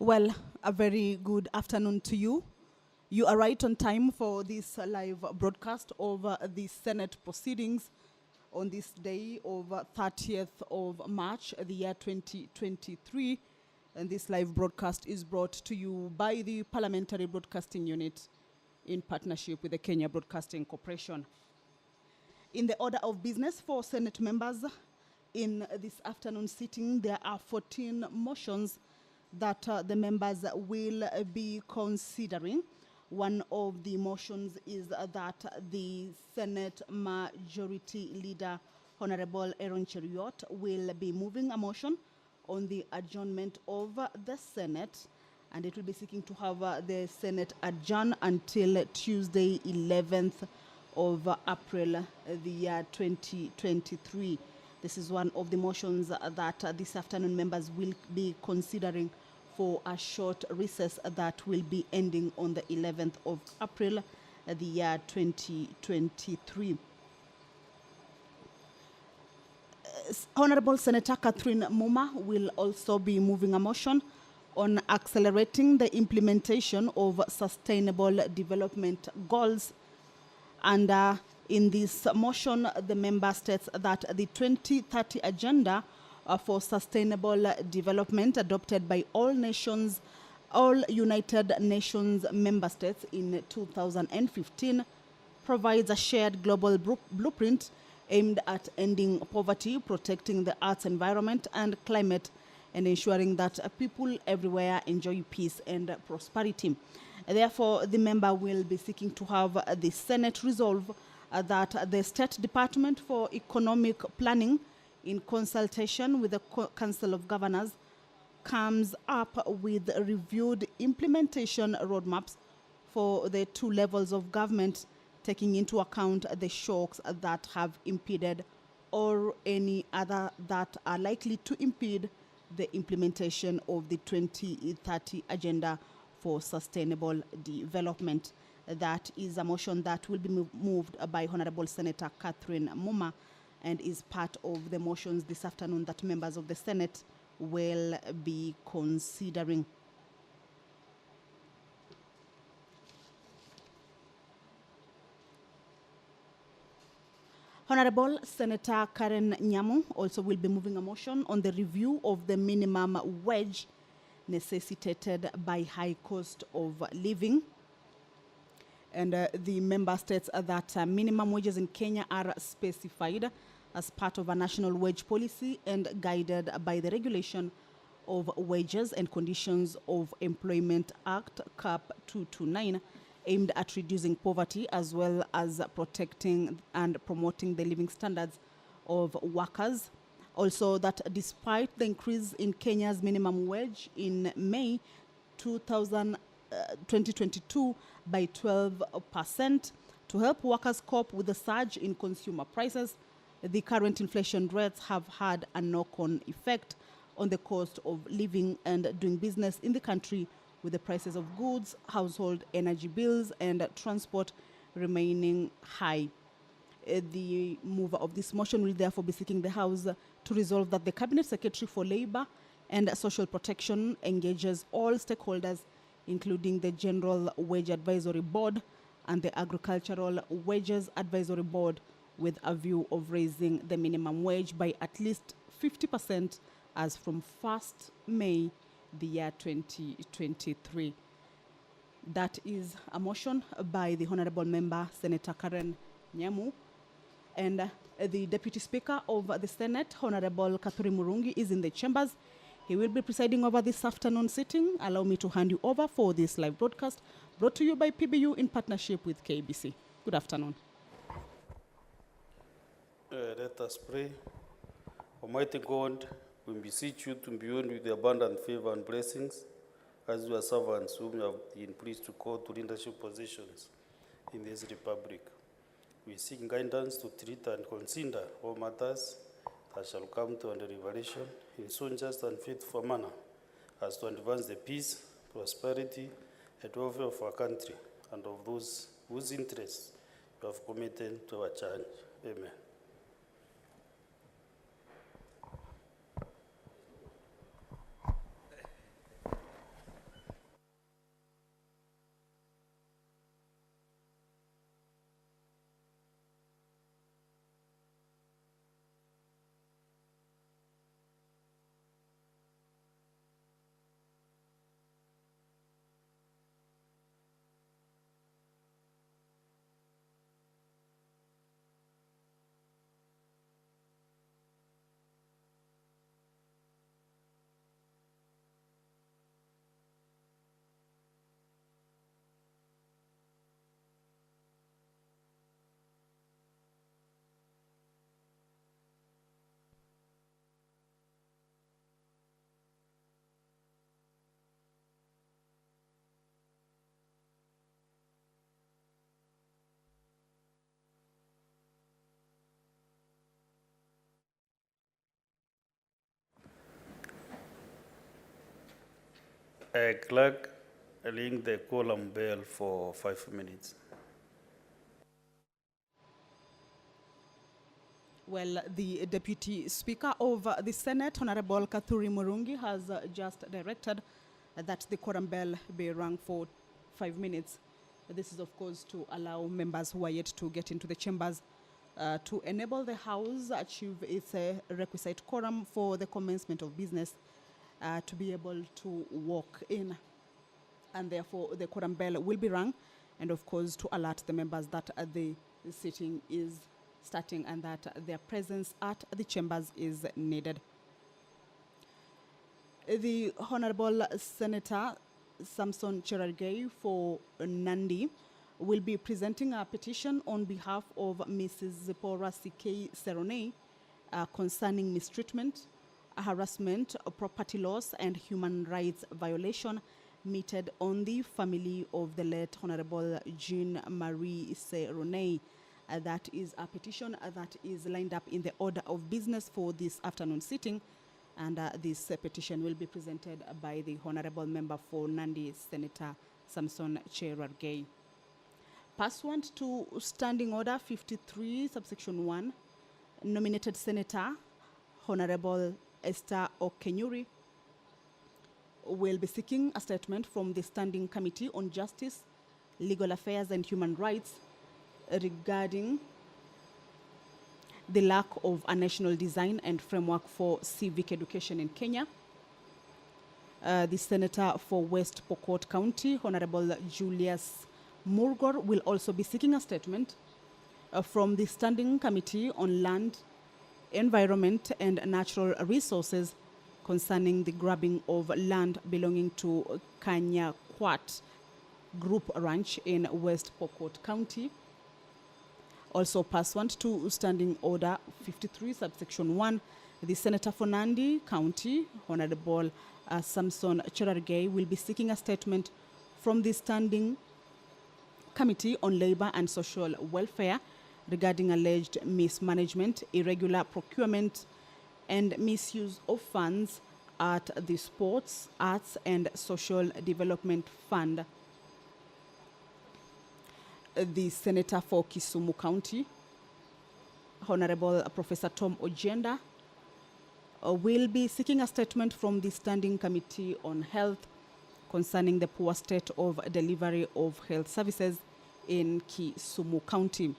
Well, a very good afternoon to you. You are right on time for this live broadcast of the Senate proceedings on this day of 30th of March, the year 2023. And this live broadcast is brought to you by the Parliamentary Broadcasting Unit in partnership with the Kenya Broadcasting Corporation. In the order of business for Senate members, in this afternoon sitting, there are 14 motions that the members will be considering. One of the motions is that the Senate Majority Leader, Honorable Aaron Cheruiyot, will be moving a motion on the adjournment of the Senate, and it will be seeking to have the Senate adjourn until Tuesday, 11th of April, the year 2023. This is one of the motions that this afternoon members will be considering for a short recess that will be ending on the 11th of April, the year 2023. Honorable Senator Catherine Muma will also be moving a motion on accelerating the implementation of sustainable development goals. And in this motion, the member states that the 2030 agenda for sustainable development adopted by all United Nations member states in 2015 provides a shared global blueprint aimed at ending poverty, protecting the Earth's environment and climate, and ensuring that people everywhere enjoy peace and prosperity. Therefore, the member will be seeking to have the Senate resolve that the State Department for Economic Planning, in consultation with the Council of Governors, comes up with reviewed implementation roadmaps for the two levels of government, taking into account the shocks that have impeded or any other that are likely to impede the implementation of the 2030 agenda for sustainable development. That is a motion that will be moved by Honorable Senator Catherine Muma and is part of the motions this afternoon that members of the Senate will be considering. Honorable Senator Karen Nyamu also will be moving a motion on the review of the minimum wage necessitated by high cost of living. And the member states that minimum wages in Kenya are specified as part of a national wage policy and guided by the Regulation of Wages and Conditions of Employment Act, CAP 229, aimed at reducing poverty as well as protecting and promoting the living standards of workers. Also, that despite the increase in Kenya's minimum wage in May 2022 by 12%, to help workers cope with the surge in consumer prices, the current inflation rates have had a knock-on effect on the cost of living and doing business in the country, with the prices of goods, household energy bills, and transport remaining high. The mover of this motion will therefore be seeking the House to resolve that the Cabinet Secretary for Labour and Social Protection engages all stakeholders, including the General Wage Advisory Board and the Agricultural Wages Advisory Board, with a view of raising the minimum wage by at least 50% as from 1st May, the year 2023. That is a motion by the Honorable Member, Senator Karen Nyamu. And the Deputy Speaker of the Senate, Honorable Kathuri Murungi, is in the chambers. He will be presiding over this afternoon sitting. Allow me to hand you over for this live broadcast brought to you by PBU in partnership with KBC. Good afternoon. Let us pray. Almighty God, we beseech you to imbue with the abundant favor and blessings as your servants whom you have been pleased to call to leadership positions in this republic. We seek guidance to treat and consider all matters that shall come to under revelation in so just and faithful manner as to advance the peace, prosperity, and welfare of our country and of those whose interests you have committed to our charge. Amen. Clerk, ring the quorum bell for 5 minutes. Well, the Deputy Speaker of the Senate, Honorable Kathuri Murungi, has just directed that the quorum bell be rung for 5 minutes. This is, of course, to allow members who are yet to get into the chambers to enable the House achieve its requisite quorum for the commencement of business to be able to walk in. And therefore, the quorum bell will be rung, and of course, to alert the members that the sitting is starting and that their presence at the chambers is needed. The Honorable Senator Samson Cherargei for Nandi will be presenting a petition on behalf of Mrs. Zipporah C.K. Serone concerning mistreatment, harassment, property loss, and human rights violation meted on the family of the late Honorable Jean Marie Serone. That is a petition that is lined up in the order of business for this afternoon sitting, and this petition will be presented by the Honorable Member for Nandi, Senator Samson Cherargei. Pursuant to Standing Order 53, subsection 1, nominated Senator Honorable Esther Okenyuri will be seeking a statement from the Standing Committee on Justice, Legal Affairs and Human Rights regarding the lack of a national design and framework for civic education in Kenya. The Senator for West Pokot County, Honorable Julius Murgor, will also be seeking a statement from the Standing Committee on Land, Environment and Natural Resources concerning the grabbing of land belonging to Kanyakwat Group Ranch in West Pokot County. Also pursuant to Standing Order 53, subsection 1, the Senator for Nandi County, Honorable Samson Cherargei, will be seeking a statement from the Standing Committee on Labor and Social Welfare regarding alleged mismanagement, irregular procurement, and misuse of funds at the Sports, Arts and Social Development Fund. The Senator for Kisumu County, Honorable Professor Tom Ojenda, will be seeking a statement from the Standing Committee on Health concerning the poor state of delivery of health services in Kisumu County.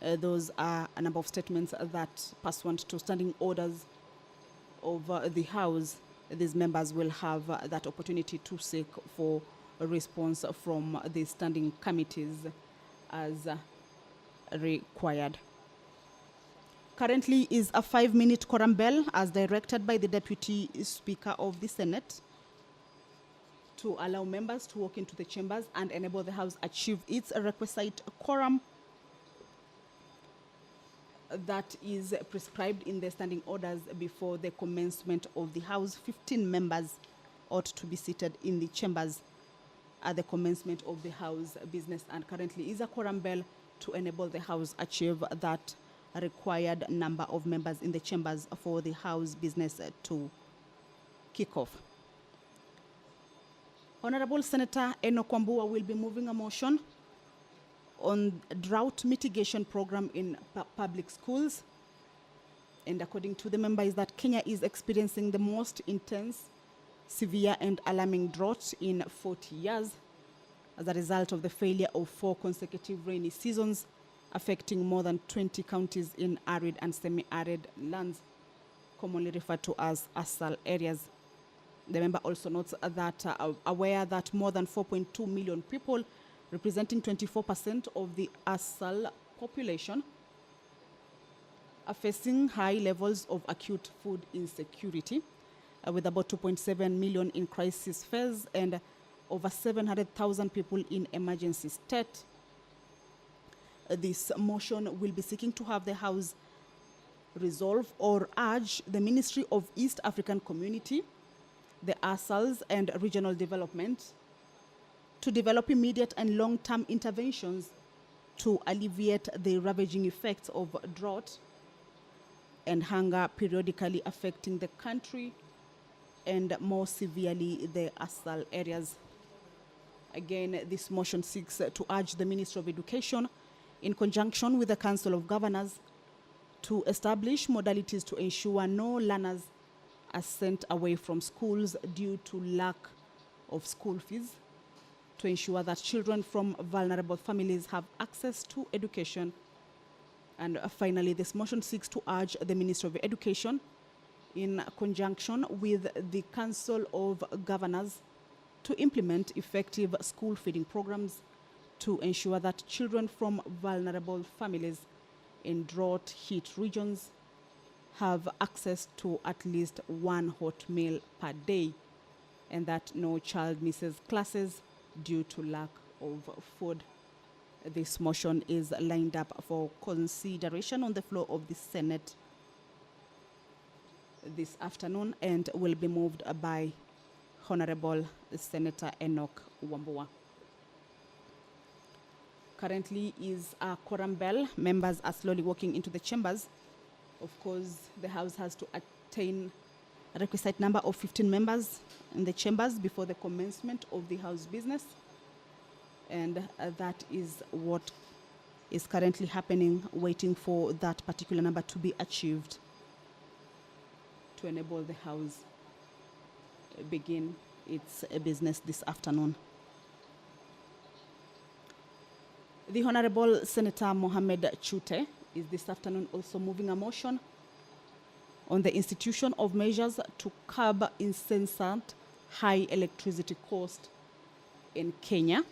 Those are a number of statements that, pursuant to standing orders of the House, these members will have that opportunity to seek for a response from the standing committees as required. Currently is a 5-minute quorum bell as directed by the Deputy Speaker of the Senate to allow members to walk into the chambers and enable the House achieve its requisite quorum that is prescribed in the standing orders before the commencement of the House. 15 members ought to be seated in the chambers at the commencement of the House business, and currently is a quorum bell to enable the House achieve that required number of members in the chambers for the House business to kick off. Honorable Senator Enoch Wambua will be moving a motion on drought mitigation program in public schools. And according to the member, is that Kenya is experiencing the most intense, severe and alarming drought in 40 years as a result of the failure of 4 consecutive rainy seasons affecting more than 20 counties in arid and semi-arid lands, commonly referred to as ASAL areas. The member also notes that aware that more than 4.2 million people, representing 24% of the ASAL population, are facing high levels of acute food insecurity, with about 2.7 million in crisis phase and over 700,000 people in emergency state. This motion will be seeking to have the House resolve or urge the Ministry of East African Community, the ASALs and Regional Development to develop immediate and long-term interventions to alleviate the ravaging effects of drought and hunger periodically affecting the country and more severely the ASAL areas. Again, this motion seeks to urge the Ministry of Education, in conjunction with the Council of Governors, to establish modalities to ensure no learners are sent away from schools due to lack of school fees, to ensure that children from vulnerable families have access to education. And finally, this motion seeks to urge the Ministry of Education, in conjunction with the Council of Governors, to implement effective school feeding programs to ensure that children from vulnerable families in drought-hit regions have access to at least one hot meal per day, and that no child misses classes due to lack of food. This motion is lined up for consideration on the floor of the Senate this afternoon and will be moved by Honorable Senator Enoch Wambua. Currently is a quorum bell. Members are slowly walking into the chambers. Of course, the House has to attain a requisite number of 15 members in the chambers before the commencement of the House business. And that is what is currently happening, waiting for that particular number to be achieved to enable the House begin its business this afternoon. The Honorable Senator Mohammed Chute is this afternoon also moving a motion on the institution of measures to curb incessant high electricity cost in Kenya.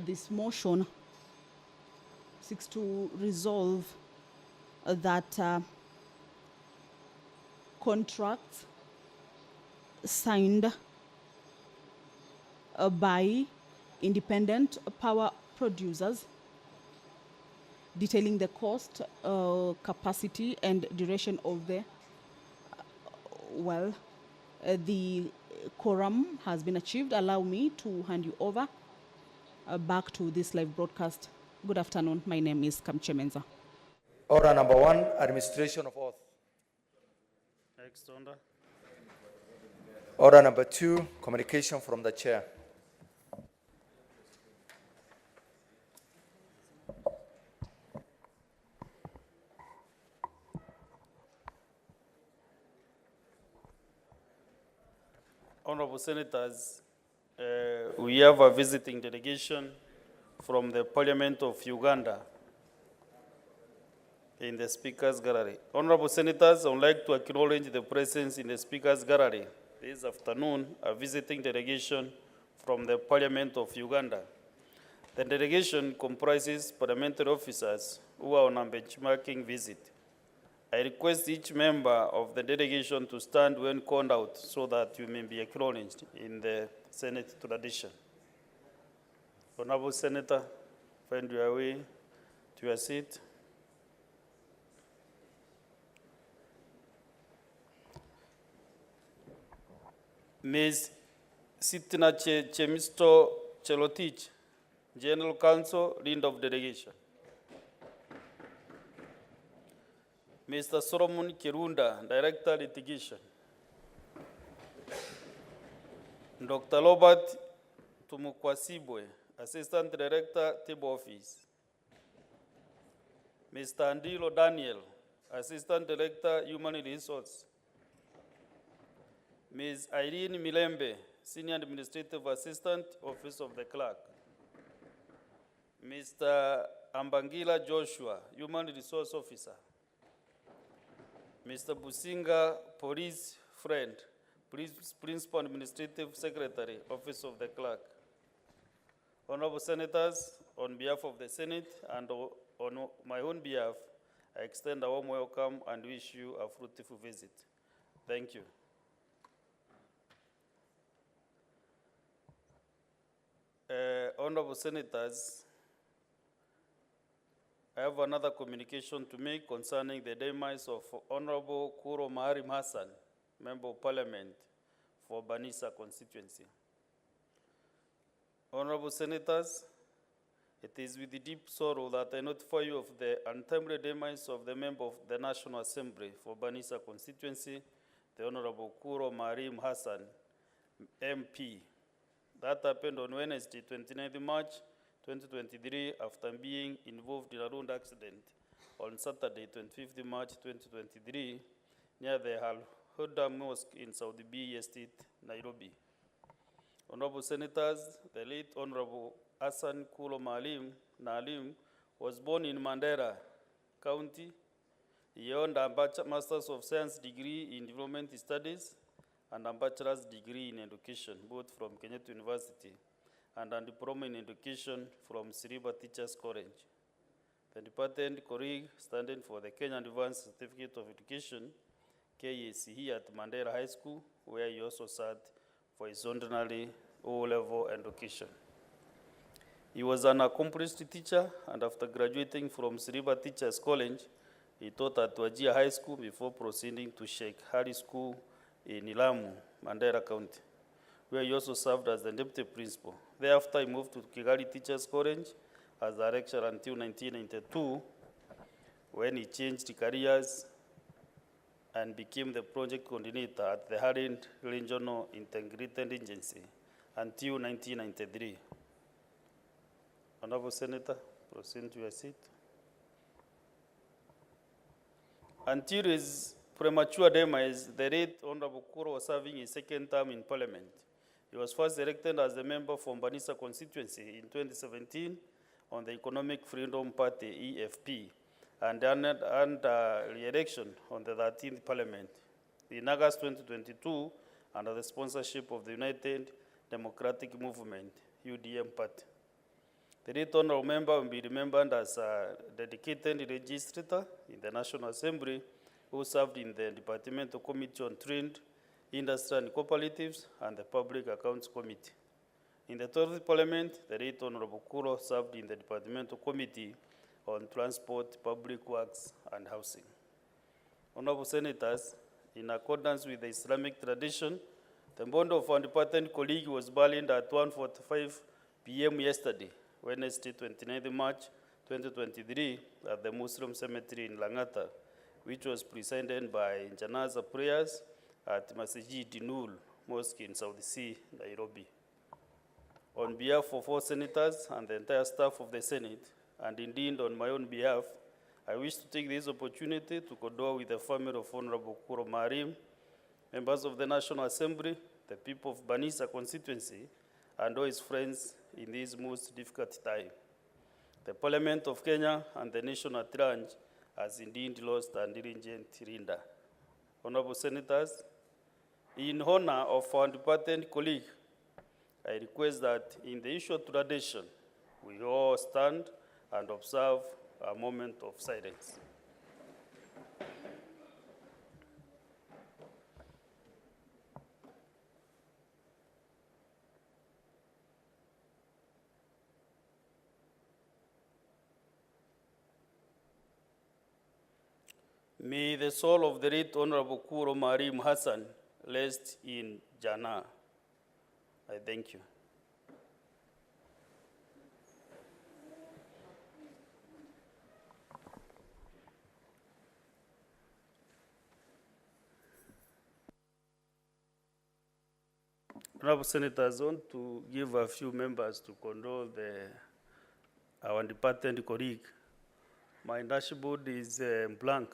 This motion seeks to resolve that contracts signed by independent power producers detailing the cost, capacity, and duration of the the quorum has been achieved. Allow me to hand you over back to this live broadcast. Good afternoon. My name is Kamche Menza. Order number 1, administration of oath. Next order. Order number 2, communication from the chair. Honorable Senators, we have a visiting delegation from the Parliament of Uganda in the Speaker's Gallery. Honorable Senators, I would like to acknowledge the presence in the Speaker's Gallery this afternoon, a visiting delegation from the Parliament of Uganda. The delegation comprises parliamentary officers who are on a benchmarking visit. I request each member of the delegation to stand when called out so that you may be acknowledged in the Senate tradition. Honorable Senator, find your way to your seat. Ms. Sitina Chemisto Chelotich, General Counsel, lead of delegation. Mr. Solomon Kirunda, Director, Litigation. Dr. Robert Tumukwasibwe, Assistant Director, Table Office. Mr. Andilo Daniel, Assistant Director, Human Resources. Ms. Irene Milembe, Senior Administrative Assistant, Office of the Clerk. Mr. Ambangila Joshua, Human Resource Officer. Mr. Businga, Police Friend, Principal Administrative Secretary, Office of the Clerk. Honorable Senators, on behalf of the Senate and on my own behalf, I extend a warm welcome and wish you a fruitful visit. Thank you. Honorable Senators, I have another communication to make concerning the demise of Honorable Kuro Maharim Hassan, Member of Parliament for Banisa constituency. Honorable Senators, It is with deep sorrow that I notify you of the untimely demise of the member of the National Assembly for Banisa constituency, the Honorable Kuro Marim Hassan, MP. That happened on Wednesday, 29th March 2023, after being involved in a road accident on Saturday, 25th March 2023, near the Al-Huda Mosque in Saudi B Estate, Nairobi. Honorable Senators, the late Honorable Hassan Kulo Nalim was born in Mandera County. He earned a Master's of Science degree in Development Studies and a Bachelor's degree in Education, both from Kenyatta University, and a Diploma in Education from Siriba Teachers College. The department colleague standing for the Kenya Advanced Certificate of Education, KACE, at Mandera High School, where he also sat for his ordinary O-level education. He was an accomplished teacher, and after graduating from Siriba Teachers College, he taught at Wajir High School before proceeding to Sheikh Hari School in Ilamu, Mandera County, where he also served as the deputy principal. Thereafter, he moved to Kigali Teachers College as a lecturer until 1992, when he changed careers and became the project coordinator at the Harland Regional Integrated Agency until 1993. Honorable Senator, proceed to your seat. Until his premature demise, the late Honorable Kuro was serving his second term in Parliament. He was first elected as a member from Banisa constituency in 2017 on the Economic Freedom Party, EFP, and under re-election on the 13th Parliament. In August 2022, under the sponsorship of the United Democratic Movement, UDM Party. The late honorable member will be remembered as a dedicated legislator in the National Assembly who served in the Departmental Committee on Trade, Industry and Cooperatives and the Public Accounts Committee. In the 12th Parliament, the late Honorable Kuro served in the Departmental Committee on Transport, Public Works and Housing. Honorable Senators, in accordance with the Islamic tradition, the bond of our department colleague was buried at 1:45 p.m. yesterday, Wednesday, 29th March 2023, at the Muslim cemetery in Langata, which was presided by Janaza prayers at Masjid Nul Mosque in South Sea, Nairobi. On behalf of all senators and the entire staff of the Senate, and indeed on my own behalf, I wish to take this opportunity to condole with the family of Honorable Kuro Marim, members of the National Assembly, the people of Banisa constituency, and all his friends in this most difficult time. The Parliament of Kenya and the nation at large has indeed lost a diligent leader. Honorable Senators, in honor of our departed colleague, I request that in the issue of tradition, we all stand and observe a moment of silence. May the soul of the late Honorable Kuro Marim Hassan rest in Jannah. I thank you. Honorable Senators, I want to give a few members to condole our departed colleague. My dashboard is blank.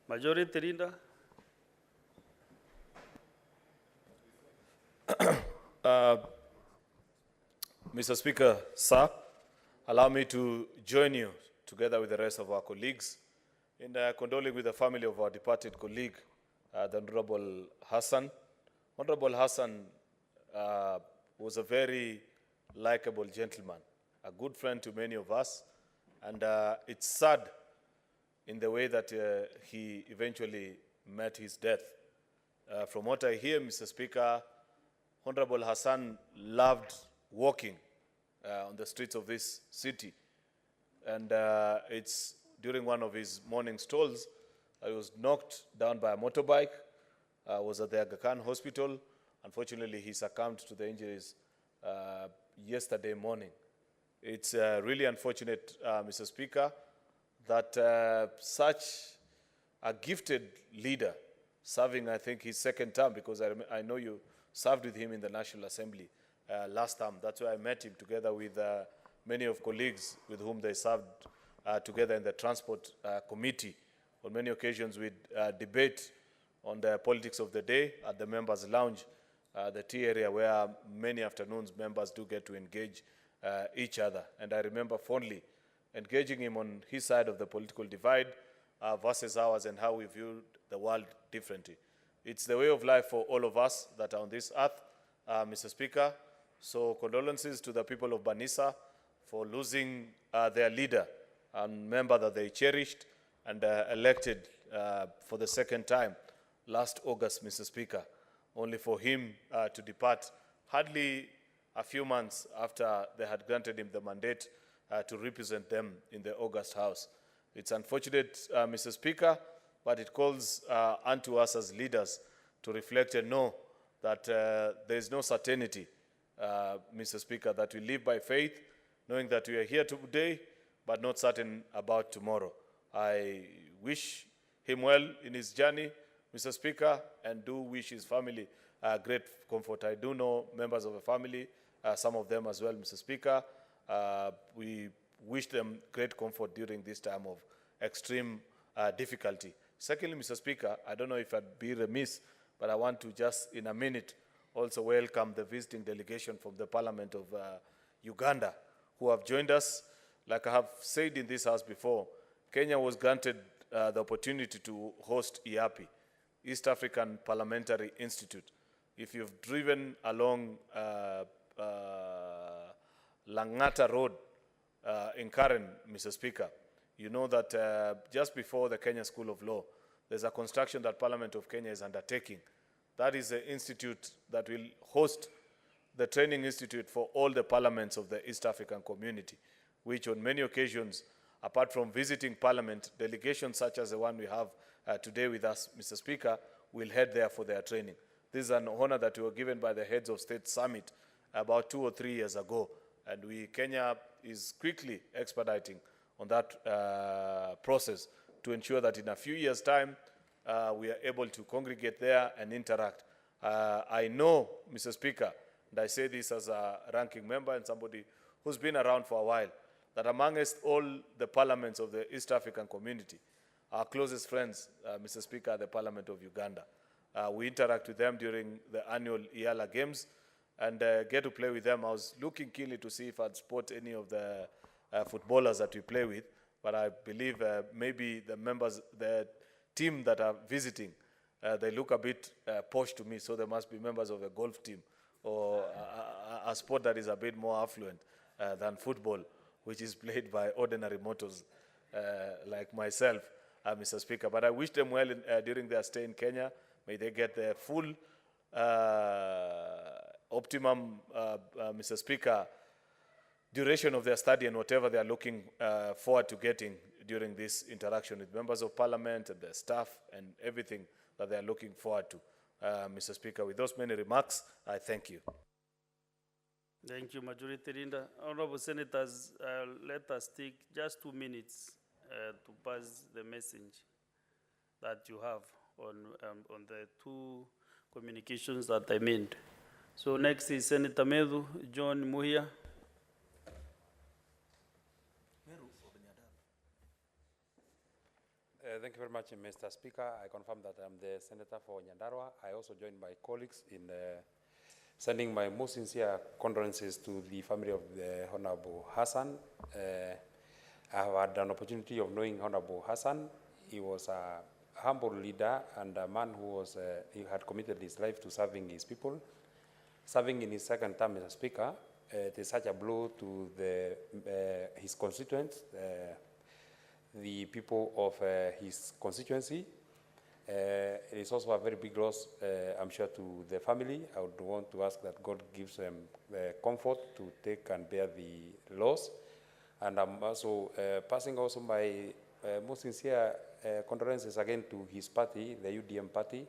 Majority Leader. Mr. Speaker, sir, allow me to join you together with the rest of our colleagues in condoling with the family of our departed colleague, the Honorable Hassan. Honorable Hassan was a very likable gentleman, a good friend to many of us, and it's sad in the way that he eventually met his death. From what I hear, Mr. Speaker, Honorable Hassan loved walking on the streets of this city. And it's during one of his morning strolls, I was knocked down by a motorbike. I was at the Aga Khan Hospital. Unfortunately, he succumbed to the injuries yesterday morning. It's really unfortunate, Mr. Speaker, that such a gifted leader, serving, I think, his second term, because I know you served with him in the National Assembly last term. That's where I met him together with many of colleagues with whom they served together in the Transport Committee. On many occasions, we debate on the politics of the day at the members' lounge, the tea area, where many afternoons members do get to engage each other. And I remember fondly engaging him on his side of the political divide versus ours, and how we view the world differently. It's the way of life for all of us that are on this earth, Mr. Speaker. So condolences to the people of Banisa for losing their leader and member that they cherished and elected for the second time last August, Mr. Speaker, only for him to depart hardly a few months after they had granted him the mandate to represent them in the August House. It's unfortunate, Mr. Speaker, but it calls unto us as leaders to reflect and know that there is no certainty, Mr. Speaker, that we live by faith, knowing that we are here today, but not certain about tomorrow. I wish him well in his journey, Mr. Speaker, and do wish his family great comfort. I do know members of the family, some of them as well, Mr. Speaker. We wish them great comfort during this time of extreme difficulty. Secondly, Mr. Speaker, I don't know if I'd be remiss, but I want to just in a minute also welcome the visiting delegation from the Parliament of Uganda, who have joined us. Like I have said in this house before, Kenya was granted the opportunity to host IAPI, East African Parliamentary Institute. If you've driven along Langata Road in Karen, Mr. Speaker, you know that just before the Kenya School of Law, there's a construction that Parliament of Kenya is undertaking. That is the institute that will host the training institute for all the parliaments of the East African community, which on many occasions, apart from visiting Parliament, delegations such as the one we have today with us, Mr. Speaker, will head there for their training. This is an honor that we were given by the Heads of State Summit about 2 or 3 years ago, and Kenya is quickly expediting on that process to ensure that in a few years' time, we are able to congregate there and interact. I know, Mr. Speaker, and I say this as a ranking member and somebody who's been around for a while, that amongst all the parliaments of the East African community, our closest friends, Mr. Speaker, are the Parliament of Uganda. We interact with them during the annual IALA Games and get to play with them. I was looking keenly to see if I'd spot any of the footballers that we play with, but I believe maybe the members, the team that are visiting, they look a bit posh to me, so they must be members of a golf team or a sport that is a bit more affluent than football, which is played by ordinary mortals like myself, Mr. Speaker. But I wish them well during their stay in Kenya. May they get the full optimum, Mr. Speaker, duration of their study and whatever they are looking forward to getting during this interaction with members of Parliament and their staff and everything that they are looking forward to. Mr. Speaker, with those many remarks, I thank you. Thank you, Majority Leader. Honorable Senators, let us take just 2 minutes to pass the message that you have on the 2 communications that I made. So next is Senator Medu John Muhia. Thank you very much, Mr. Speaker. I confirm that I'm the Senator for Nyandarua. I also join my colleagues in sending my most sincere condolences to the family of the Honorable Hassan. I have had an opportunity of knowing Honorable Hassan. He was a humble leader and a man who was, he had committed his life to serving his people. Serving in his second term, Mr. Speaker, it is such a blow to his constituents, the people of his constituency. It is also a very big loss, I'm sure, to the family. I would want to ask that God gives them comfort to take and bear the loss. And I'm also passing also my most sincere condolences again to his party, the UDM party,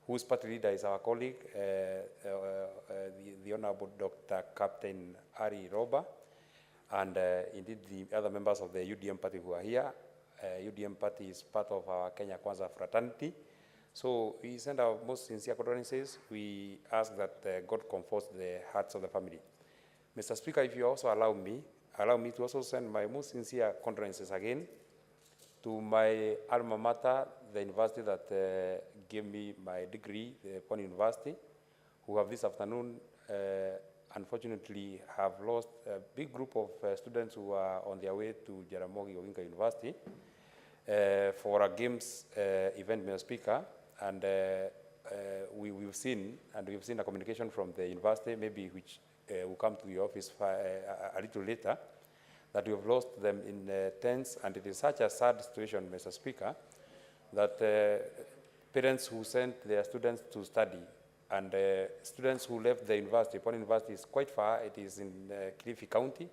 whose party leader is our colleague, the the Honorable Dr. Captain Ari Roba, and indeed the other members of the UDM party who are here. UDM party is part of our Kenya Kwanza fraternity. So we send our most sincere condolences. We ask that God comforts the hearts of the family. Mr. Speaker, if you also allow me to also send my most sincere condolences again to my alma mater, the university that gave me my degree, the Pony University, who have this afternoon, unfortunately, have lost a big group of students who are on their way to Jaramogi Oginga University for a games event, Mr. Speaker, and we've seen a communication from the university, maybe which will come to your office a little later, that we have lost them in tents, and it is such a sad situation, Mr. Speaker, that parents who sent their students to study and students who left the university, Pony University is quite far, it is in Kilifi County.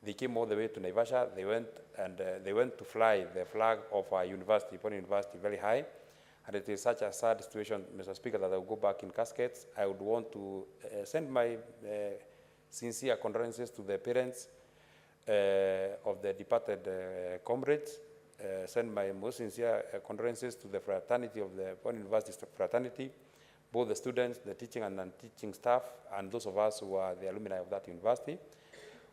They came all the way to Naivasha, they went to fly the flag of our university, Pony University, very high. And it is such a sad situation, Mr. Speaker, that I will go back in caskets. I would want to send my sincere condolences to the parents of the departed comrades, send my most sincere condolences to the fraternity of the Pony University fraternity, both the students, the teaching and non-teaching staff, and those of us who are the alumni of that university.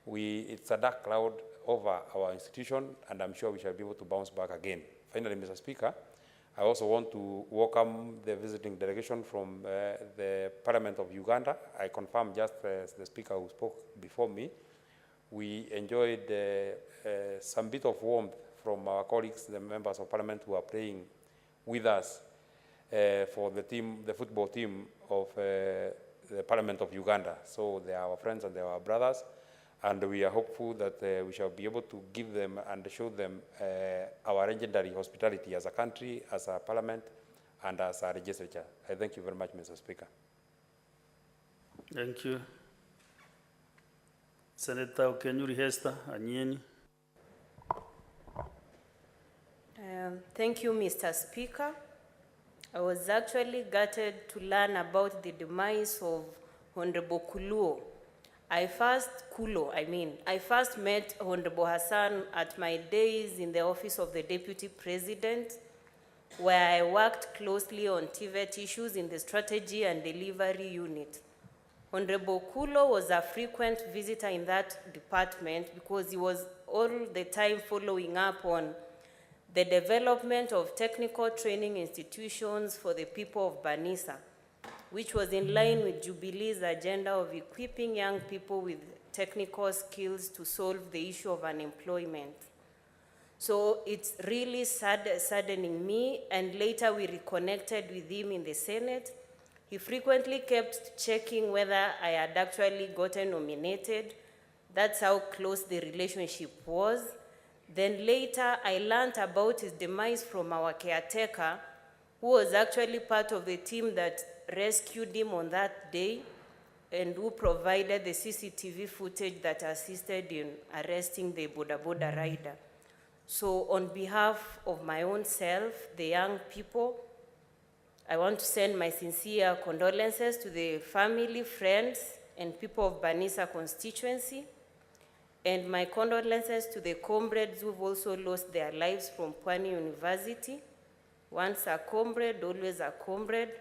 It's a dark cloud over our institution, and I'm sure we shall be able to bounce back again. Finally, Mr. Speaker, I also want to welcome the visiting delegation from the Parliament of Uganda. I confirm, just as the speaker who spoke before me, we enjoyed some bit of warmth from our colleagues, the members of Parliament who are playing with us for the football team of the Parliament of Uganda. So they are our friends and they are our brothers, and we are hopeful that we shall be able to give them and show them our legendary hospitality as a country, as a Parliament, and as a legislature. I thank you very much, Mr. Speaker. Thank you. Senator Kenyuri Hester Anyeni. Thank you, Mr. Speaker. I was actually gutted to learn about the demise of Honorable Kuluo. I first met Honorable Hassan at my days in the office of the Deputy President, where I worked closely on TVET issues in the Strategy and Delivery Unit. Honorable Kuluo was a frequent visitor in that department because he was all the time following up on the development of technical training institutions for the people of Banisa, which was in line with Jubilee's agenda of equipping young people with technical skills to solve the issue of unemployment. So it's really saddening me, and later we reconnected with him in the Senate. He frequently kept checking whether I had actually gotten nominated. That's how close the relationship was. Then later I learned about his demise from our caretaker, who was actually part of the team that rescued him on that day and who provided the CCTV footage that assisted in arresting the Boda Boda rider. So on behalf of my own self, the young people, I want to send my sincere condolences to the family, friends, and people of Banisa constituency, and my condolences to the comrades who've also lost their lives from Pwani University. Once a comrade, always a comrade.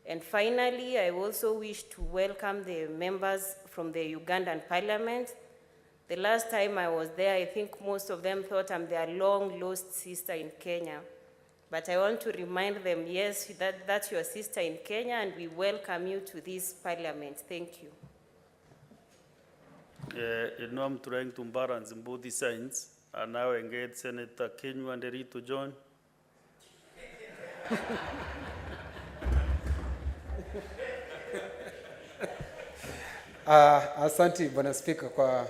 And finally, I also wish to welcome the members from the Ugandan Parliament. The last time I was there, I think most of them thought I'm their long-lost sister in Kenya. But I want to remind them, yes, that's your sister in Kenya, and we welcome you to this Parliament. Thank you. I'm trying to balance both the sides, and now I engage Senator Kenyu and to join. Asante Bwana Spika kwa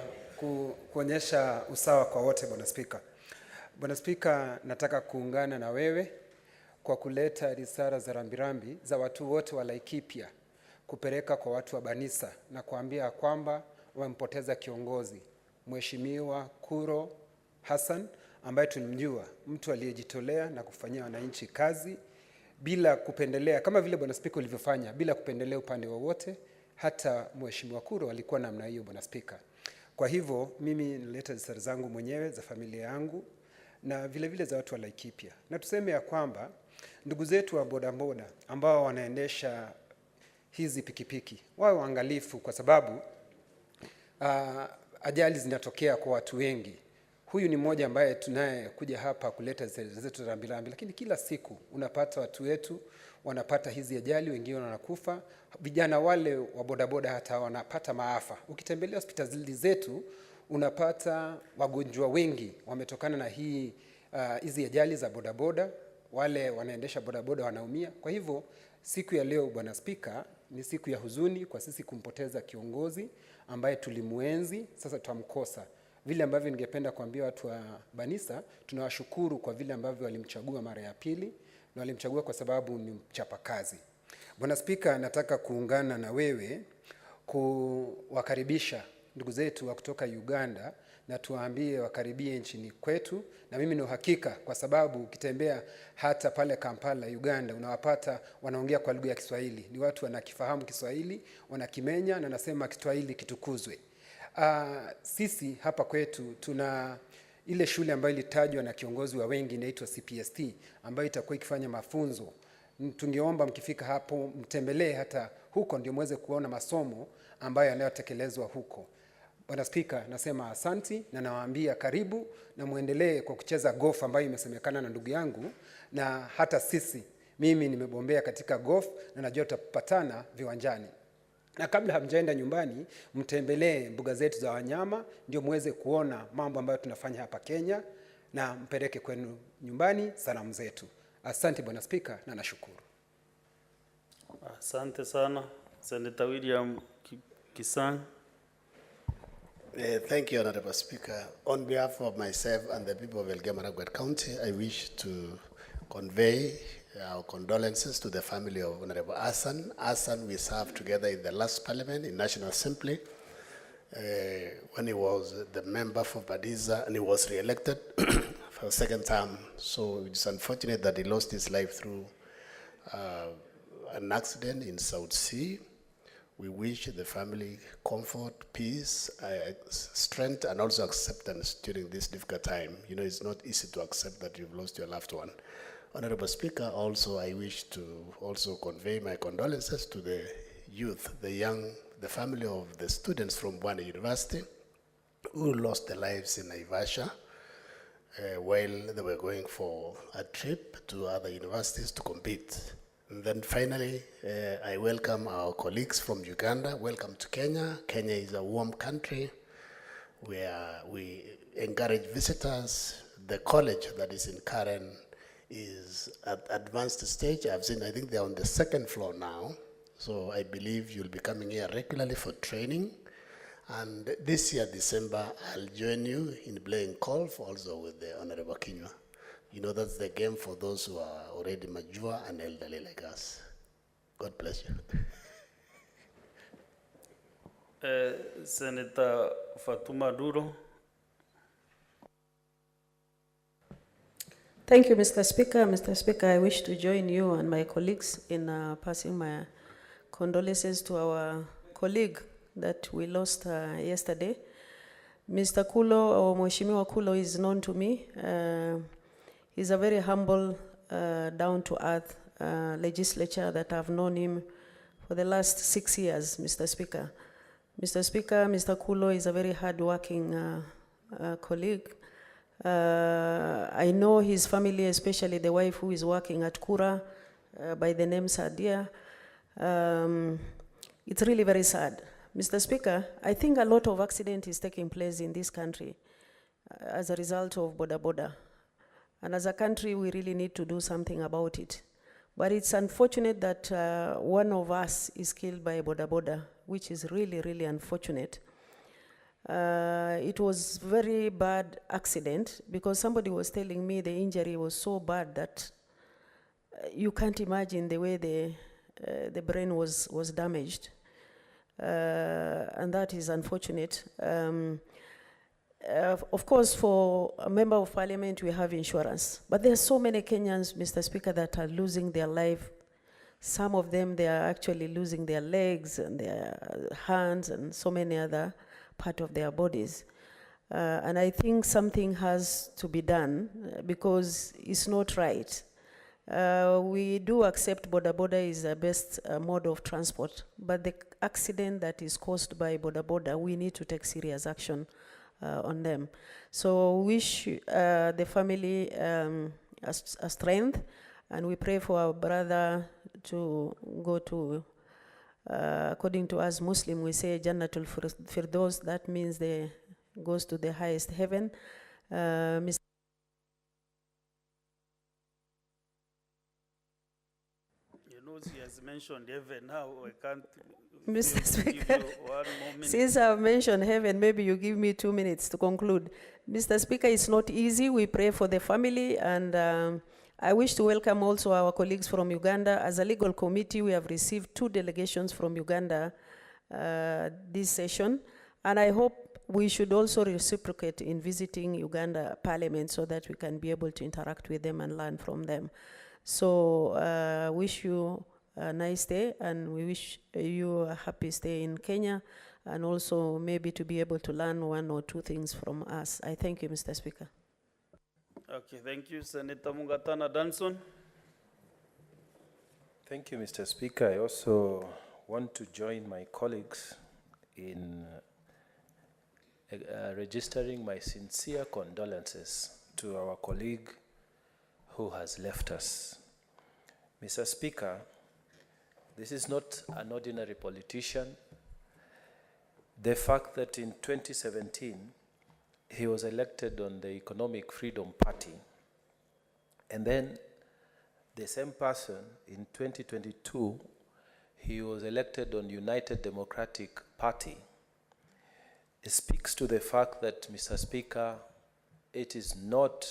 kuonyesha usawa kwa wote Bwana Spika. Bwana Spika, nataka kuungana na wewe kwa kuleta risala za rambirambi za watu wote wa Laikipia kupeleka kwa watu wa Banisa na kuambia kwamba wamempoteza kiongozi Mheshimiwa Kuro Hassan, ambaye tulimjua mtu aliyejitolea na kufanyia wananchi kazi bila kupendelea, kama vile Bwana Spika ulivyofanya, bila kupendelea upande wowote, hata Mheshimiwa Kuro alikuwa namna hiyo, Bwana Spika. Kwa hivyo mimi nileta risala zangu mwenyewe za familia yangu na vile vile za watu wa Laikipia. Na tuseme ya kwamba ndugu zetu wa bodaboda ambao wanaendesha hizi pikipiki wawe waangalifu, kwa sababu ajali zinatokea kwa watu wengi. Huyu ni mmoja ambaye tunaye kuja hapa kuleta zetu rambirambi, lakini kila siku unapata watu wetu wanapata hizi ajali, wengine wanakufa. Vijana wale wa bodaboda hata wanapata maafa. Ukitembelea hospitali zetu unapata wagonjwa wengi wametokana na hizi ajali za bodaboda. Wale wanaendesha bodaboda wanaumia. Kwa hivyo siku ya leo, Bwana Spika, ni siku ya huzuni kwa sisi kumpoteza kiongozi ambaye tulimuenzi, sasa tutamkosa. Vile ambavyo ningependa kuambia watu wa Banisa, tunawashukuru kwa vile ambavyo walimchagua mara ya pili, na walimchagua kwa sababu ni mchapakazi. Bwana Spika, nataka kuungana na wewe kuwakaribisha ndugu zetu wa kutoka Uganda na tuwaambie wakaribie nchini kwetu. Na mimi ni uhakika, kwa sababu ukitembea hata pale Kampala, Uganda, unawapata wanaongea kwa lugha ya Kiswahili. Ni watu wanakifahamu Kiswahili, wanakimenya, na nasema Kiswahili kitukuzwe. Sisi hapa kwetu tuna ile shule ambayo ilitajwa na kiongozi wa wengi inaitwa CPST, ambayo itakuwa ikifanya mafunzo. Tungeomba mkifika hapo mtembelee hata huko, ndio muweze kuona masomo ambayo yanayotekelezwa huko. Bwana Spika, nasema asanti na nawaambia karibu, na muendelee kwa kucheza golf ambayo imesemekana na ndugu yangu, na hata mimi nimebombea katika golf na najua tutapatana viwanjani. Na kabla hamjaenda nyumbani, mtembelee mbuga zetu za wanyama, ndio muweze kuona mambo ambayo tunafanya hapa Kenya, na mpeleke kwenu nyumbani salamu zetu. Asante Bwana Spika, na nashukuru. Asante sana. Senator William Kisang. Thank you, Honorable Speaker. On behalf of myself and the people of Elgeyo-Marakwet County, I wish to convey our condolences to the family of Honorable Hassan. Hassan, we served together in the last parliament in National Assembly when he was the member for Badiza, and he was re-elected for a second term. So it's unfortunate that he lost his life through an accident in South Sea. We wish the family comfort, peace, strength, and also acceptance during this difficult time. You know, it's not easy to accept that you've lost your loved one. Honorable Speaker, also I wish to also convey my condolences to the youth, the family of the students from Bwana University who lost their lives in Naivasha while they were going for a trip to other universities to compete. And then finally, I welcome our colleagues from Uganda. Welcome to Kenya. Kenya is a warm country where we encourage visitors. The college that is in Karen is at advanced stage. I think they're on the second floor now. So I believe you'll be coming here regularly for training. And this year, December, I'll join you in playing golf also with the Honorable Kinywa. You know, that's the game for those who are already mature and elderly like us. God bless you. Senator Fatuma Duro. Thank you, Mr. Speaker. Mr. Speaker, I wish to join you and my colleagues in passing my condolences to our colleague that we lost yesterday. Mr. Kulo, or Mheshimiwa Kulo, is known to me. He's a very humble, down-to-earth legislature that I've known him for the last 6 years, Mr. Speaker. Mr. Speaker, Mr. Kulo is a very hard-working colleague. I know his family, especially the wife who is working at Kura by the name Sadia. It's really very sad. Mr. Speaker, I think a lot of accident is taking place in this country as a result of boda boda. And as a country, we really need to do something about it. But it's unfortunate that one of us is killed by a boda boda, which is really, really unfortunate. It was very bad accident because somebody was telling me the injury was so bad that you can't imagine the way the brain was damaged. And that is unfortunate. Of course, for a member of parliament, we have insurance. But there are so many Kenyans, Mr. Speaker, that are losing their life Some of them, they are actually losing their legs and their hands and so many other part of their bodies. And I think something has to be done because it's not right. We do accept boda is the best mode of transport, but the accident that is caused by boda, we need to take serious action on them. So wish the family a strength, and we pray for our brother to go to, according to us Muslim, we say Jannatul Firdaus, that means they goes to the highest heaven. Mr. You know, she has mentioned heaven now. I can't. Mr. give Speaker, you 1 more minute. since I've mentioned heaven, maybe you give me 2 minutes to conclude. Mr. Speaker, it's not easy. We pray for the family, and I wish to welcome also our colleagues from Uganda. As a legal committee, we have received 2 delegations from Uganda this session, and I hope we should also reciprocate in visiting Uganda Parliament so that we can be able to interact with them and learn from them. So wish you a nice day, and we wish you a happy stay in Kenya, and also maybe to be able to learn 1 or 2 things from us. I thank you, Mr. Speaker. Okay, thank you, Senator Mungatana Danson. Thank you, Mr. Speaker. I also want to join my colleagues in registering my sincere condolences to our colleague who has left us. Mr. Speaker, this is not an ordinary politician. The fact that in 2017, he was elected on the Economic Freedom Party, and then the same person in 2022, he was elected on United Democratic Party. It speaks to the fact that, Mr. Speaker, it is not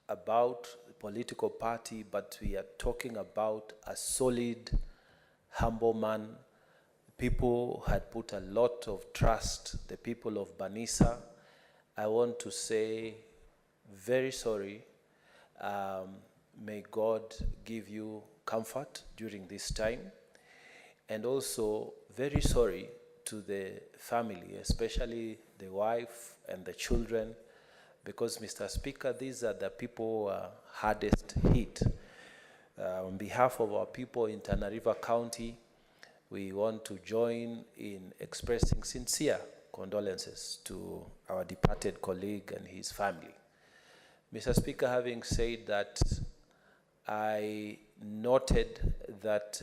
about the political party, but we are talking about a solid, humble man. People had put a lot of trust, the people of Banisa. I want to say very sorry. May God give you comfort during this time. And also very sorry to the family, especially the wife and the children, because, Mr. Speaker, these are the people hardest hit. On behalf of our people in Tana River County, we want to join in expressing sincere condolences to our departed colleague and his family. Mr. Speaker, having said that, I noted that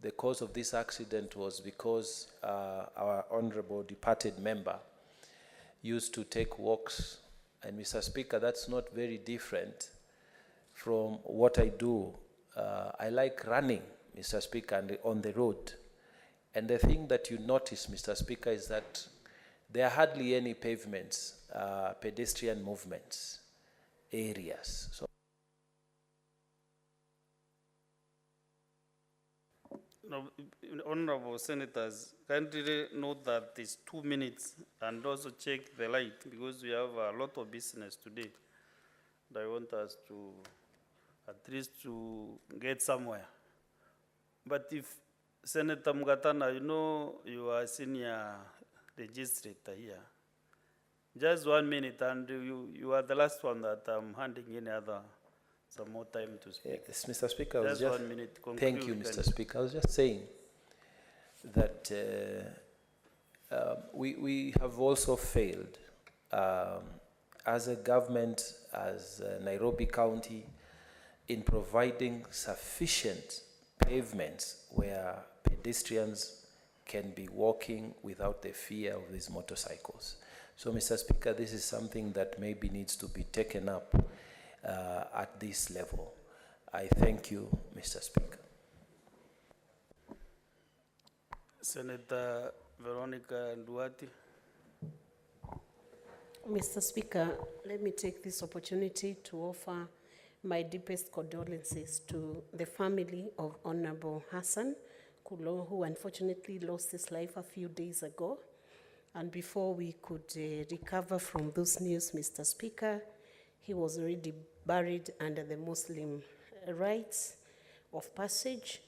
the cause of this accident was because our honorable departed member used to take walks. And Mr. Speaker, that's not very different from what I do. I like running, Mr. Speaker, and on the road. And the thing that you notice, Mr. Speaker, is that there are hardly any pavements, pedestrian movements, areas. So No, honorable senators, kindly note that it's 2 minutes, and also check the light, because we have a lot of business today. And I want us to at least to get somewhere. But if Senator Mugatana, you know you are senior legislator here, just 1 minute, and you are the last one that I'm handing any other some more time to speak. yes, Mr. Speaker, I was Just just 1 minute. thank you, Mr. Speaker. I was just saying that we have also failed as a government, as Nairobi County, in providing sufficient pavements where pedestrians can be walking without the fear of these motorcycles. So, Mr. Speaker, this is something that maybe needs to be taken up at this level. I thank you, Mr. Speaker. Senator Veronica Duarte. Mr. Speaker, let me take this opportunity to offer my deepest condolences to the family of Honorable Hassan, who unfortunately lost his life a few days ago. And before we could recover from those news, Mr. Speaker, he was already buried under the Muslim rites. of passage.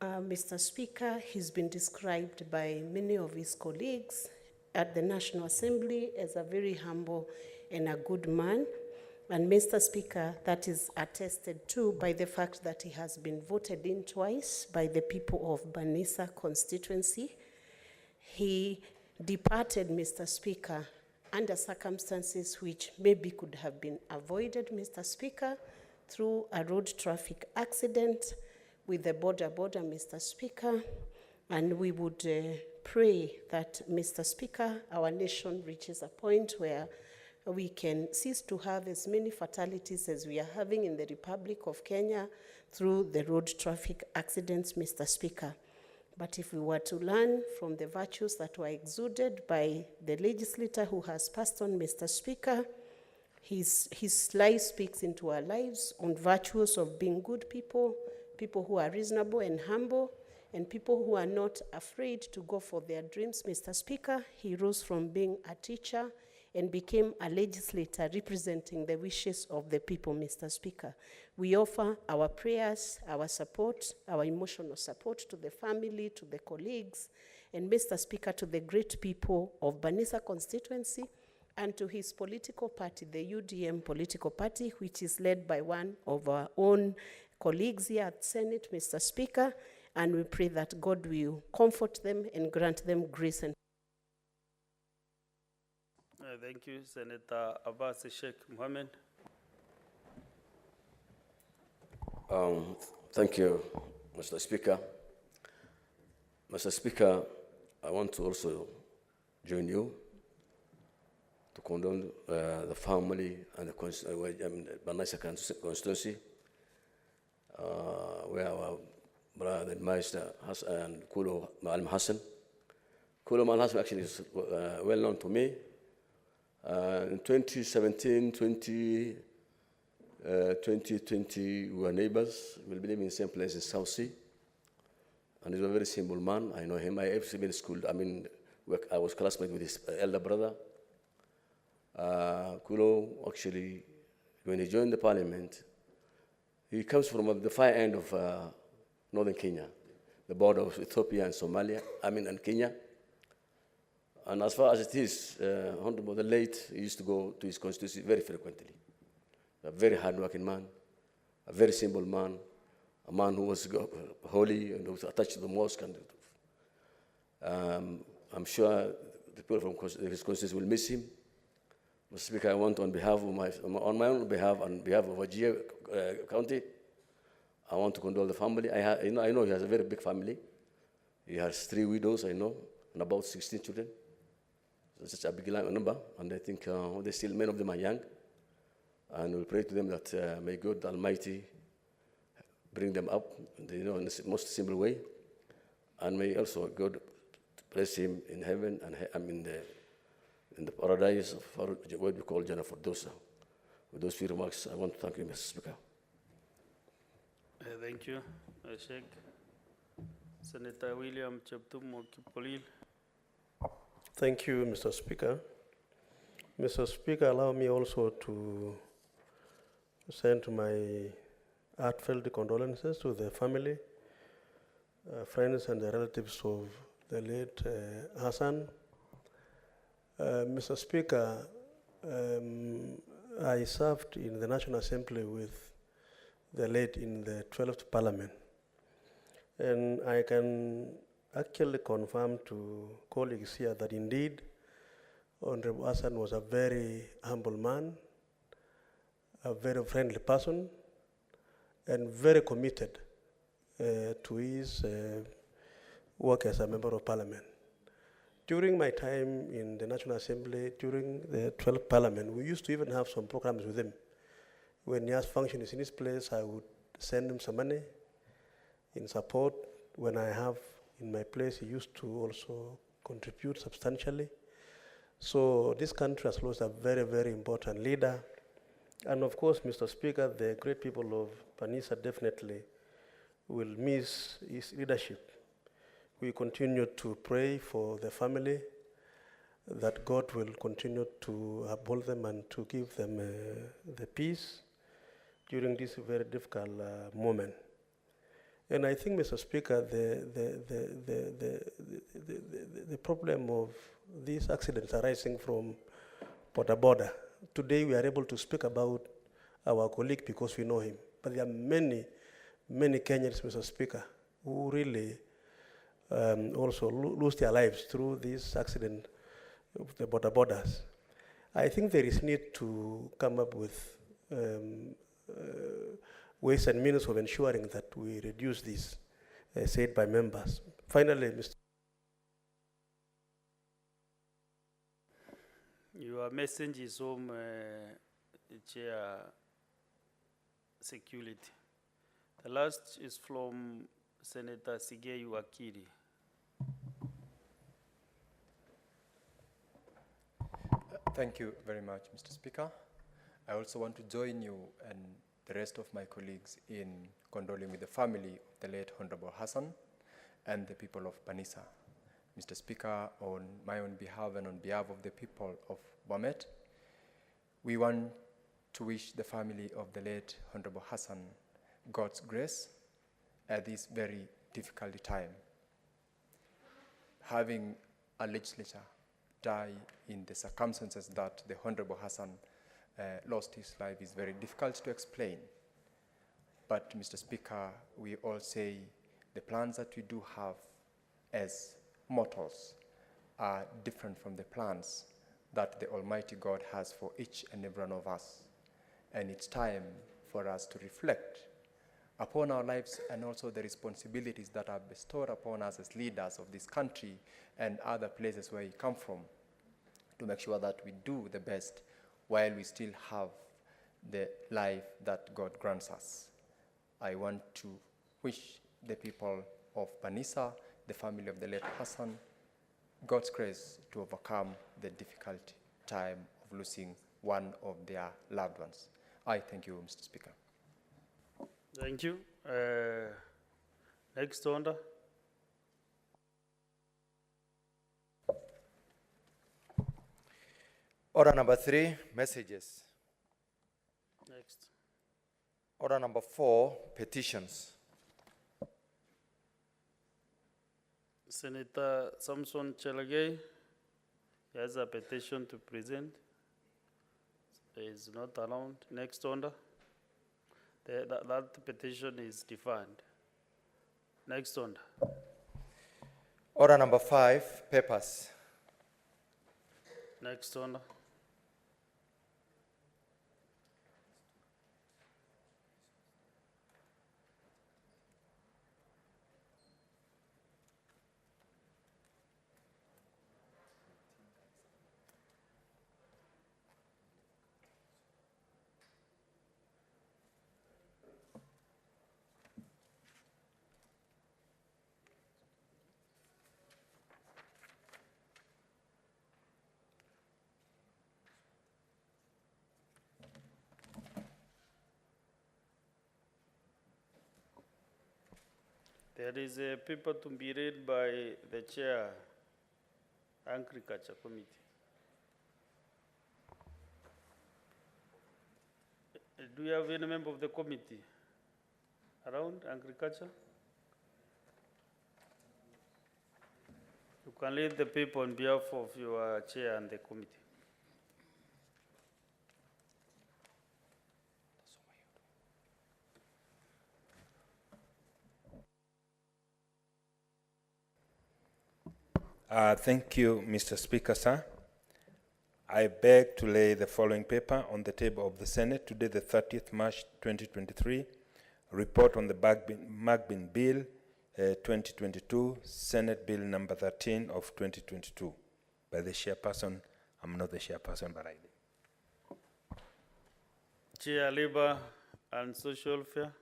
Mr. Speaker, he's been described by many of his colleagues at the National Assembly as a very humble and a good man. And Mr. Speaker, that is attested to by the fact that he has been voted in twice by the people of Banisa constituency. He departed, Mr. Speaker, under circumstances which maybe could have been avoided, Mr. Speaker, through a road traffic accident with the border, Mr. Speaker. And we would pray that, Mr. Speaker, our nation reaches a point where we can cease to have as many fatalities as we are having in the Republic of Kenya through the road traffic accidents, Mr. Speaker. But if we were to learn from the virtues that were exuded by the legislator who has passed on, Mr. Speaker, his life speaks into our lives on virtues of being good people, people who are reasonable and humble, and people who are not afraid to go for their dreams, Mr. Speaker. He rose from being a teacher and became a legislator representing the wishes of the people, Mr. Speaker. We offer our prayers, our support, our emotional support to the family, to the colleagues, and Mr. Speaker, to the great people of Banisa constituency and to his political party, the UDM political party, which is led by one of our own colleagues here at Senate, Mr. Speaker, and we pray that God will comfort them and grant them grace and Thank you, Senator Abbas Sheikh Mohammed. Thank you, Mr. Speaker. Mr. Speaker, I want to also join you to condole the family and the Banisa constituency, where our brother Master Hassan and Kulo Ma'alim Hassan. Kulo Ma'alim Hassan actually is well known to me. In 2017, 2020, we were neighbors. We live in the same place in South Sea. And he's a very simple man. I know him. I have been in school. I was classmate with his elder brother. Kulo, actually, when he joined the parliament, he comes from the far end of northern Kenya, the border of Ethiopia and Somalia, and Kenya. And as far as it is, Honorable the late, he used to go to his constituency very frequently. A very hard-working man, a very simple man, a man who was holy and was attached to the mosque. And I'm sure the people from his constituency will miss him. Mr. Speaker, I want on behalf of on my own behalf, on behalf of Wajir County, I want to condole the family. I know he has a very big family. He has 3 widows, I know, and about 16 children. It's such a big number, and I think many of them are young. And we pray to them that may God Almighty bring them up, in the most simple way, and may also God bless him in heaven and in the paradise of what we call Jannah Firdosa. With those few remarks, I want to thank you, Mr. Speaker. Thank you, Sheikh. Senator William Cheptum Mokipolil. Thank you, Mr. Speaker. Mr. Speaker, allow me also to send my heartfelt condolences to the family, friends, and the relatives of the late Hassan. Mr. Speaker, I served in the National Assembly with the late in the 12th Parliament. And I can actually confirm to colleagues here that indeed Honorable Hassan was a very humble man, a very friendly person, and very committed to his work as a member of Parliament. During my time in the National Assembly, during the 12th Parliament, we used to even have some programs with him. When he has functions in his place, I would send him some money in support. When I have in my place, he used to also contribute substantially. So this country has lost a very, very important leader. And of course, Mr. Speaker, the great people of Banisa definitely will miss his leadership. We continue to pray for the family, that God will continue to uphold them and to give them the peace during this very difficult moment. And I think, Mr. Speaker, the problem of these accidents arising from border. Today we are able to speak about our colleague because we know him. But there are many Kenyans, Mr. Speaker, who really also lose their lives through this accident of the borders. I think there is need to come up with ways and means of ensuring that we reduce this, said by members. Finally, Mr. Your message is home, Chair Security. The last is from Senator Sigei Wakiri. Thank you very much, Mr. Speaker. I also want to join you and the rest of my colleagues in condoling with the family of the late Honorable Hassan and the people of Banisa. Mr. Speaker, on my own behalf and on behalf of the people of Bomet, we want to wish the family of the late Honorable Hassan God's grace at this very difficult time. Having a legislature die in the circumstances that the Honorable Hassan lost his life is very difficult to explain. But, Mr. Speaker, we all say the plans that we do have as mortals are different from the plans that the Almighty God has for each and every one of us. And it's time for us to reflect upon our lives and also the responsibilities that are bestowed upon us as leaders of this country and other places where we come from, to make sure that we do the best while we still have the life that God grants us. I want to wish the people of Banisa, the family of the late Hassan, God's grace to overcome the difficult time of losing one of their loved ones. I thank you, Mr. Speaker. Thank you. Next order. Order number 3, messages. Next. Order number 4, petitions. Senator Samson Chelagay has a petition to present. He is not around. Next order. That petition is defined. Next order. Order number 5, papers. Next order. There is a paper to be read by the Chair, Agriculture Committee. Do you have any member of the committee around Agriculture? You can read the paper on behalf of your Chair and the committee. Thank you, Mr. Speaker, sir. I beg to lay the following paper on the table of the Senate today, the 30th March 2023, report on the Magbin Bill 2022, Senate Bill number 13 of 2022. By the chairperson, I'm not the chairperson, but I did. Chair, Labor and Social Welfare.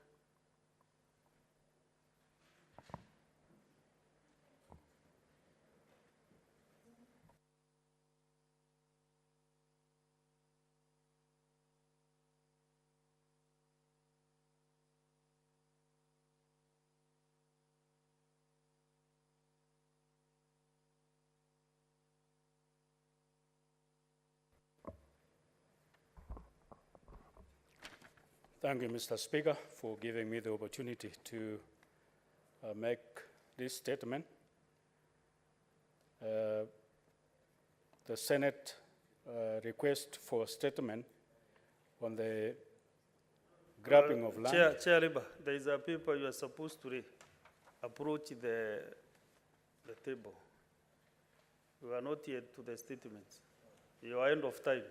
Thank you, Mr. Speaker, for giving me the opportunity to make this statement. The Senate request for statement on the grabbing of land. Chair Liba, there is a paper you are supposed to approach the table. We are not yet to the statements. You are end of time.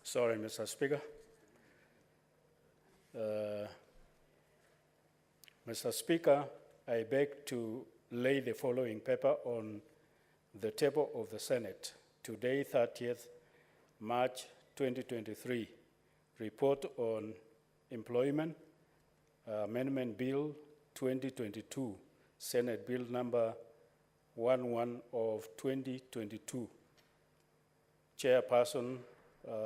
Sorry, Mr. Speaker. Mr. Speaker, I beg to lay the following paper on the table of the Senate. Today, 30th March 2023, report on employment, Amendment Bill 2022, Senate Bill number 11 of 2022. Chairperson,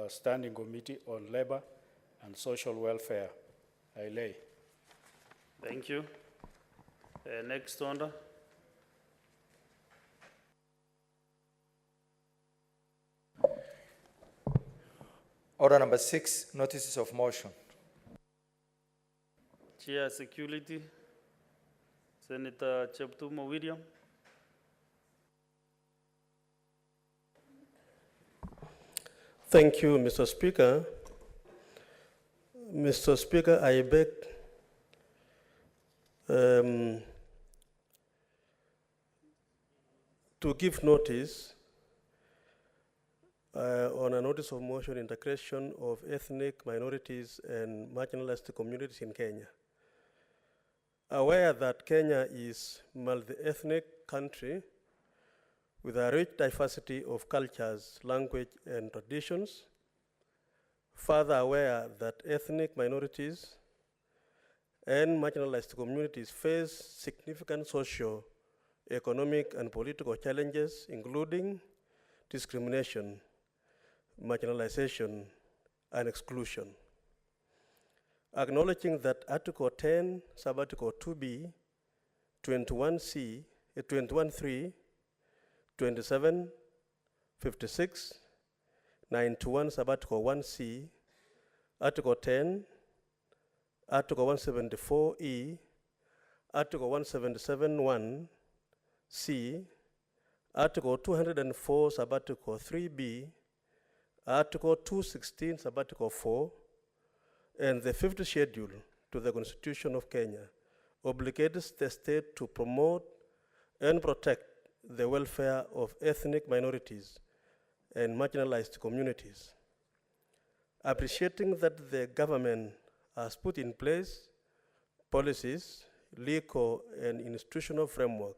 Standing Committee on Labor and Social Welfare. I lay. Thank you. Next order. Order number 6, notices of motion. Chair Security, Senator Cheptumo William. Thank you, Mr. Speaker. Mr. Speaker, I beg to give notice on a notice of motion integration of ethnic minorities and marginalized communities in Kenya. Aware that Kenya is a multi-ethnic country with a rich diversity of cultures, language, and traditions, further aware that ethnic minorities and marginalized communities face significant social, economic, and political challenges, including discrimination, marginalization, and exclusion. Acknowledging that Article 10, Subarticle 2B, 21C, 21.3, 27, 56, 91, Subarticle 1C, Article 10, Article 174E, Article 177(1)C, Article 204, Subarticle 3B, Article 216, Subarticle 4, and the 5th Schedule to the Constitution of Kenya obligates the state to promote and protect the welfare of ethnic minorities and marginalized communities. Appreciating that the government has put in place policies, legal and institutional framework,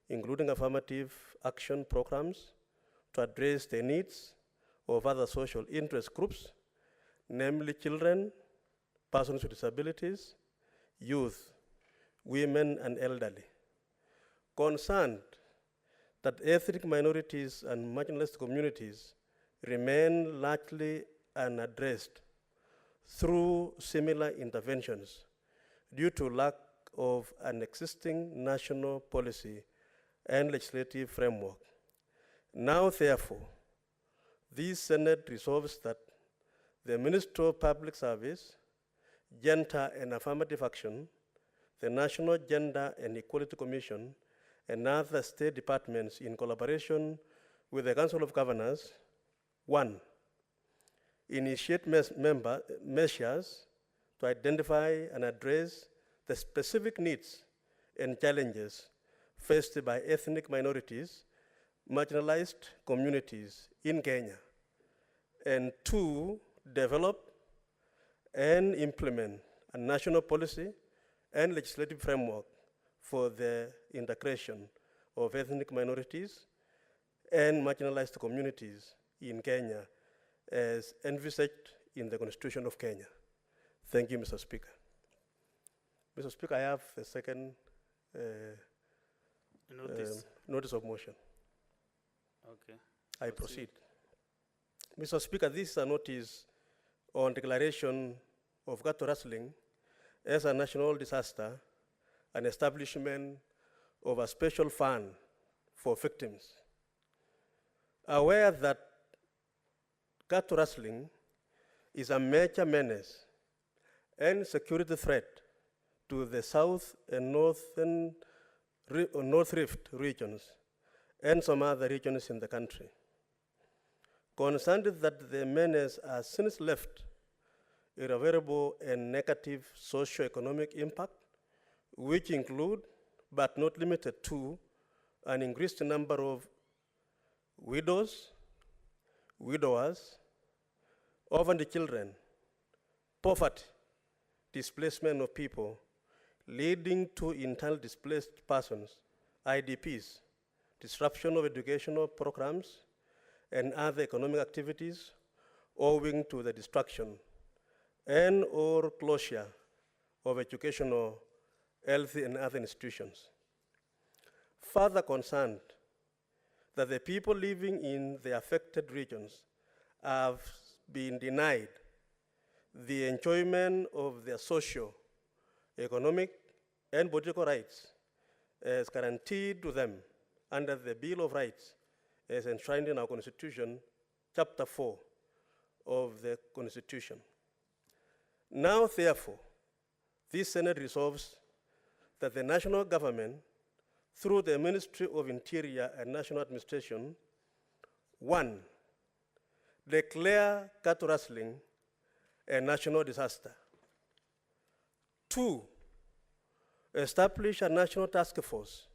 including affirmative action programs to address the needs of other social interest groups, namely children, persons with disabilities, youth, women, and elderly. Concerned that ethnic minorities and marginalized communities remain largely unaddressed through similar interventions due to lack of an existing national policy and legislative framework. Now, therefore, this Senate resolves that the Ministry of Public Service, Gender and Affirmative Action, the National Gender and Equality Commission, and other state departments in collaboration with the Council of Governors, 1, initiate measures to identify and address the specific needs and challenges faced by ethnic minorities, marginalized communities in Kenya, and 2, develop and implement a national policy and legislative framework for the integration of ethnic minorities and marginalized communities in Kenya as envisaged in the Constitution of Kenya. Thank you, Mr. Speaker. Mr. Speaker, I have the second notice of motion. Okay. I proceed. Mr. Speaker, this is a notice on declaration of cattle rustling as a national disaster and establishment of a special fund for victims. Aware that cattle rustling is a major menace and security threat to the South and North Rift regions and some other regions in the country. Concerned that the menace has since left irreversible and negative socio-economic impact, which include, but not limited to, an increased number of widows, widowers, orphaned children, poverty, displacement of people, leading to internally displaced persons, IDPs, disruption of educational programs, and other economic activities owing to the destruction and or closure of educational, health, and other institutions. Further concerned that the people living in the affected regions have been denied the enjoyment of their social, economic, and political rights as guaranteed to them under the Bill of Rights as enshrined in our Constitution, Chapter 4 of the Constitution. Now, therefore, this Senate resolves that the national government, through the Ministry of Interior and National Administration, 1, declare cattle rustling a national disaster. 2, establish a national task force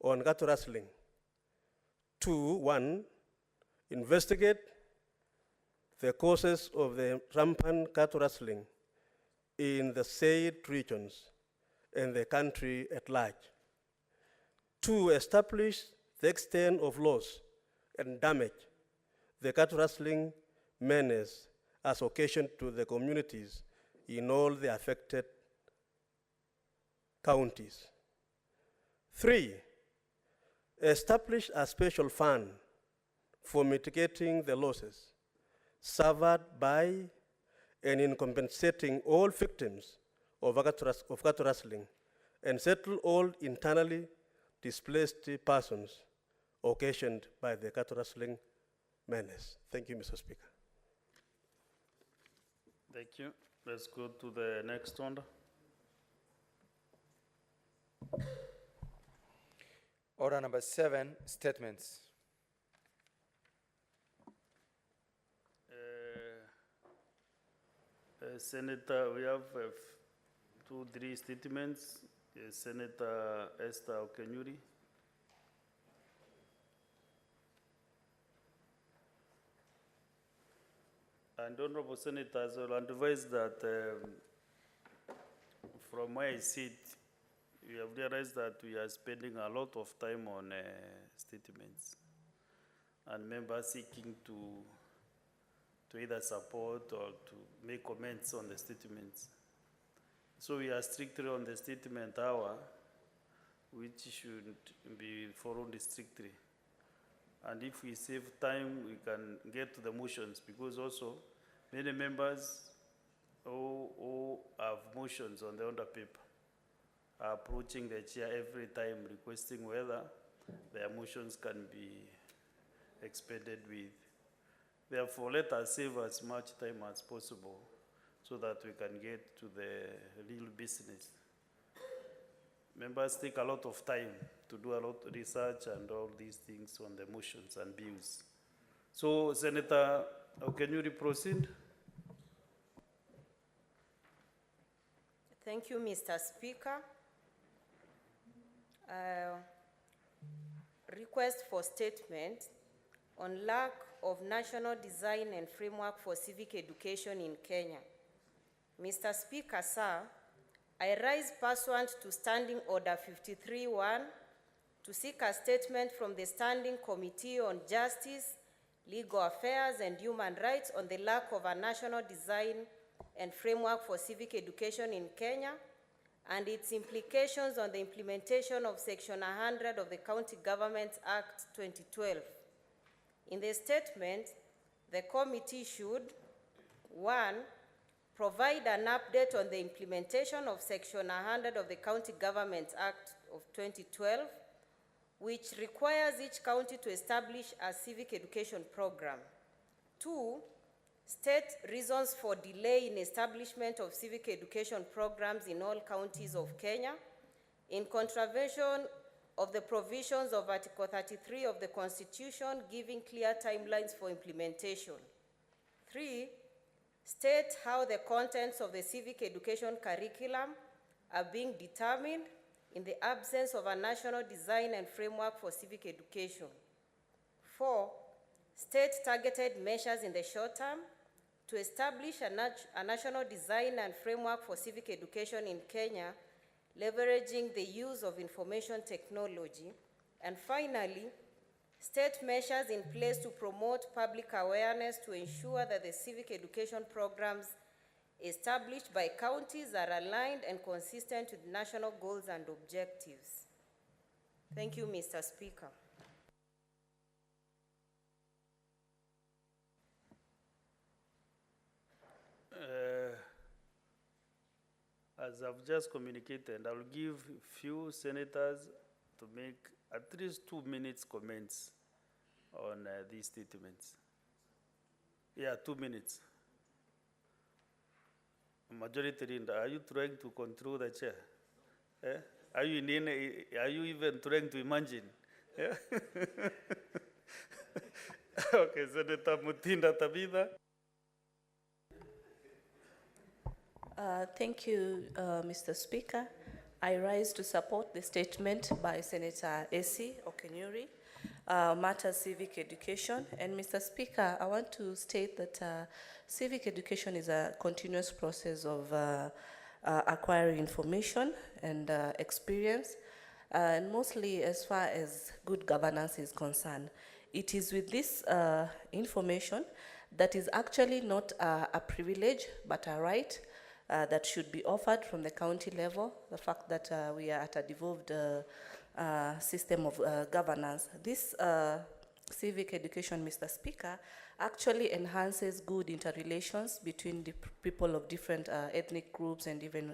on cattle rustling. 2, 1, investigate the causes of the rampant cattle rustling in the said regions and the country at large. 2, establish the extent of loss and damage the cattle rustling menace has occasioned to the communities in all the affected counties. 3, establish a special fund for mitigating the losses suffered by and in compensating all victims of cattle rustling and settle all internally displaced persons occasioned by the cattle rustling menace. Thank you, Mr. Speaker. Thank you. Let's go to the next one. Order number 7, statements. Senator, we have 2-3 statements. Senator Esther Okenyuri. And Honorable Senators, I will advise that from where I sit, we have realized that we are spending a lot of time on statements and members seeking to either support or to make comments on the statements. So we are strictly on the statement hour, which should be followed strictly. And if we save time, we can get to the motions, because also many members who have motions on the order paper are approaching the chair every time requesting whether their motions can be expended with. Therefore, let us save as much time as possible so that we can get to the real business. Members take a lot of time to do a lot of research and all these things on the motions and bills. So, Senator, can you proceed? Thank you, Mr. Speaker. Request for statement on lack of national design and framework for civic education in Kenya. Mr. Speaker, sir, I rise pursuant to Standing Order 53-1 to seek a statement from the Standing Committee on Justice, Legal Affairs and Human Rights on the lack of a national design and framework for civic education in Kenya and its implications on the implementation of Section 100 of the County Governments Act 2012. In the statement, the committee should, 1, provide an update on the implementation of Section 100 of the County Governments Act of 2012, which requires each county to establish a civic education program. 2, state reasons for delay in establishment of civic education programs in all counties of Kenya, in contravention of the provisions of Article 33 of the Constitution, giving clear timelines for implementation. 3, state how the contents of the civic education curriculum are being determined in the absence of a national design and framework for civic education. 4, state targeted measures in the short term to establish a national design and framework for civic education in Kenya, leveraging the use of information technology. And finally, state measures in place to promote public awareness to ensure that the civic education programs established by counties are aligned and consistent with national goals and objectives. Thank you, Mr. Speaker. As I've just communicated, I'll give few senators to make at least 2 minutes comments on these statements. Yeah, 2 minutes. Majority Leader, are you trying to control the chair? Eh? Are you even trying to imagine? Yeah? Okay, Senator Mutinda Tabitha. Thank you, Mr. Speaker. I rise to support the statement by Senator Esi Okenyuri, matter civic education. And Mr. Speaker, I want to state that civic education is a continuous process of acquiring information and experience, and mostly as far as good governance is concerned. It is with this information that is actually not a privilege, but a right that should be offered from the county level, the fact that we are at a devolved system of governance. This civic education, Mr. Speaker, actually enhances good interrelations between the people of different ethnic groups and even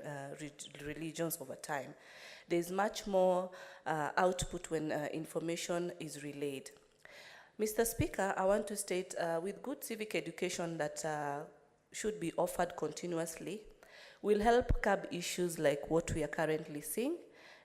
religions over time. There is much more output when information is relayed. Mr. Speaker, I want to state with good civic education that should be offered continuously will help curb issues like what we are currently seeing.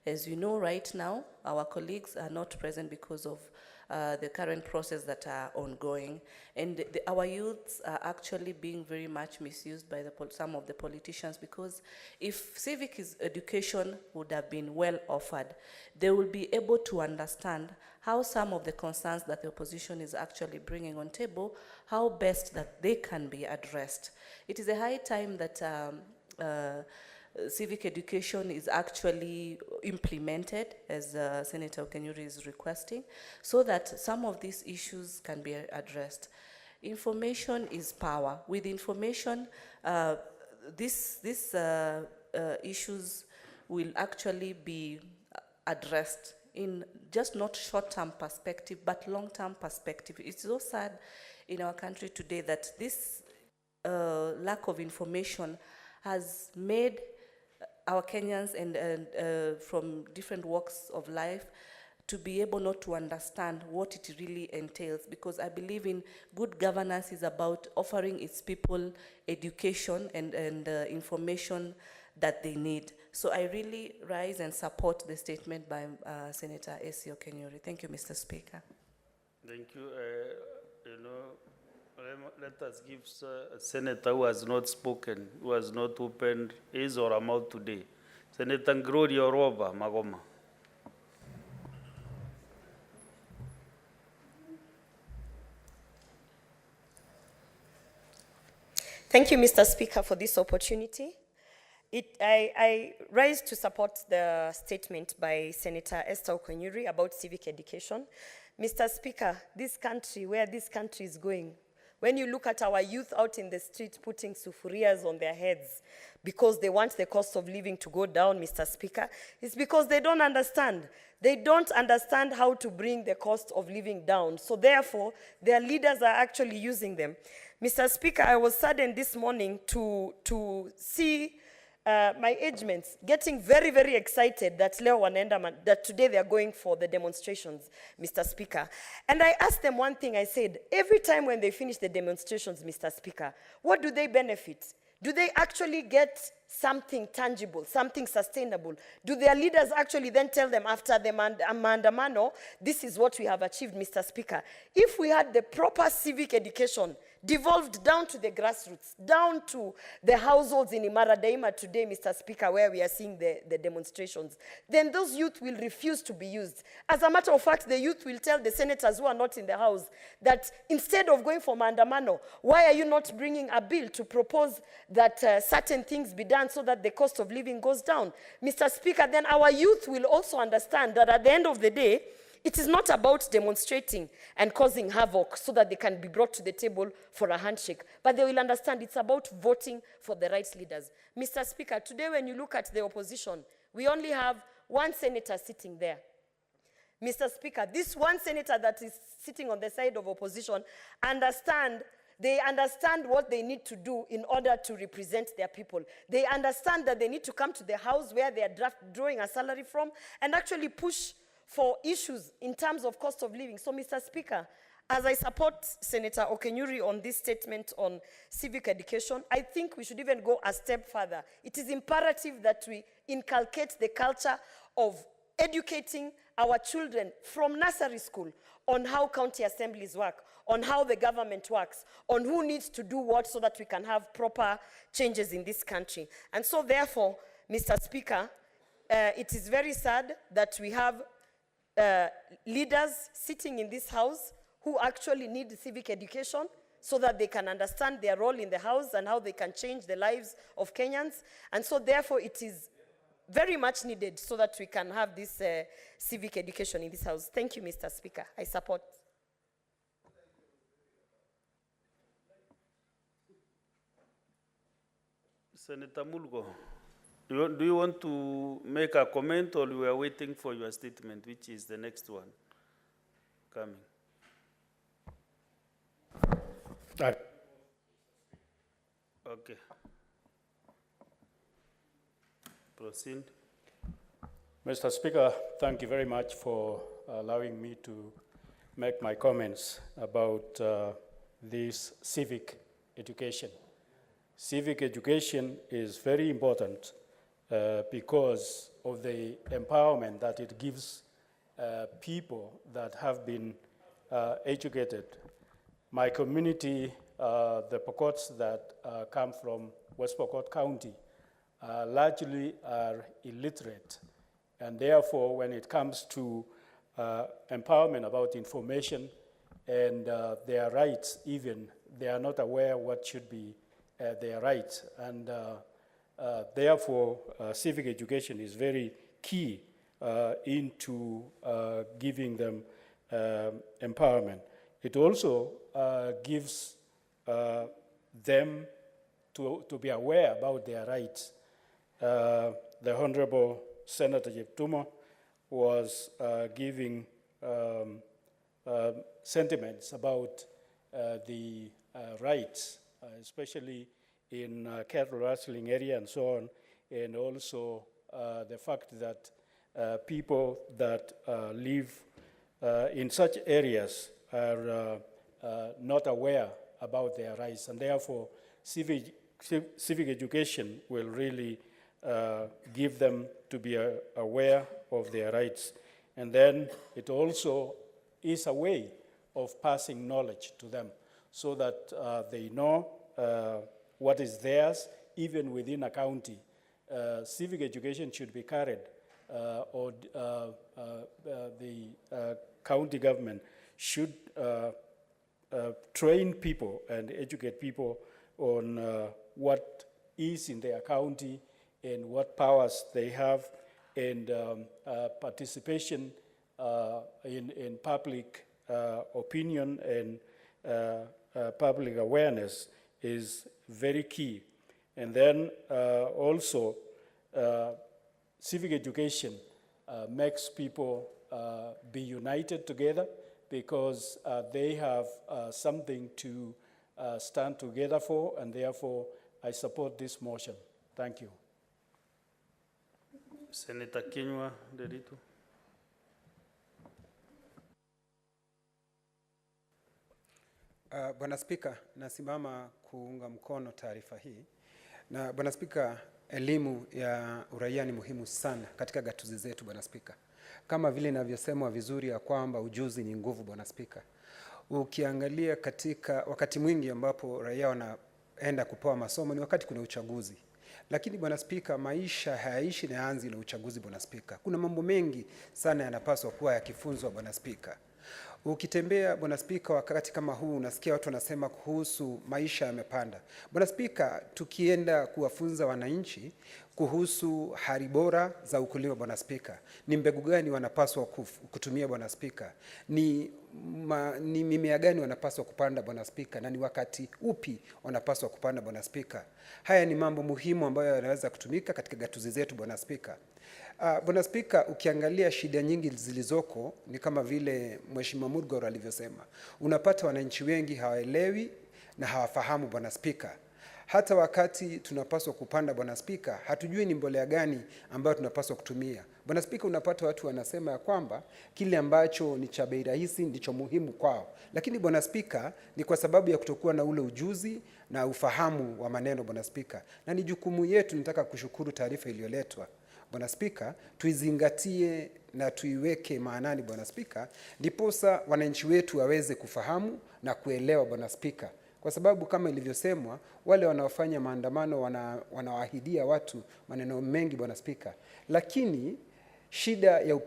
As you know, right now, our colleagues are not present because of the current process that are ongoing. And our youths are actually being very much misused by some of the politicians, because if civic education would have been well offered, they will be able to understand how some of the concerns that the opposition is actually bringing on table, how best that they can be addressed. It is a high time that civic education is actually implemented, as Senator Okenyuri is requesting, so that some of these issues can be addressed. Information is power. With information, these issues will actually be addressed in just not short-term perspective, but long-term perspective. It's so sad in our country today that this lack of information has made our Kenyans and from different walks of life to be able not to understand what it really entails, because I believe in good governance is about offering its people education and information that they need. So I really rise and support the statement by Senator Esi Okenyuri. Thank you, Mr. Speaker. Thank you. Let us give a senator who has not spoken, who has not opened his or her mouth today. Senator Gloria Oroba Magoma. Thank you, Mr. Speaker, for this opportunity. I rise to support the statement by Senator Esther Okenyuri about civic education. Mr. Speaker, this country, where this country is going, when you look at our youth out in the street putting sufurias on their heads because they want the cost of living to go down, Mr. Speaker, it's because they don't understand. They don't understand how to bring the cost of living down. So therefore, their leaders are actually using them. Mr. Speaker, I was saddened this morning to see my age mates getting very, very excited that leo wanaenda that today they are going for the demonstrations, Mr. Speaker. And I asked them one thing. I said, every time when they finish the demonstrations, Mr. Speaker, what do they benefit? Do they actually get something tangible, something sustainable? Do their leaders actually then tell them after the maandamano, this is what we have achieved, Mr. Speaker? If we had the proper civic education devolved down to the grassroots, down to the households in Imara Daima today, Mr. Speaker, where we are seeing the demonstrations, then those youth will refuse to be used. As a matter of fact, the youth will tell the senators who are not in the house that instead of going for maandamano, why are you not bringing a bill to propose that certain things be done so that the cost of living goes down? Mr. Speaker, then our youth will also understand that at the end of the day, it is not about demonstrating and causing havoc so that they can be brought to the table for a handshake, but they will understand it's about voting for the right leaders. Mr. Speaker, today when you look at the opposition, we only have one senator sitting there. Mr. Speaker, this one senator that is sitting on the side of opposition they understand what they need to do in order to represent their people. They understand that they need to come to the house where they are drawing a salary from and actually push for issues in terms of cost of living. So, Mr. Speaker, as I support Senator Okenyuri on this statement on civic education, I think we should even go a step further. It is imperative that we inculcate the culture of educating our children from nursery school on how county assemblies work, on how the government works, on who needs to do what so that we can have proper changes in this country. And so therefore, Mr. Speaker, it is very sad that we have leaders sitting in this house who actually need civic education so that they can understand their role in the house and how they can change the lives of Kenyans. And so therefore it is very much needed so that we can have this civic education in this house. Thank you, Mr. Speaker. I support. Senator Mulgo, do you want to make a comment, or we are waiting for your statement, which is the next one coming? Okay. Proceed. Mr. Speaker, thank you very much for allowing me to make my comments about this civic education. Civic education is very important because of the empowerment that it gives people that have been educated. My community, the Pokots that come from West Pokot County, largely are illiterate. And therefore, when it comes to empowerment about information and their rights even, they are not aware what should be their rights. And therefore, civic education is very key into giving them empowerment. It also gives them to be aware about their rights. The Honorable Senator Jeptumo was giving sentiments about the rights, especially in cattle rustling area and so on, and also the fact that people that live in such areas are not aware about their rights, and therefore civic education will really give them to be aware of their rights. And then it also is a way of passing knowledge to them so that they know what is theirs, even within a county. Civic education should be carried, or the county government should train people and educate people on what is in their county and what powers they have, and participation in public opinion and public awareness is very key. And then also civic education makes people be united together because they have something to stand together for, and therefore I support this motion. Thank you. Senator Kenywa Nderitu. Bwana Spika, nasimama kuunga mkono taarifa hii. Na Bwana Spika, elimu ya uraia ni muhimu sana katika gatuzi zetu Bwana Spika. Kama vile inavyosemwa vizuri ya kwamba ujuzi ni nguvu Bwana Spika. Ukiangalia katika wakati mwingi ambapo raia wanaenda kupewa masomo ni wakati kuna uchaguzi. Lakini Bwana Spika, maisha hayaishi na anzi la uchaguzi Bwana Spika. Kuna mambo mengi sana yanapaswa kuwa yakifunzwa Bwana Spika. Ukitembea Bwana Spika, wakati kama huu unasikia watu wanasema kuhusu maisha yamepanda. Bwana Spika, tukienda kuwafunza wananchi kuhusu hali bora za ukulima Bwana Spika, ni mbegu gani wanapaswa kutumia Bwana Spika, ni mimea gani wanapaswa kupanda Bwana Spika, na ni wakati upi wanapaswa kupanda Bwana Spika. Haya ni mambo muhimu ambayo yanaweza kutumika katika gatuzi zetu Bwana Spika. Bwana Spika, ukiangalia shida nyingi zilizoko ni kama vile Mheshimiwa Mudgor alivyosema. Unapata wananchi wengi hawaelewi na hawafahamu Bwana Spika. Hata wakati tunapaswa kupanda Bwana Spika, hatujui ni mbolea gani ambayo tunapaswa kutumia. Bwana Spika, unapata watu wanasema ya kwamba kile ambacho ni cha bei rahisi ndicho muhimu kwao. Lakini Bwana Spika, ni kwa sababu ya kutokuwa na ule ujuzi na ufahamu wa maneno Bwana Spika. Na ni jukumu yetu, nataka kushukuru taarifa iliyoletwa Bwana Spika, tuizingatie na tuiweke maanani Bwana Spika, ndiposa wananchi wetu waweze kufahamu na kuelewa Bwana Spika. Kwa sababu kama ilivyosemwa, wale wanaofanya maandamano wanawaahidia watu maneno mengi Bwana Spika. Lakini shida ya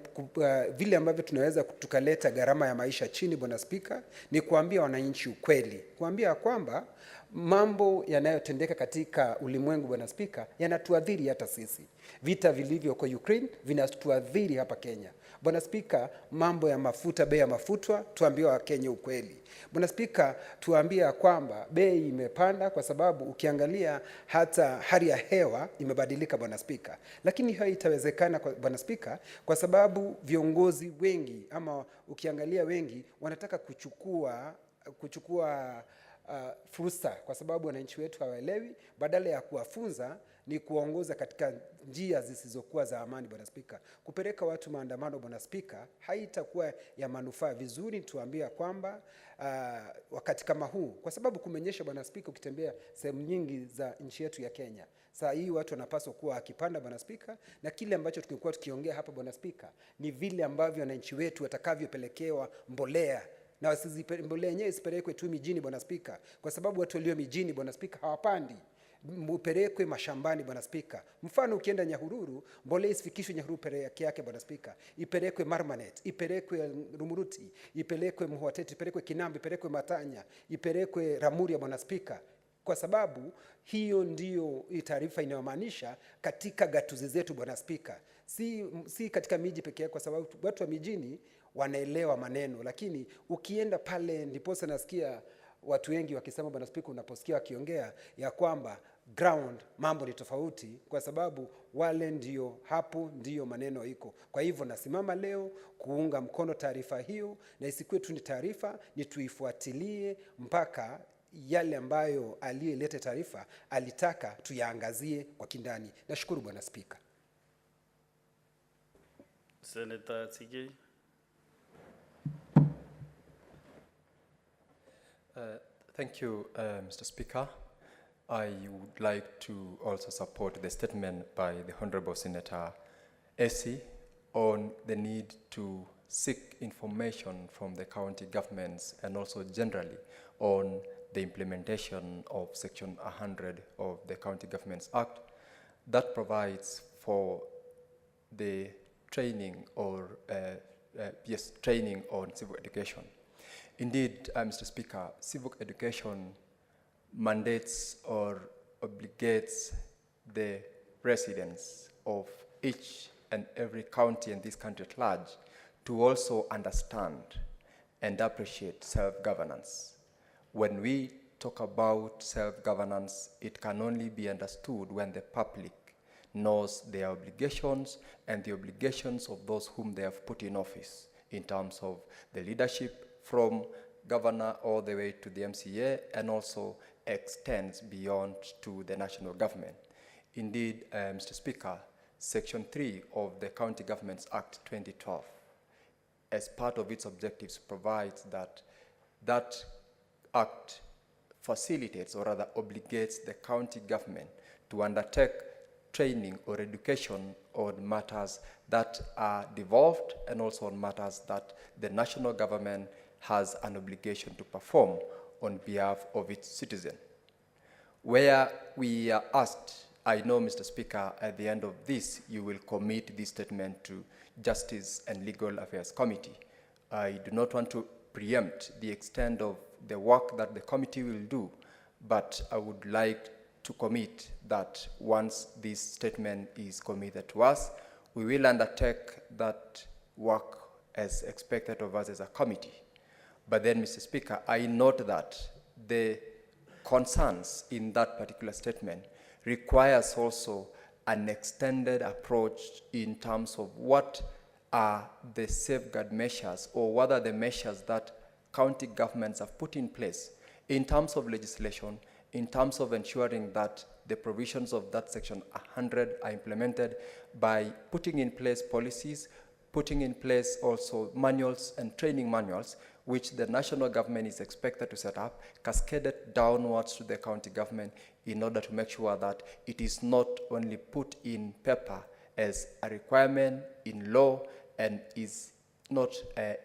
vile ambavyo tunaweza tukaleta gharama ya maisha chini Bwana Spika, ni kuambia wananchi ukweli. Kuambia kwamba mambo yanayotendeka katika ulimwengu Bwana Spika yanatuadhiri hata sisi. Vita vilivyo kwa Ukraine vinatuadhiri hapa Kenya. Bwana Spika, mambo ya mafuta, bei ya mafuta, tuambie Wakenya ukweli. Bwana Spika, tuambie kwamba bei imepanda kwa sababu ukiangalia hata hali ya hewa imebadilika Bwana Spika. Lakini hiyo itawezekana Bwana Spika kwa sababu viongozi wengi ama ukiangalia wengi wanataka kuchukua fursa kwa sababu wananchi wetu hawaelewi, badala ya kuwafunza ni kuongoza katika njia zisizokuwa za amani Bwana Spika. Kupeleka watu maandamano Bwana Spika haitakuwa ya manufaa. Vizuri tuambia kwamba wakati kama huu, kwa sababu kumenyesha Bwana Spika, ukitembea sehemu nyingi za nchi yetu ya Kenya, saa hii watu wanapaswa kuwa akipanda Bwana Spika, na kile ambacho tulikuwa tukiongea hapa Bwana Spika ni vile ambavyo wananchi wetu watakavyopelekewa mbolea, na mbolea yenyewe isipelekwe tu mijini Bwana Spika, kwa sababu watu walio mijini Bwana Spika hawapandi. Upelekwe mashambani Bwana Spika. Mfano ukienda Nyahururu, mbolea isifikishwe Nyahururu peke yake Bwana Spika. Ipelekwe Marmanet, ipelekwe Rumuruti, ipelekwe Muhwateti, ipelekwe Kinambi, ipelekwe Matanya, ipelekwe Ramuria Bwana Spika. Kwa sababu hiyo ndiyo taarifa inayomaanisha katika gatuzi zetu Bwana Spika. Si katika miji pekee yake, kwa sababu watu wa mijini wanaelewa maneno, lakini ukienda pale ndiposa nasikia watu wengi wakisema Bwana Spika, unaposikia wakiongea ya kwamba ground mambo ni tofauti, kwa sababu wale hapo ndio maneno iko. Kwa hivyo nasimama leo kuunga mkono taarifa hiyo, na isikuwe tu ni taarifa, ni tuifuatilie mpaka yale ambayo aliyeleta taarifa alitaka tuyaangazie kwa kindani. Nashukuru Bwana Spika. Senator CJ. Thank you, Mr. Speaker. I would like to also support the statement by the Honorable Senator Essie on the need to seek information from the county governments and also generally on the implementation of Section 100 of the County Governments Act that provides for the training or training on civic education. Indeed, Mr. Speaker, civic education mandates or obligates the residents of each and every county in this country at large to also understand and appreciate self-governance. When we talk about self-governance, it can only be understood when the public knows their obligations and the obligations of those whom they have put in office in terms of the leadership from governor all the way to the MCA, and also extends beyond to the national government. Indeed, Mr. Speaker, Section 3 of the County Governments Act 2012, as part of its objectives, provides that that act facilitates or rather obligates the county government to undertake training or education on matters that are devolved and also on matters that the national government has an obligation to perform on behalf of its citizen. Where we are asked, I know, Mr. Speaker, at the end of this, you will commit this statement to Justice and Legal Affairs Committee. I do not want to preempt the extent of the work that the committee will do, but I would like to commit that once this statement is committed to us, we will undertake that work as expected of us as a committee. But then, Mr. Speaker, I note that the concerns in that particular statement requires also an extended approach in terms of what are the safeguard measures or what are the measures that county governments have put in place in terms of legislation, in terms of ensuring that the provisions of that section 100 are implemented by putting in place policies, putting in place also manuals and training manuals, which the national government is expected to set up, cascaded downwards to the county government in order to make sure that it is not only put in paper as a requirement in law and is not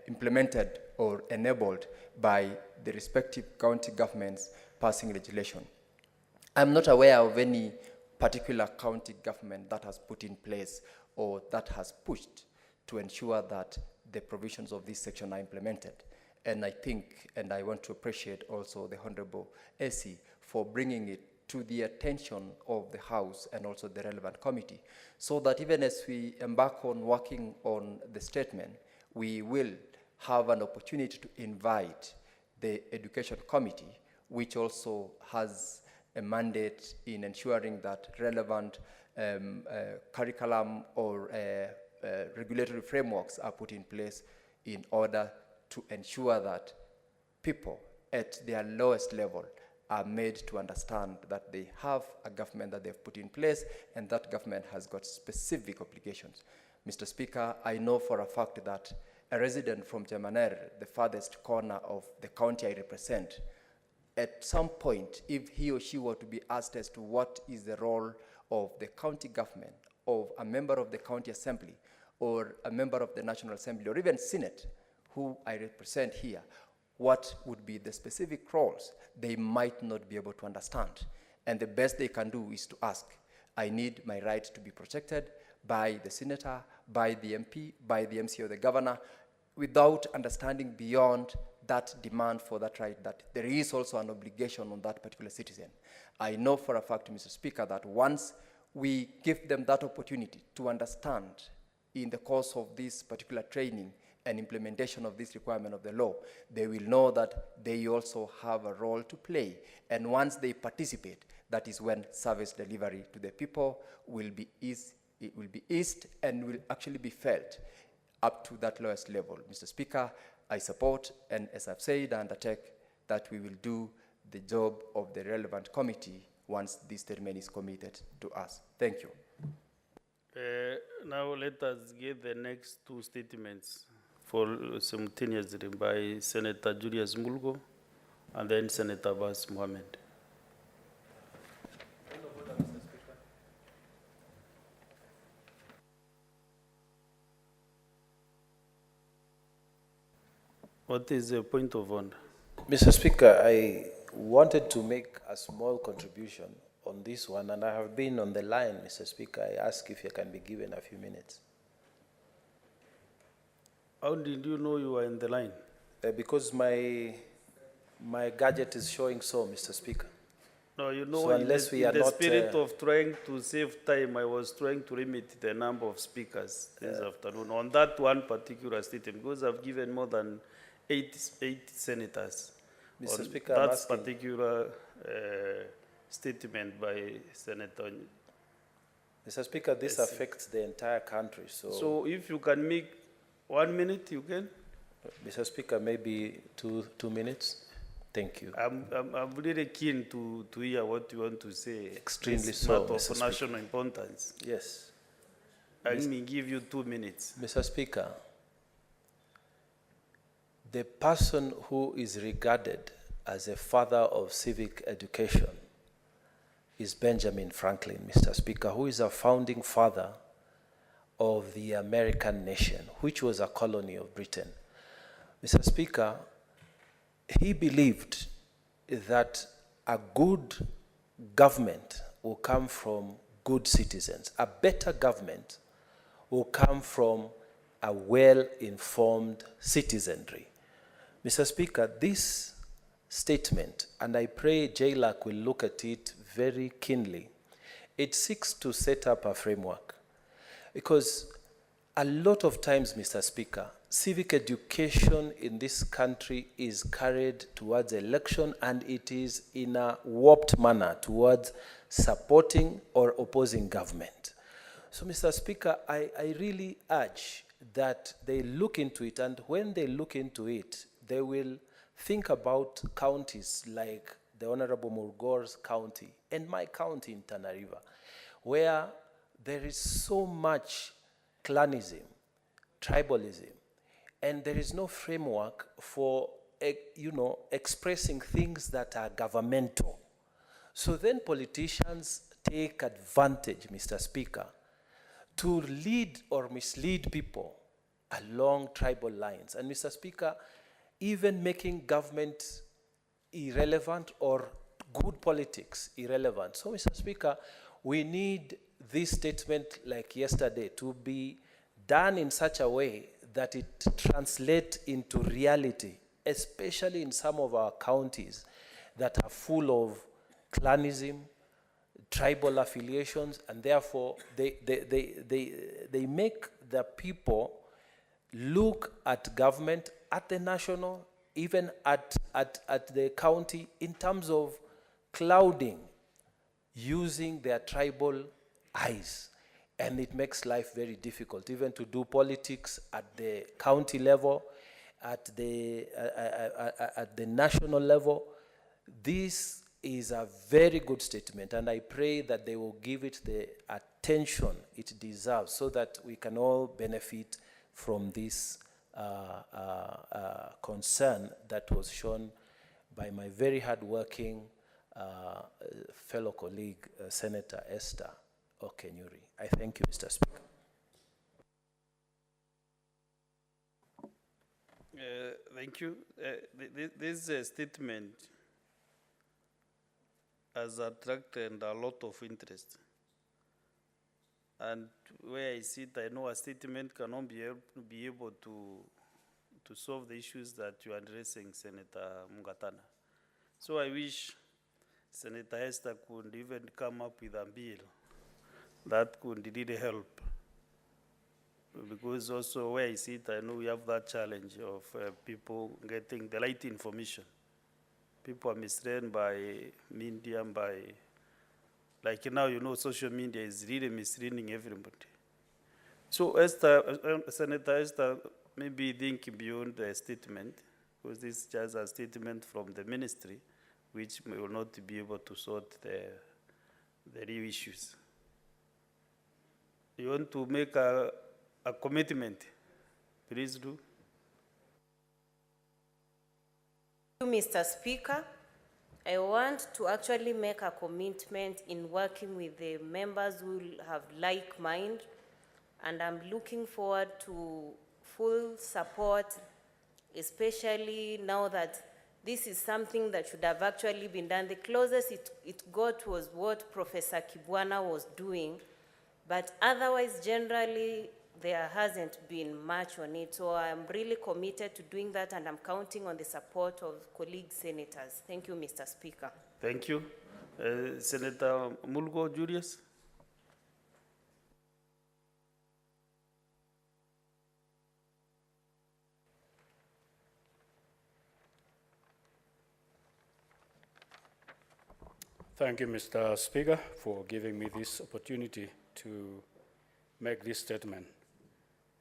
implemented or enabled by the respective county governments passing legislation. I'm not aware of any particular county government that has put in place or that has pushed to ensure that the provisions of this section are implemented. And I think, and I want to appreciate also the Honorable AC for bringing it to the attention of the House and also the relevant committee, so that even as we embark on working on the statement, we will have an opportunity to invite the Education Committee, which also has a mandate in ensuring that relevant curriculum or regulatory frameworks are put in place in order to ensure that people at their lowest level are made to understand that they have a government that they've put in place and that government has got specific obligations. Mr. Speaker, I know for a fact that a resident from Jemaner, the farthest corner of the county I represent, at some point, if he or she were to be asked as to what is the role of the county government, of a member of the county assembly, or a member of the National Assembly, or even Senate, who I represent here, what would be the specific roles, they might not be able to understand. And the best they can do is to ask, I need my right to be protected by the senator, by the MP, by the MC or the governor, without understanding beyond that demand for that right, that there is also an obligation on that particular citizen. I know for a fact, Mr. Speaker, that once we give them that opportunity to understand in the course of this particular training and implementation of this requirement of the law, they will know that they also have a role to play. And once they participate, that is when service delivery to the people will be eased and will actually be felt up to that lowest level. Mr. Speaker, I support, and as I've said, I undertake that we will do the job of the relevant committee once this statement is committed to us. Thank you. Now let us get the next two statements for simultaneously by Senator Julius Mulgo and then Senator Bas Mohammed. What is the point of order? Mr. Speaker, I wanted to make a small contribution on this one, and I have been on the line, Mr. Speaker. I ask if you can be given a few minutes. How did you know you were in the line? Because my gadget is showing so, Mr. Speaker. No, you know, so unless we are in the not, spirit of trying to save time, I was trying to limit the number of speakers this afternoon on that one particular statement, because I've given more than eight senators. Mr. Speaker, that particular statement by Senator. Mr. Speaker, this affects the entire country. So if you can make 1 minute, you can. Mr. Speaker, maybe two minutes. Thank you. I'm really keen to hear what you want to say. Extremely it's so, matter Mr. of national importance. Yes. Let me give you 2 minutes. Mr. Speaker, the person who is regarded as a father of civic education is Benjamin Franklin, Mr. Speaker, who is a founding father of the American nation, which was a colony of Britain. Mr. Speaker, he believed that a good government will come from good citizens. A better government will come from a well-informed citizenry. Mr. Speaker, this statement, and I pray JLAC will look at it very keenly, it seeks to set up a framework. Because a lot of times, Mr. Speaker, civic education in this country is carried towards election, and it is in a warped manner towards supporting or opposing government. So, Mr. Speaker, I really urge that they look into it, and when they look into it, they will think about counties like the Honorable Murgor's county and my county in Tana River, where there is so much clanism, tribalism, and there is no framework for, expressing things that are governmental. So then politicians take advantage, Mr. Speaker, to lead or mislead people along tribal lines. And Mr. Speaker, even making government irrelevant or good politics irrelevant. So, Mr. Speaker, we need this statement like yesterday to be done in such a way that it translates into reality, especially in some of our counties that are full of clanism, tribal affiliations, and therefore they make the people look at government at the national, even at the county, in terms of clouding, using their tribal eyes. And it makes life very difficult, even to do politics at the county level, at the national level. This is a very good statement, and I pray that they will give it the attention it deserves so that we can all benefit from this concern that was shown by my very hardworking fellow colleague, Senator Esther Okenyuri. I thank you, Mr. Speaker. Thank you. This statement has attracted a lot of interest. And where I sit, I know a statement cannot be able to solve the issues that you are addressing, Senator Mungatana. So I wish Senator Esther could even come up with a bill that could really help. Because also where I sit, I know we have that challenge of people getting the right information. People are misled by media, like now, social media is really misleading everybody. So Senator Esther, maybe think beyond the statement, because this is just a statement from the ministry, which will not be able to sort the real issues. You want to make a commitment? Please do. Thank you, Mr. Speaker. I want to actually make a commitment in working with the members who have like mind, and I'm looking forward to full support, especially now that this is something that should have actually been done. The closest it got was what Professor Kibwana was doing, but otherwise, generally, there hasn't been much on it. So I'm really committed to doing that, and I'm counting on the support of colleague senators. Thank you, Mr. Speaker. Thank you. Senator Mulgo Julius. Thank you, Mr. Speaker, for giving me this opportunity to make this statement.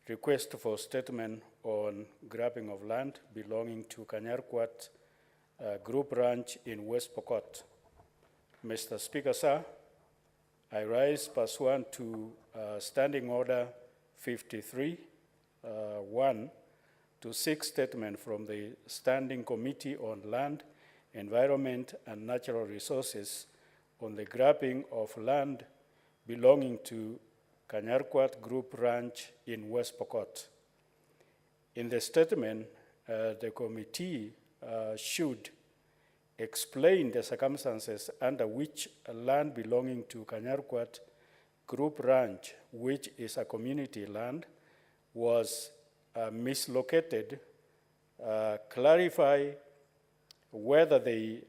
Request for statement on grabbing of land belonging to Kanyarkwat Group Ranch in West Pokot. Mr. Speaker, sir, I rise pursuant to Standing Order 53, 1, to seek statement from the Standing Committee on Land, Environment, and Natural Resources on the grabbing of land belonging to Kanyarkwat Group Ranch in West Pokot. In the statement, the committee should explain the circumstances under which land belonging to Kanyarkwat Group Ranch, which is a community land, was mislocated, clarify whether the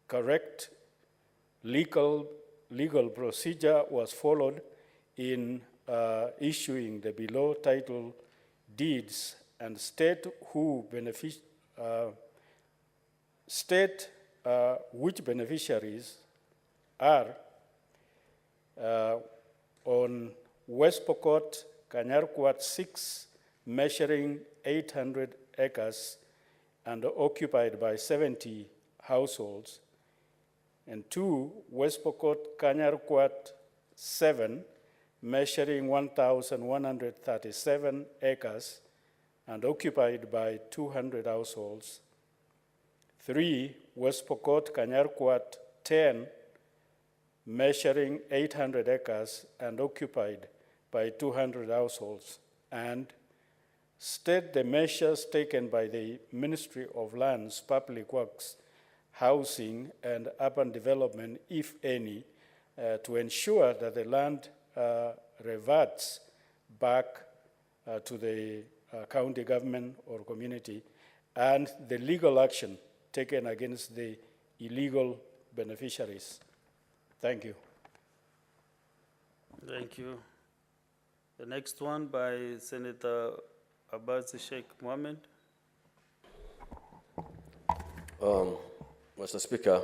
correct legal procedure was followed in issuing the below title deeds, and state which beneficiaries are on West Pokot, Kanyarkwat 6, measuring 800 acres and occupied by 70 households, and 2, West Pokot, Kanyarkwat 7, measuring 1,137 acres and occupied by 200 households. 3, West Pokot, Kanyarkwat 10, measuring 800 acres and occupied by 200 households, and state the measures taken by the Ministry of Lands, Public Works, Housing, and Urban Development, if any, to ensure that the land reverts back to the county government or community, and the legal action taken against the illegal beneficiaries. Thank you. Thank you. The next one by Senator Abbas Sheikh Mohammed. Mr. Speaker,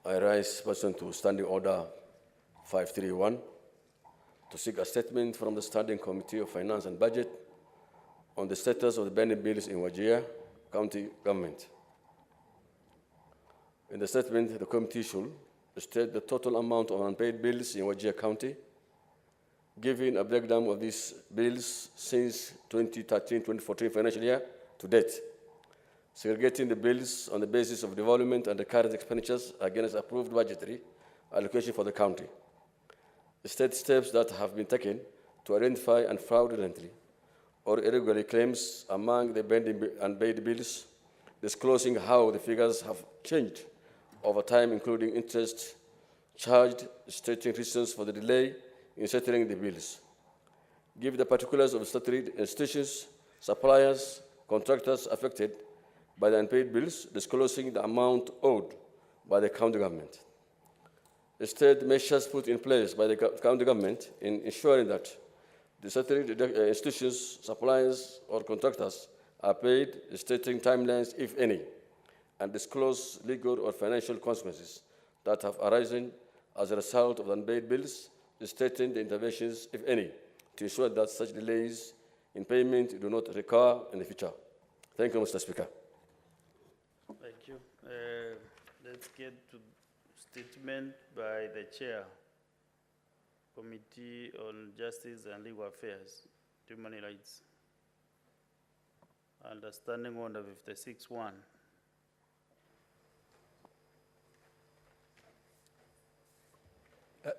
I rise pursuant to Standing Order 531 to seek a statement from the Standing Committee of Finance and Budget on the status of the pending bills in Wajir County Government. In the statement, the committee should state the total amount of unpaid bills in Wajir County, giving a breakdown of these bills since 2013-2014 financial year to date, segregating the bills on the basis of development and the current expenditures against approved budgetary allocation for the county. State steps that have been taken to identify and fraudulently or irregularly claims among the pending unpaid bills, disclosing how the figures have changed over time, including interest charged, stating reasons for the delay in settling the bills. Give the particulars of statutory institutions, suppliers, contractors affected by the unpaid bills, disclosing the amount owed by the county government. State measures put in place by the county government in ensuring that the statutory institutions, suppliers, or contractors are paid, stating timelines, if any, and disclose legal or financial consequences that have arisen as a result of the unpaid bills, stating the interventions, if any, to ensure that such delays in payment do not recur in the future. Thank you, Mr. Speaker. Thank you. Let's get to statement by the Chair, Committee on Justice and Legal Affairs, Human Rights. Understanding Order 56-1.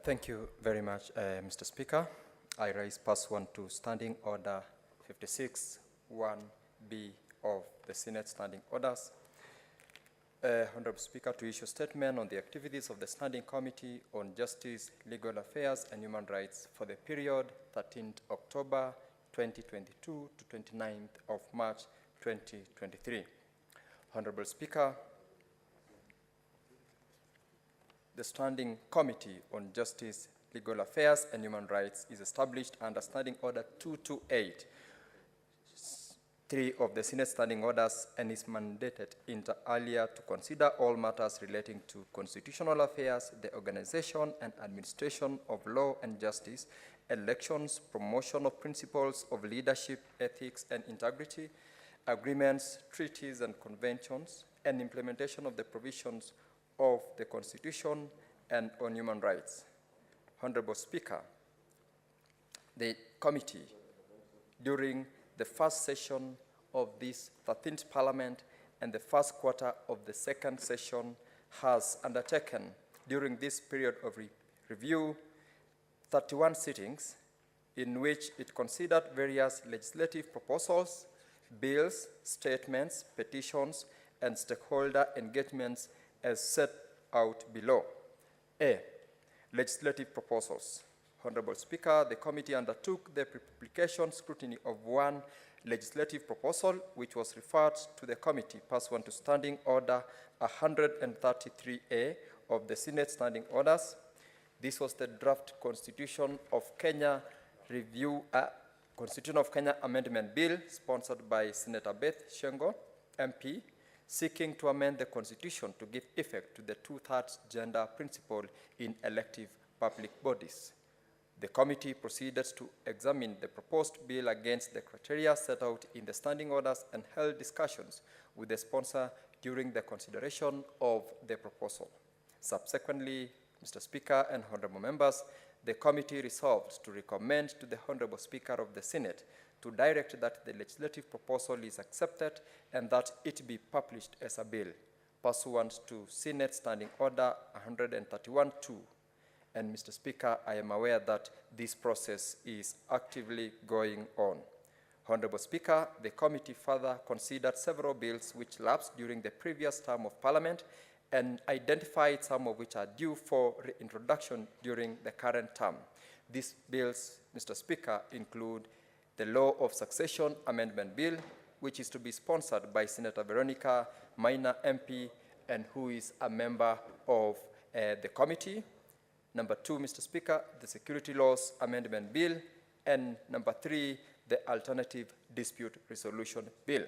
Thank you very much, Mr. Speaker. I rise pursuant to Standing Order 56-1B of the Senate Standing Orders. Honorable Speaker, to issue a statement on the activities of the Standing Committee on Justice, Legal Affairs, and Human Rights for the period 13th October 2022 to 29th of March 2023. Honorable Speaker, the Standing Committee on Justice, Legal Affairs, and Human Rights is established under Standing Order 228, 3 of the Senate Standing Orders, and is mandated inter alia to consider all matters relating to constitutional affairs, the organization and administration of law and justice, elections, promotion of principles of leadership, ethics, and integrity, agreements, treaties, and conventions, and implementation of the provisions of the Constitution and on human rights. Honorable Speaker, the committee, during the first session of this 13th Parliament and the first quarter of the second session, has undertaken during this period of review 31 sittings in which it considered various legislative proposals, bills, statements, petitions, and stakeholder engagements as set out below. A. Legislative proposals. Honorable Speaker, the committee undertook the pre-publication scrutiny of one legislative proposal which was referred to the committee pursuant to Standing Order 133A of the Senate Standing Orders. This was the draft Constitution of Kenya Constitution of Kenya Amendment Bill sponsored by Senator Beth Shengo, MP, seeking to amend the Constitution to give effect to the two-thirds gender principle in elective public bodies. The committee proceeded to examine the proposed bill against the criteria set out in the standing orders and held discussions with the sponsor during the consideration of the proposal. Subsequently, Mr. Speaker and honorable members, the committee resolved to recommend to the Honorable Speaker of the Senate to direct that the legislative proposal is accepted and that it be published as a bill, pursuant to Senate Standing Order 131-2. And Mr. Speaker, I am aware that this process is actively going on. Honorable Speaker, the committee further considered several bills which lapsed during the previous term of Parliament and identified some of which are due for reintroduction during the current term. These bills, Mr. Speaker, include the Law of Succession Amendment Bill, which is to be sponsored by Senator Veronica Maina, MP, and who is a member of the committee. Number 2, Mr. Speaker, the Security Laws Amendment Bill, and number 3, the Alternative Dispute Resolution Bill.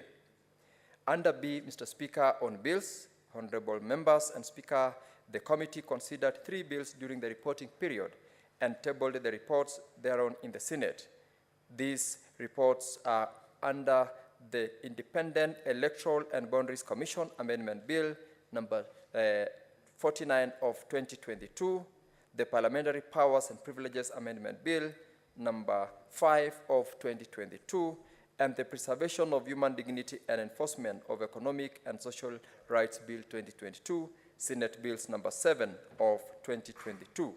Under B, Mr. Speaker, on bills, honorable members and Speaker, the committee considered 3 bills during the reporting period and tabled the reports thereon in the Senate. These reports are under the Independent Electoral and Boundaries Commission Amendment Bill number 49 of 2022, the Parliamentary Powers and Privileges Amendment Bill number 5 of 2022, and the Preservation of Human Dignity and Enforcement of Economic and Social Rights Bill 2022, Senate Bills number 7 of 2022.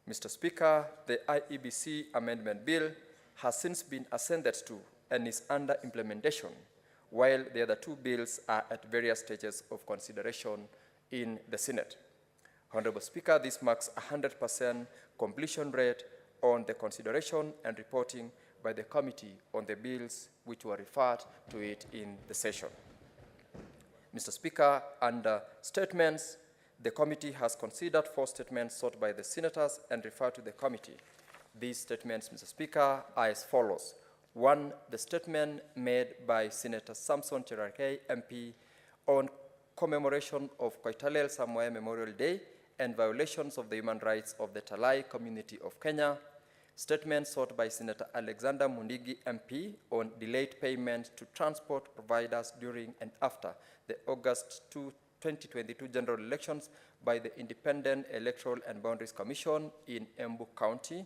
Mr. Speaker, the IEBC Amendment Bill has since been ascended to and is under implementation, while the other 2 bills are at various stages of consideration in the Senate. Honorable Speaker, this marks 100% completion rate on the consideration and reporting by the committee on the bills which were referred to it in the session. Mr. Speaker, under statements, the committee has considered 4 statements sought by the senators and referred to the committee. These statements, Mr. Speaker, are as follows. 1, the statement made by Senator Samson Cherargei, MP, on commemoration of Koitalel Samoei Memorial Day and violations of the human rights of the Talai community of Kenya. Statement sought by Senator Alexander Mundigi, MP, on delayed payment to transport providers during and after the August 2, 2022 general elections by the Independent Electoral and Boundaries Commission in Embu County.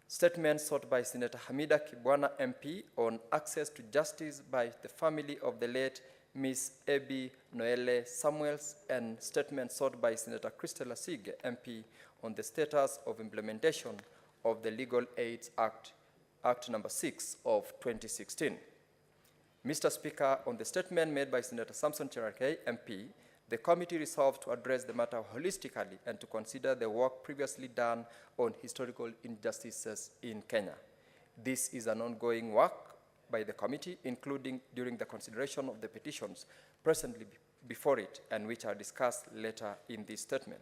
Statement sought by Senator Hamida Kibwana, MP, on access to justice by the family of the late Ms. Ebi Noele Samuels, and statement sought by Senator Christela Sige, MP, on the status of implementation of the Legal Aid Act, Act number 6 of 2016. Mr. Speaker, on the statement made by Senator Samson Cherargei, MP, the committee resolved to address the matter holistically and to consider the work previously done on historical injustices in Kenya. This is an ongoing work by the committee, including during the consideration of the petitions presently before it and which are discussed later in this statement.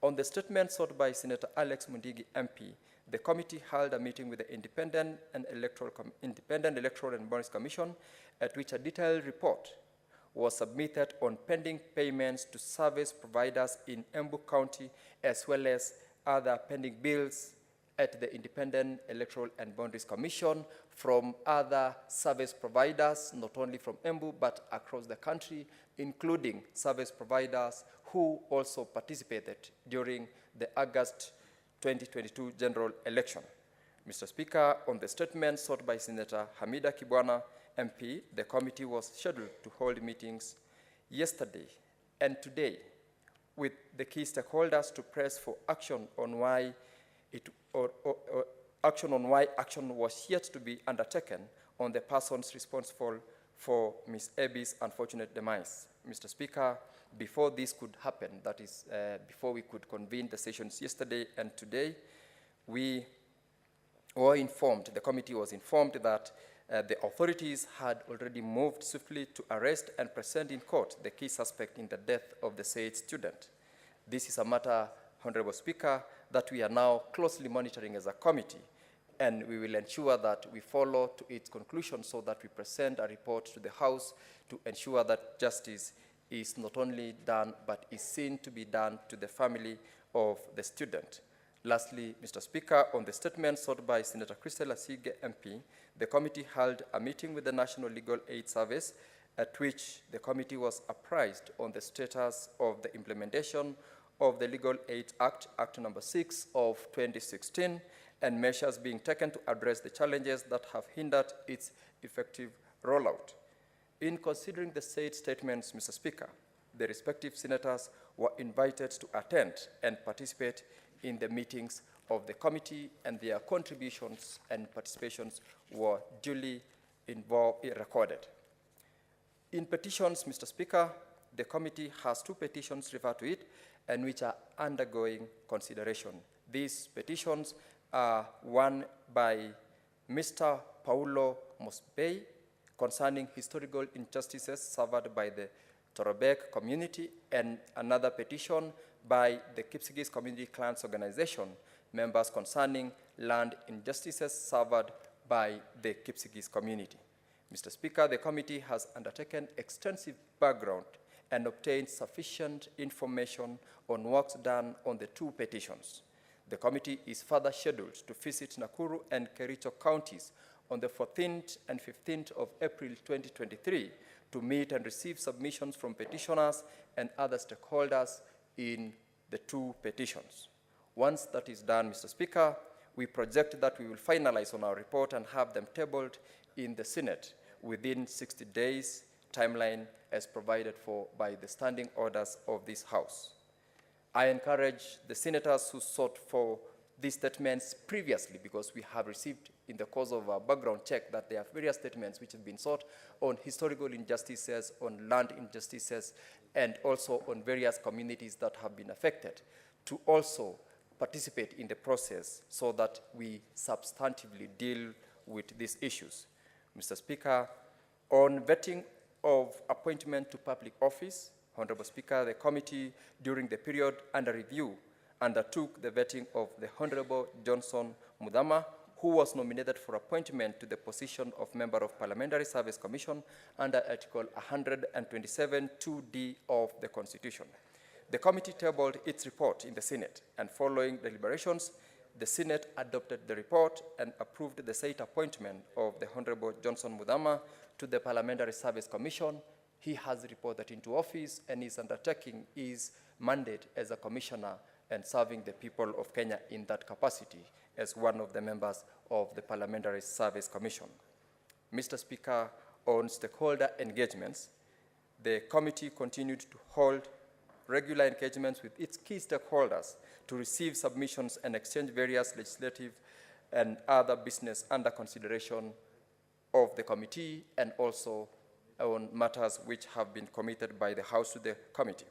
On the statement sought by Senator Alex Mundigi, MP, the committee held a meeting with the Independent Electoral and Boundaries Commission, at which a detailed report was submitted on pending payments to service providers in Embu County, as well as other pending bills at the Independent Electoral and Boundaries Commission from other service providers, not only from Embu, but across the country, including service providers who also participated during the August 2022 general election. Mr. Speaker, on the statement sought by Senator Hamida Kibwana, MP, the committee was scheduled to hold meetings yesterday and today with the key stakeholders to press for action on why action was yet to be undertaken on the persons responsible for Ms. Ebi's unfortunate demise. Mr. Speaker, before this could happen, that is, before we could convene the sessions yesterday and today, we were informed, the committee was informed that the authorities had already moved swiftly to arrest and present in court the key suspect in the death of the said student. This is a matter, Honorable Speaker, that we are now closely monitoring as a committee, and we will ensure that we follow to its conclusion so that we present a report to the House to ensure that justice is not only done, but is seen to be done to the family of the student. Lastly, Mr. Speaker, on the statement sought by Senator Crystal Asige, MP, the committee held a meeting with the National Legal Aid Service at which the committee was apprised on the status of the implementation of the Legal Aid Act, Act number 6 of 2016, and measures being taken to address the challenges that have hindered its effective rollout. In considering the said statements, Mr. Speaker, the respective senators were invited to attend and participate in the meetings of the committee, and their contributions and participations were duly recorded. In petitions, Mr. Speaker, the committee has 2 petitions referred to it and which are undergoing consideration. These petitions are one by Mr. Paulo Mosbey concerning historical injustices suffered by the Torobek community, and another petition by the Kipsigis Community Clans Organization members concerning land injustices suffered by the Kipsigis community. Mr. Speaker, the committee has undertaken extensive background and obtained sufficient information on works done on the 2 petitions. The committee is further scheduled to visit Nakuru and Kericho counties on the 14th and 15th of April 2023 to meet and receive submissions from petitioners and other stakeholders in the 2 petitions. Once that is done, Mr. Speaker, we project that we will finalize on our report and have them tabled in the Senate within 60 days timeline as provided for by the standing orders of this House. I encourage the senators who sought for these statements previously, because we have received in the course of our background check that there are various statements which have been sought on historical injustices, on land injustices, and also on various communities that have been affected, to also participate in the process so that we substantively deal with these issues. Mr. Speaker, on vetting of appointment to public office, Honorable Speaker, the committee during the period under review undertook the vetting of the Honorable Johnson Mudhama, who was nominated for appointment to the position of Member of Parliamentary Service Commission under Article 127 2D of the Constitution. The committee tabled its report in the Senate, and following deliberations, the Senate adopted the report and approved the said appointment of the Honorable Johnson Mudhama to the Parliamentary Service Commission. He has reported into office and is undertaking his mandate as a commissioner and serving the people of Kenya in that capacity as one of the members of the Parliamentary Service Commission. Mr. Speaker, on stakeholder engagements, the committee continued to hold regular engagements with its key stakeholders to receive submissions and exchange various legislative and other business under consideration of the committee, and also on matters which have been committed by the House to the committee.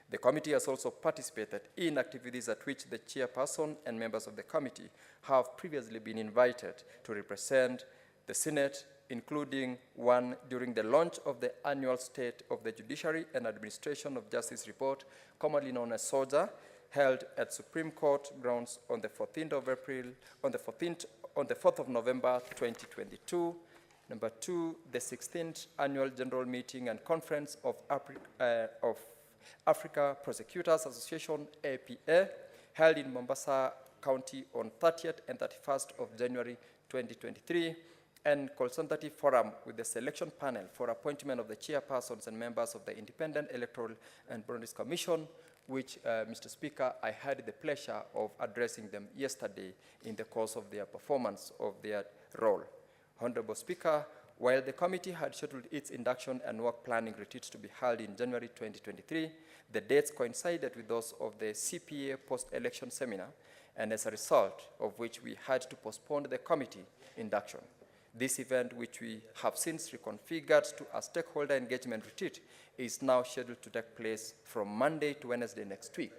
The committee has also participated in activities at which the chairperson and members of the committee have previously been invited to represent the Senate, including one during the launch of the annual State of the Judiciary and Administration of Justice report, commonly known as SOJA, held at Supreme Court grounds on the 14th of April, on the 4th of November 2022. Number 2, the 16th Annual General Meeting and Conference of Africa Prosecutors Association, APA, held in Mombasa, County on 30th and 31st of January 2023, and consultative forum with the selection panel for appointment of the chairpersons and members of the Independent Electoral and Boundaries Commission, which, Mr. Speaker, I had the pleasure of addressing them yesterday in the course of their performance of their role. Honorable Speaker, while the committee had scheduled its induction and work planning retreats to be held in January 2023, the dates coincided with those of the CPA post-election seminar, and as a result of which we had to postpone the committee induction. This event, which we have since reconfigured to a stakeholder engagement retreat, is now scheduled to take place from Monday to Wednesday next week,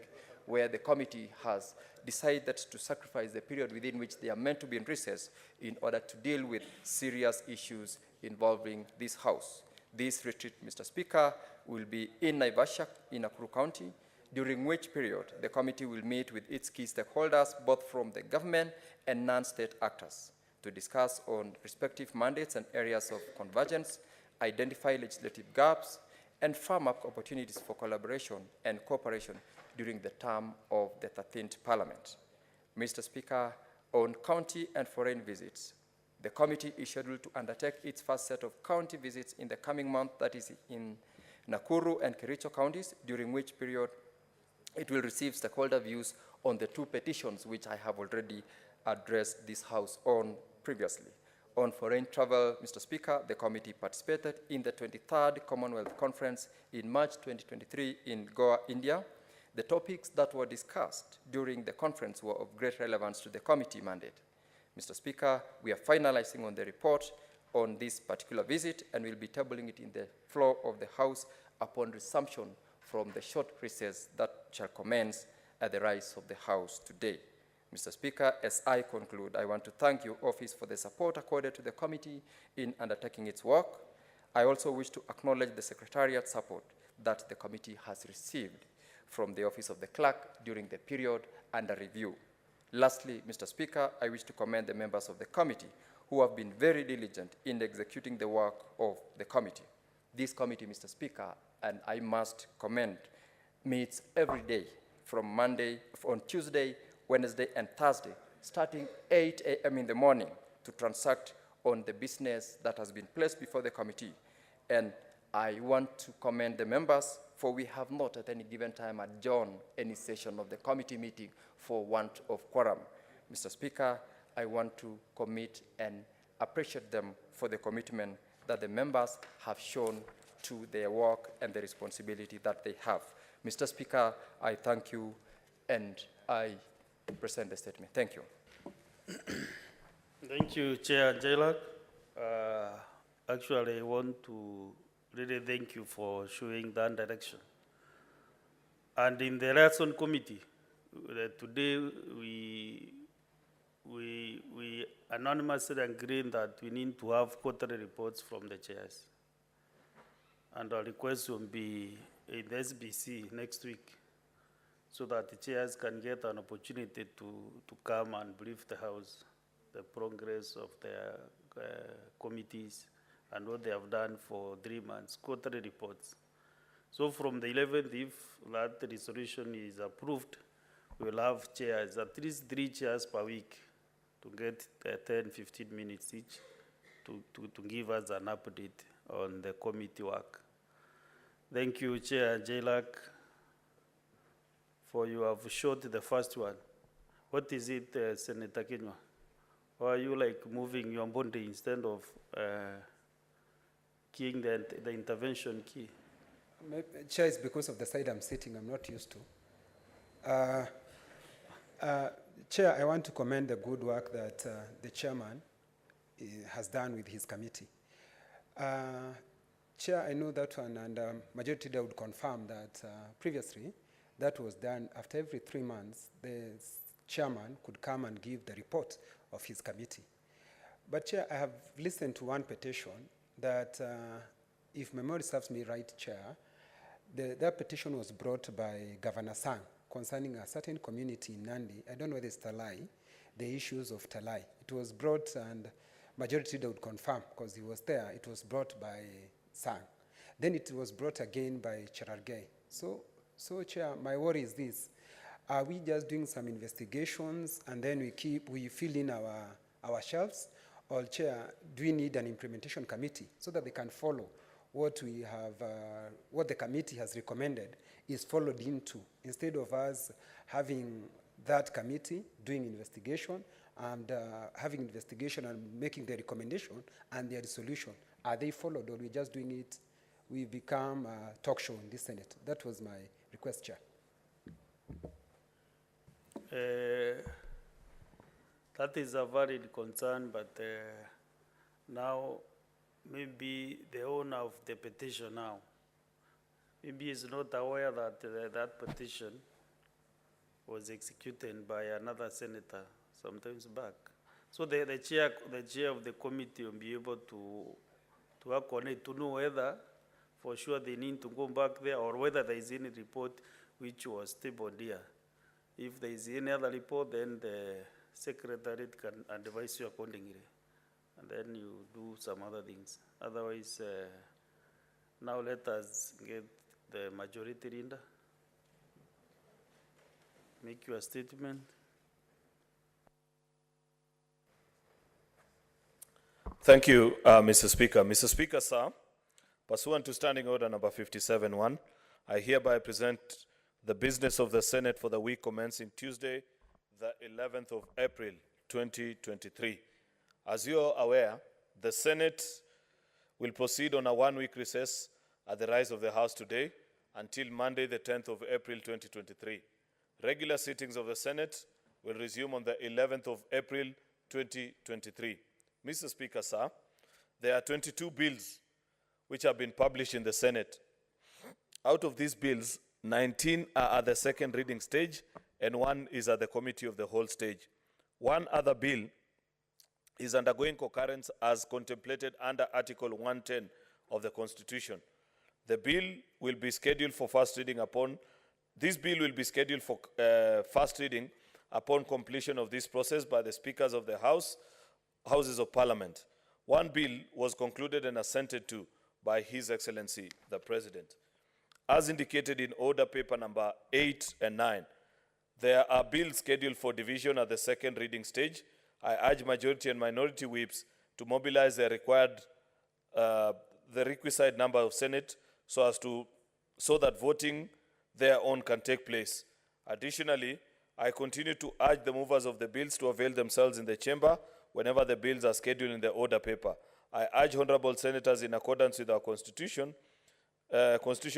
where the committee has decided to sacrifice the period within which they are meant to be in recess in order to deal with serious issues involving this House. This retreat, Mr. Speaker, will be in Naivasha in Nakuru County, during which period the committee will meet with its key stakeholders, both from the government and non-state actors, to discuss on respective mandates and areas of convergence, identify legislative gaps, and firm up opportunities for collaboration and cooperation during the term of the 13th Parliament. Mr. Speaker, on county and foreign visits, the committee is scheduled to undertake its first set of county visits in the coming month, that is in Nakuru and Kericho counties, during which period it will receive stakeholder views on the two petitions which I have already addressed this House on previously. On foreign travel, Mr. Speaker, the committee participated in the 23rd Commonwealth Conference in March 2023 in Goa, India. The topics that were discussed during the conference were of great relevance to the committee mandate. Mr. Speaker, we are finalizing on the report on this particular visit and will be tabling it in the floor of the House upon resumption from the short recess that shall commence at the rise of the House today. Mr. Speaker, as I conclude, I want to thank your office for the support accorded to the committee in undertaking its work. I also wish to acknowledge the Secretariat support that the committee has received from the Office of the Clerk during the period under review. Lastly, Mr. Speaker, I wish to commend the members of the committee who have been very diligent in executing the work of the committee. This committee, Mr. Speaker, and I must commend, meets every day from Monday, on Tuesday, Wednesday, and Thursday, starting 8 a.m. in the morning to transact on the business that has been placed before the committee. And I want to commend the members, for we have not at any given time adjourned any session of the committee meeting for want of quorum. Mr. Speaker, I want to commit and appreciate them for the commitment that the members have shown to their work and the responsibility that they have. Mr. Speaker, I thank you and I present the statement. Thank you. Thank you, Chair Jailak. Actually, I want to really thank you for showing that direction. And in the Liaison Committee, today we anonymously agreed that we need to have quarterly reports from the chairs. And our request will be in the SBC next week, so that the chairs can get an opportunity to come and brief the House the progress of their committees and what they have done for 3 months, quarterly reports. So from the 11th, if that resolution is approved, we will have chairs, at least 3 chairs per week, to get 10, 15 minutes each to give us an update on the committee work. Thank you, Chair Jailak, for you have shot the first one. What is it, Senator Kinyua? Or are you like moving your body instead of keying the intervention key? Chair, it's because of the side I'm sitting, I'm not used to. Chair, I want to commend the good work that the chairman has done with his committee. Chair, I know that one, and majority leader would confirm that previously that was done after every 3 months. The chairman could come and give the report of his committee. But Chair, I have listened to one petition that, if memory serves me right, Chair, that petition was brought by Governor Sang concerning a certain community in Nandi. I don't know whether it's Talai, the issues of Talai. It was brought, and majority leader would confirm because he was there. It was brought by Sang. Then it was brought again by Cherargei. So Chair, my worry is this. Are we just doing some investigations and then we fill in our shelves? Or Chair, do we need an implementation committee so that they can follow what we have, what the committee has recommended is followed into, instead of us having that committee doing investigation and having investigation and making the recommendation and their solution? Are they followed, or we just doing it? We become a talk show in the Senate. That was my request, Chair. That is a valid concern, but now maybe the owner of the petition now, maybe is not aware that that petition was executed by another senator sometimes back. So the chair of the committee will be able to work on it to know whether for sure they need to go back there or whether there is any report which was tabled here. If there is any other report, then the secretariat can advise you accordingly. And then you do some other things. Otherwise, now let us get the majority leader. Make your statement. Thank you, Mr. Speaker. Mr. Speaker, sir, pursuant to Standing Order number 57-1, I hereby present the business of the Senate for the week commencing Tuesday, the 11th of April, 2023. As you are aware, the Senate will proceed on a one-week recess at the rise of the House today until Monday, the 10th of April, 2023. Regular sittings of the Senate will resume on the 11th of April, 2023. Mr. Speaker, sir, there are 22 bills which have been published in the Senate. Out of these bills, 19 are at the second reading stage and 1 is at the committee of the whole stage. One other bill is undergoing concurrence as contemplated under Article 110 of the Constitution. The bill will be scheduled for first reading upon upon completion of this process by the speakers of the Houses of Parliament. One bill was concluded and assented to by His Excellency, the President. As indicated in order paper number 8 and 9, there are bills scheduled for division at the second reading stage. I urge majority and minority whips to mobilize the requisite number of Senate so that voting thereon can take place. Additionally, I continue to urge the movers of the bills to avail themselves in the chamber whenever the bills are scheduled in the order paper. I urge honorable senators, in accordance with our constitutional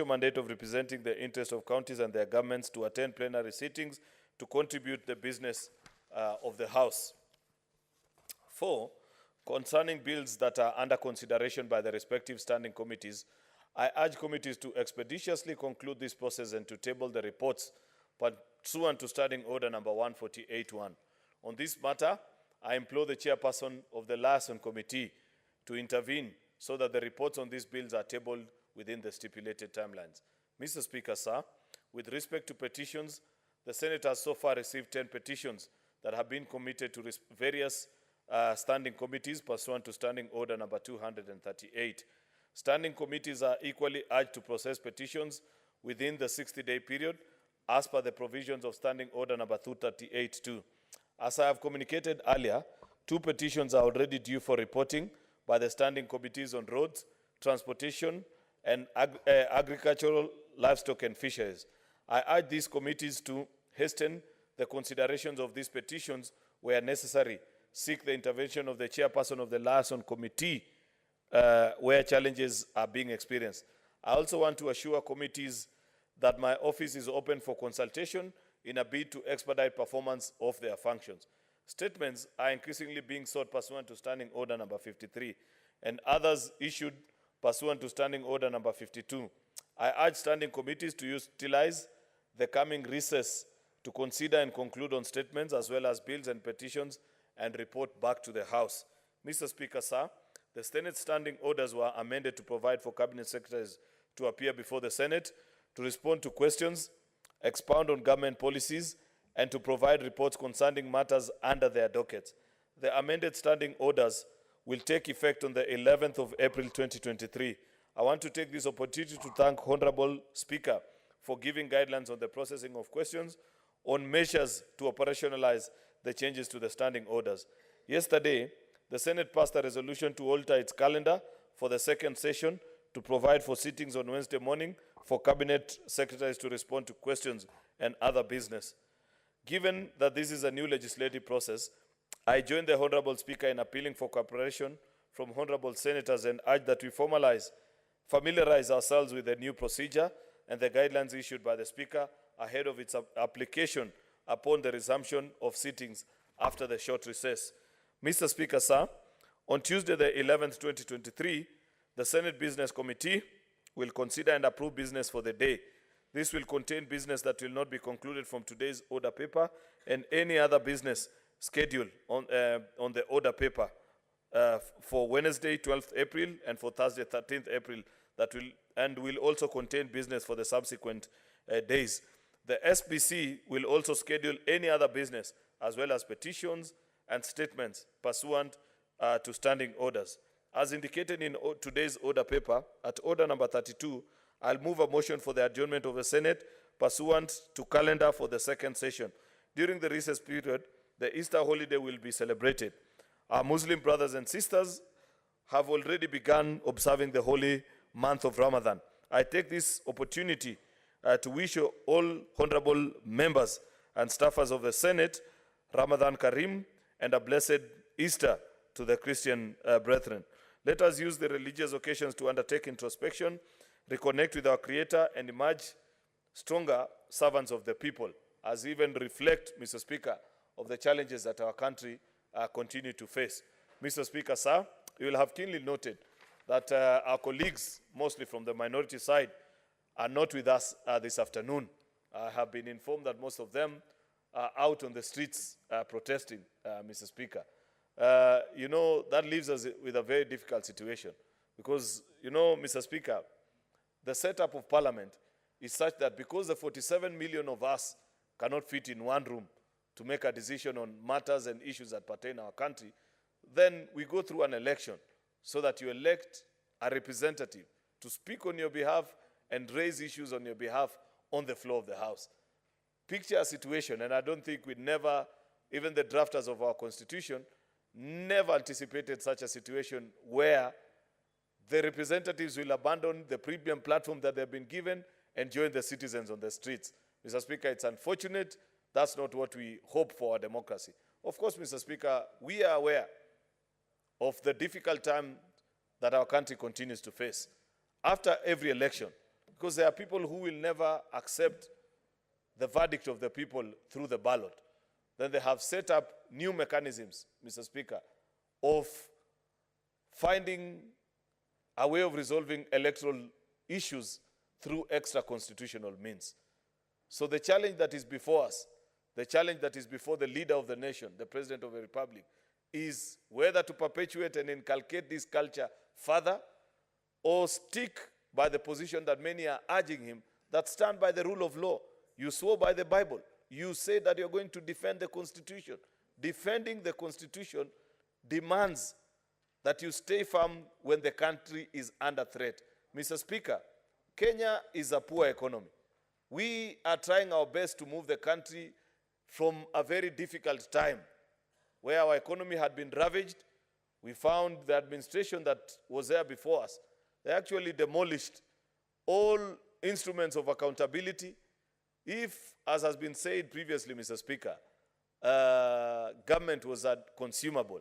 mandate of representing the interests of counties and their governments, to attend plenary sittings to contribute the business of the House. 4, concerning bills that are under consideration by the respective standing committees, I urge committees to expeditiously conclude this process and to table the reports pursuant to Standing Order number 148-1. On this matter, I implore the chairperson of the Liaison Committee to intervene so that the reports on these bills are tabled within the stipulated timelines. Mr. Speaker, sir, with respect to petitions, the Senate has so far received 10 petitions that have been committed to various standing committees pursuant to Standing Order number 238. Standing committees are equally urged to process petitions within the 60-day period as per the provisions of Standing Order number 238-2. As I have communicated earlier, 2 petitions are already due for reporting by the standing committees on roads, transportation, and agricultural, livestock, and fisheries. I urge these committees to hasten the considerations of these petitions where necessary, seek the intervention of the chairperson of the Liaison Committee where challenges are being experienced. I also want to assure committees that my office is open for consultation in a bid to expedite performance of their functions. Statements are increasingly being sought pursuant to Standing Order number 53 and others issued pursuant to Standing Order number 52. I urge standing committees to utilize the coming recess to consider and conclude on statements as well as bills and petitions and report back to the House. Mr. Speaker, sir, the Senate standing orders were amended to provide for cabinet secretaries to appear before the Senate, to respond to questions, expound on government policies, and to provide reports concerning matters under their dockets. The amended standing orders will take effect on the 11th of April 2023. I want to take this opportunity to thank Honorable Speaker for giving guidelines on the processing of questions on measures to operationalize the changes to the standing orders. Yesterday, the Senate passed a resolution to alter its calendar for the second session to provide for sittings on Wednesday morning for cabinet secretaries to respond to questions and other business. Given that this is a new legislative process, I join the Honorable Speaker in appealing for cooperation from Honorable Senators and urge that we familiarize ourselves with the new procedure and the guidelines issued by the Speaker ahead of its application upon the resumption of sittings after the short recess. Mr. Speaker, sir, on Tuesday the 11th, 2023, the Senate Business Committee will consider and approve business for the day. This will contain business that will not be concluded from today's order paper and any other business scheduled on the order paper for Wednesday, 12th April and for Thursday, 13th April, will also contain business for the subsequent days. The SBC will also schedule any other business as well as petitions and statements pursuant to standing orders. As indicated in today's order paper, at order number 32, I'll move a motion for the adjournment of the Senate pursuant to calendar for the second session. During the recess period, the Easter holiday will be celebrated. Our Muslim brothers and sisters have already begun observing the holy month of Ramadan. I take this opportunity to wish all honorable members and staffers of the Senate Ramadan Kareem and a blessed Easter to the Christian brethren. Let us use the religious occasions to undertake introspection, reconnect with our Creator, and emerge stronger servants of the people, as even reflect, Mr. Speaker, of the challenges that our country continue to face. Mr. Speaker, sir, you will have keenly noted that our colleagues, mostly from the minority side, are not with us this afternoon. I have been informed that most of them are out on the streets protesting, Mr. Speaker. That leaves us with a very difficult situation because, Mr. Speaker, the setup of Parliament is such that because the 47 million of us cannot fit in one room to make a decision on matters and issues that pertain to our country, then we go through an election so that you elect a representative to speak on your behalf and raise issues on your behalf on the floor of the House. Picture a situation, and I don't think even the drafters of our Constitution, never anticipated such a situation where the representatives will abandon the premium platform that they've been given and join the citizens on the streets. Mr. Speaker, it's unfortunate. That's not what we hope for our democracy. Of course, Mr. Speaker, we are aware of the difficult time that our country continues to face after every election, because there are people who will never accept the verdict of the people through the ballot. Then they have set up new mechanisms, Mr. Speaker, of finding a way of resolving electoral issues through extra constitutional means. So the challenge that is before us, the challenge that is before the leader of the nation, the President of the Republic, is whether to perpetuate and inculcate this culture further or stick by the position that many are urging him, that stand by the rule of law. You swore by the Bible. You say that you're going to defend the Constitution. Defending the Constitution demands that you stay firm when the country is under threat. Mr. Speaker, Kenya is a poor economy. We are trying our best to move the country from a very difficult time where our economy had been ravaged. We found the administration that was there before us. They actually demolished all instruments of accountability. If, as has been said previously, Mr. Speaker, government was a consumable,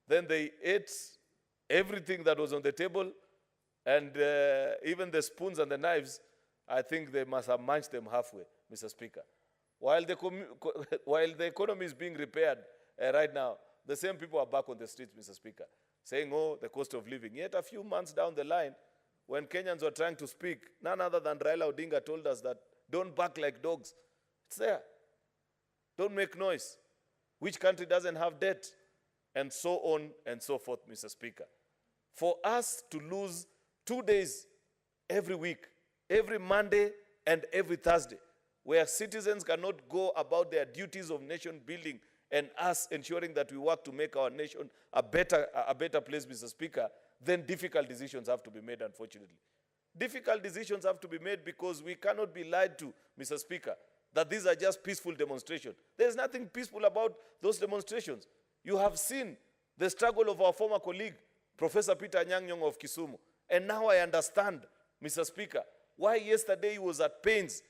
then they ate everything that was on the table, and even the spoons and the knives, I think they must have munched them halfway, Mr. Speaker. While the economy is being repaired right now, the same people are back on the streets, Mr. Speaker, saying, oh, the cost of living. Yet a few months down the line, when Kenyans were trying to speak, none other than Raila Odinga told us that don't bark like dogs. It's there. Don't make noise. Which country doesn't have debt? And so on and so forth, Mr. Speaker. For us to lose 2 days every week, every Monday and every Thursday, where citizens cannot go about their duties of nation building and us ensuring that we work to make our nation a better place, Mr. Speaker, then difficult decisions have to be made, unfortunately. Difficult decisions have to be made because we cannot be lied to, Mr. Speaker, that these are just peaceful demonstrations. There's nothing peaceful about those demonstrations. You have seen the struggle of our former colleague, Professor Peter Anyang' of Kisumu. And now I understand, Mr. Speaker, why yesterday he was at pains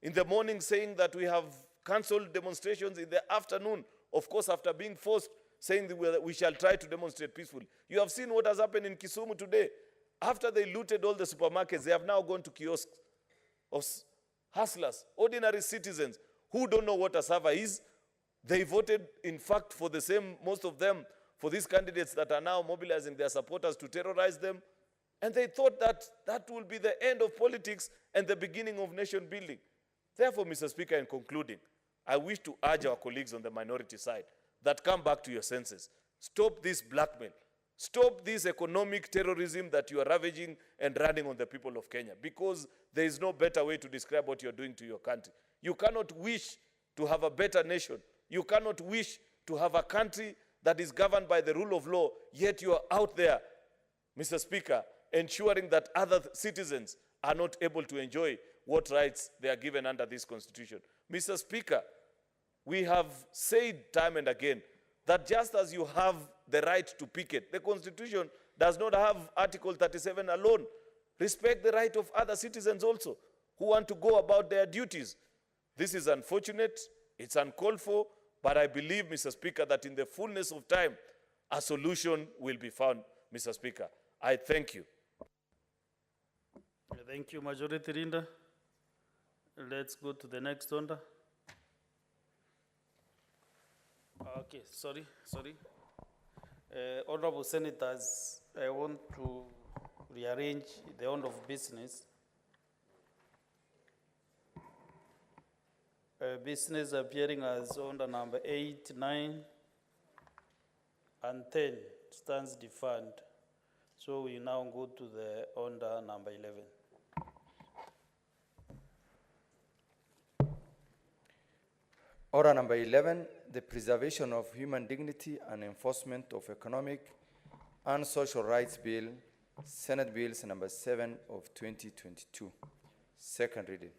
in the morning saying that we have cancelled demonstrations in the afternoon, of course after being forced, saying that we shall try to demonstrate peacefully. You have seen what has happened in Kisumu today. After they looted all the supermarkets, they have now gone to kiosks of hustlers, ordinary citizens who don't know what a server is. They voted, in fact, for the same, most of them, for these candidates that are now mobilizing their supporters to terrorize them. And they thought that that will be the end of politics and the beginning of nation building. Therefore, Mr. Speaker, in concluding, I wish to urge our colleagues on the minority side that come back to your senses. Stop this blackmail. Stop this economic terrorism that you are ravaging and running on the people of Kenya, because there is no better way to describe what you're doing to your country. You cannot wish to have a better nation. You cannot wish to have a country that is governed by the rule of law, yet you are out there, Mr. Speaker, ensuring that other citizens are not able to enjoy what rights they are given under this constitution. Mr. Speaker, we have said time and again that just as you have the right to picket, the Constitution does not have Article 37 alone. Respect the right of other citizens also who want to go about their duties. This is unfortunate, it's uncalled for, but I believe, Mr. Speaker, that in the fullness of time, a solution will be found, Mr. Speaker. I thank you. Thank you, Majority Leader. Let's go to the next order. Okay, sorry. Honorable Senators, I want to rearrange the order of business. Business appearing as order number 8, 9, and 10 stands deferred. So we now go to the order number 11. Order number 11, the preservation of human dignity and enforcement of economic and social rights bill, Senate Bills number 7 of 2022. Second reading.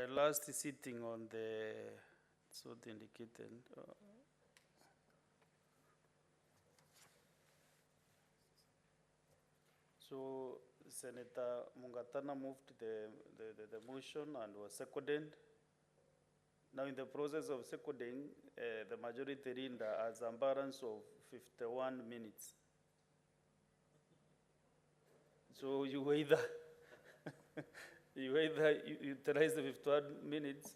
Last sitting on the, so indicated. So Senator Mungatana moved the motion and was seconded. Now in the process of seconding, the majority leader has a balance of 51 minutes. So you either utilize the 51 minutes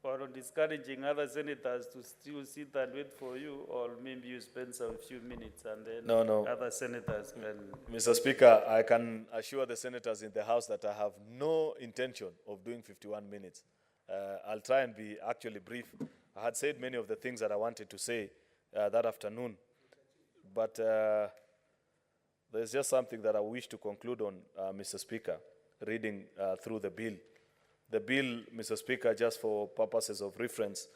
or on discouraging other senators to still sit and wait for you, or maybe you spend some few minutes and then other senators can... Mr. Speaker, I can assure the senators in the House that I have no intention of doing 51 minutes. I'll try and be actually brief. I had said many of the things that I wanted to say that afternoon, but there's just something that I wish to conclude on, Mr. Speaker, reading through the bill. The bill, Mr. Speaker, just for purposes of reference,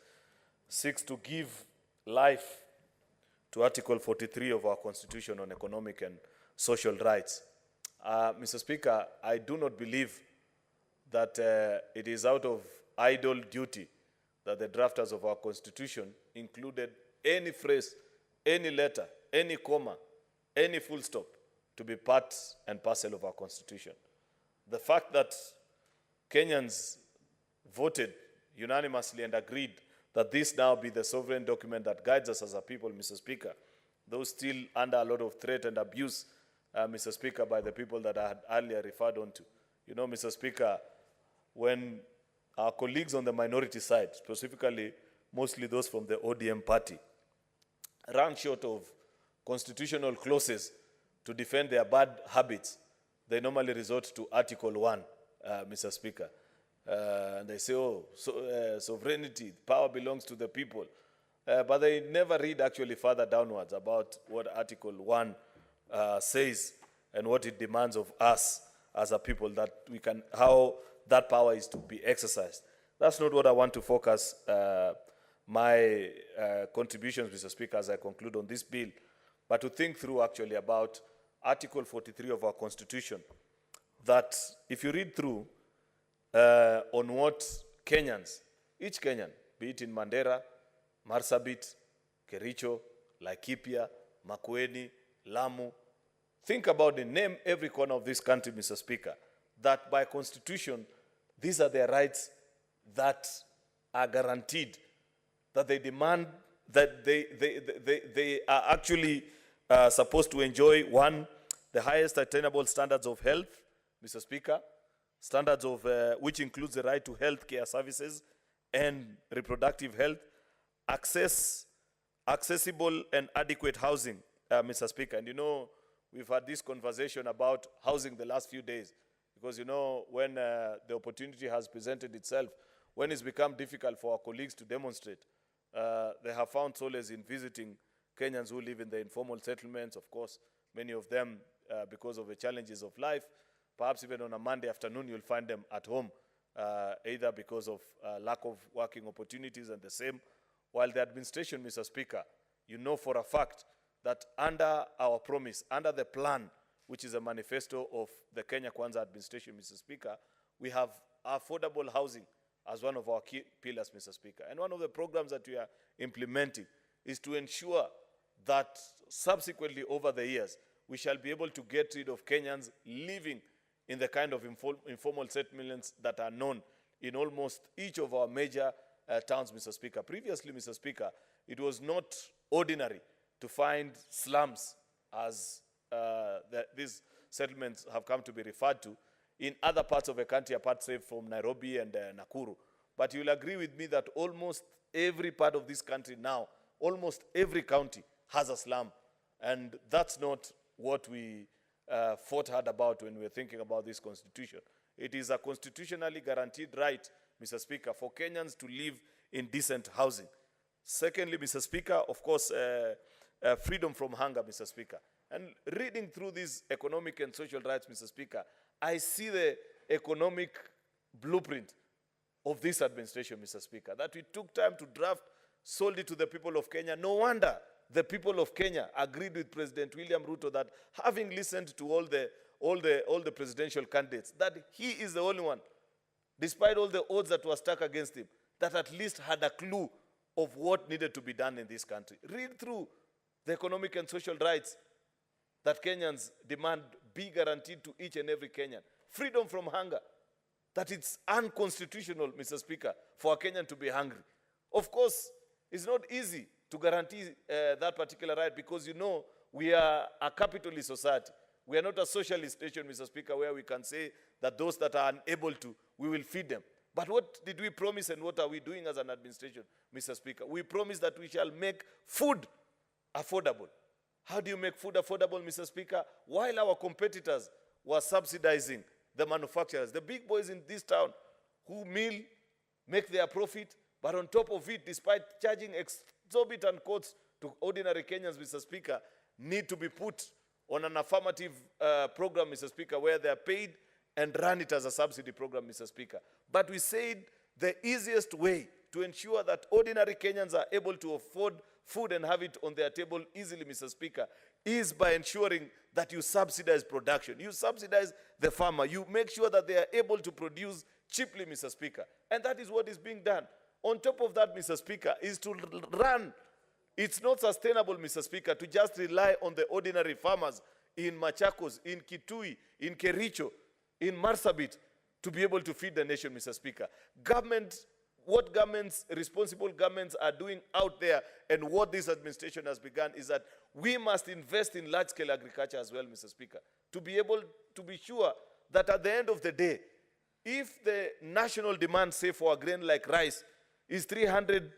seeks to give life to Article 43 of our Constitution on economic and social rights. Mr. Speaker, I do not believe that it is out of idle duty that the drafters of our Constitution included any phrase, any letter, any comma, any full stop to be part and parcel of our Constitution. The fact that Kenyans voted unanimously and agreed that this now be the sovereign document that guides us as a people, Mr. Speaker, though still under a lot of threat and abuse, Mr. Speaker, by the people that I had earlier referred on to. You know, Mr. Speaker, when our colleagues on the minority side, specifically mostly those from the ODM party, ran short of constitutional clauses to defend their bad habits, they normally resort to Article 1, Mr. Speaker. And they say, sovereignty, power belongs to the people. But they never read actually further downwards about what Article 1 says and what it demands of us as a people, that we can, how that power is to be exercised. That's not what I want to focus my contributions, Mr. Speaker, as I conclude on this bill, but to think through actually about Article 43 of our Constitution, that if you read through on what Kenyans, each Kenyan, be it in Mandera, Marsabit, Kericho, Laikipia, Makueni, Lamu, think about it, name every corner of this country, Mr. Speaker, that by Constitution, these are their rights that are guaranteed, that they demand, that they are actually supposed to enjoy, one, the highest attainable standards of health, Mr. Speaker, standards of which includes the right to health care services and reproductive health, accessible and adequate housing, Mr. Speaker. And you know, we've had this conversation about housing the last few days, because you know, when the opportunity has presented itself, when it's become difficult for our colleagues to demonstrate, they have found solace in visiting Kenyans who live in the informal settlements, of course, many of them because of the challenges of life. Perhaps even on a Monday afternoon, you'll find them at home, either because of lack of working opportunities and the same. While the administration, Mr. Speaker, you know for a fact that under our promise, under the plan, which is a manifesto of the Kenya Kwanza administration, Mr. Speaker, we have affordable housing as one of our key pillars, Mr. Speaker. And one of the programs that we are implementing is to ensure that subsequently over the years, we shall be able to get rid of Kenyans living in the kind of informal settlements that are known in almost each of our major towns, Mr. Speaker. Previously, Mr. Speaker, it was not ordinary to find slums, as these settlements have come to be referred to, in other parts of the country, apart from Nairobi and Nakuru. But you'll agree with me that almost every part of this country now, almost every county has a slum. And that's not what we fought hard about when we were thinking about this constitution. It is a constitutionally guaranteed right, Mr. Speaker, for Kenyans to live in decent housing. Secondly, Mr. Speaker, of course, freedom from hunger, Mr. Speaker. And reading through these economic and social rights, Mr. Speaker, I see the economic blueprint of this administration, Mr. Speaker, that we took time to draft, sold it to the people of Kenya. No wonder the people of Kenya agreed with President William Ruto that, having listened to all the presidential candidates, that he is the only one, despite all the odds that were stuck against him, that at least had a clue of what needed to be done in this country. Read through the economic and social rights that Kenyans demand be guaranteed to each and every Kenyan. Freedom from hunger, that it's unconstitutional, Mr. Speaker, for a Kenyan to be hungry. Of course, it's not easy to guarantee that particular right, because you know we are a capitalist society. We are not a socialist nation, Mr. Speaker, where we can say that those that are unable to, we will feed them. But what did we promise, and what are we doing as an administration, Mr. Speaker? We promised that we shall make food affordable. How do you make food affordable, Mr. Speaker? While our competitors were subsidizing the manufacturers, the big boys in this town who mill, make their profit, but on top of it, despite charging exorbitant costs to ordinary Kenyans, Mr. Speaker, need to be put on an affirmative program, Mr. Speaker, where they are paid and run it as a subsidy program, Mr. Speaker. But we said the easiest way to ensure that ordinary Kenyans are able to afford food and have it on their table easily, Mr. Speaker, is by ensuring that you subsidize production. You subsidize the farmer. You make sure that they are able to produce cheaply, Mr. Speaker. And that is what is being done. On top of that, Mr. Speaker, is to run. It's not sustainable, Mr. Speaker, to just rely on the ordinary farmers in Machakos, in Kitui, in Kericho, in Marsabit, to be able to feed the nation, Mr. Speaker. What governments, responsible governments are doing out there, and what this administration has begun, is that we must invest in large-scale agriculture as well, Mr. Speaker, to be able to be sure that at the end of the day, if the national demand, say, for a grain like rice is 300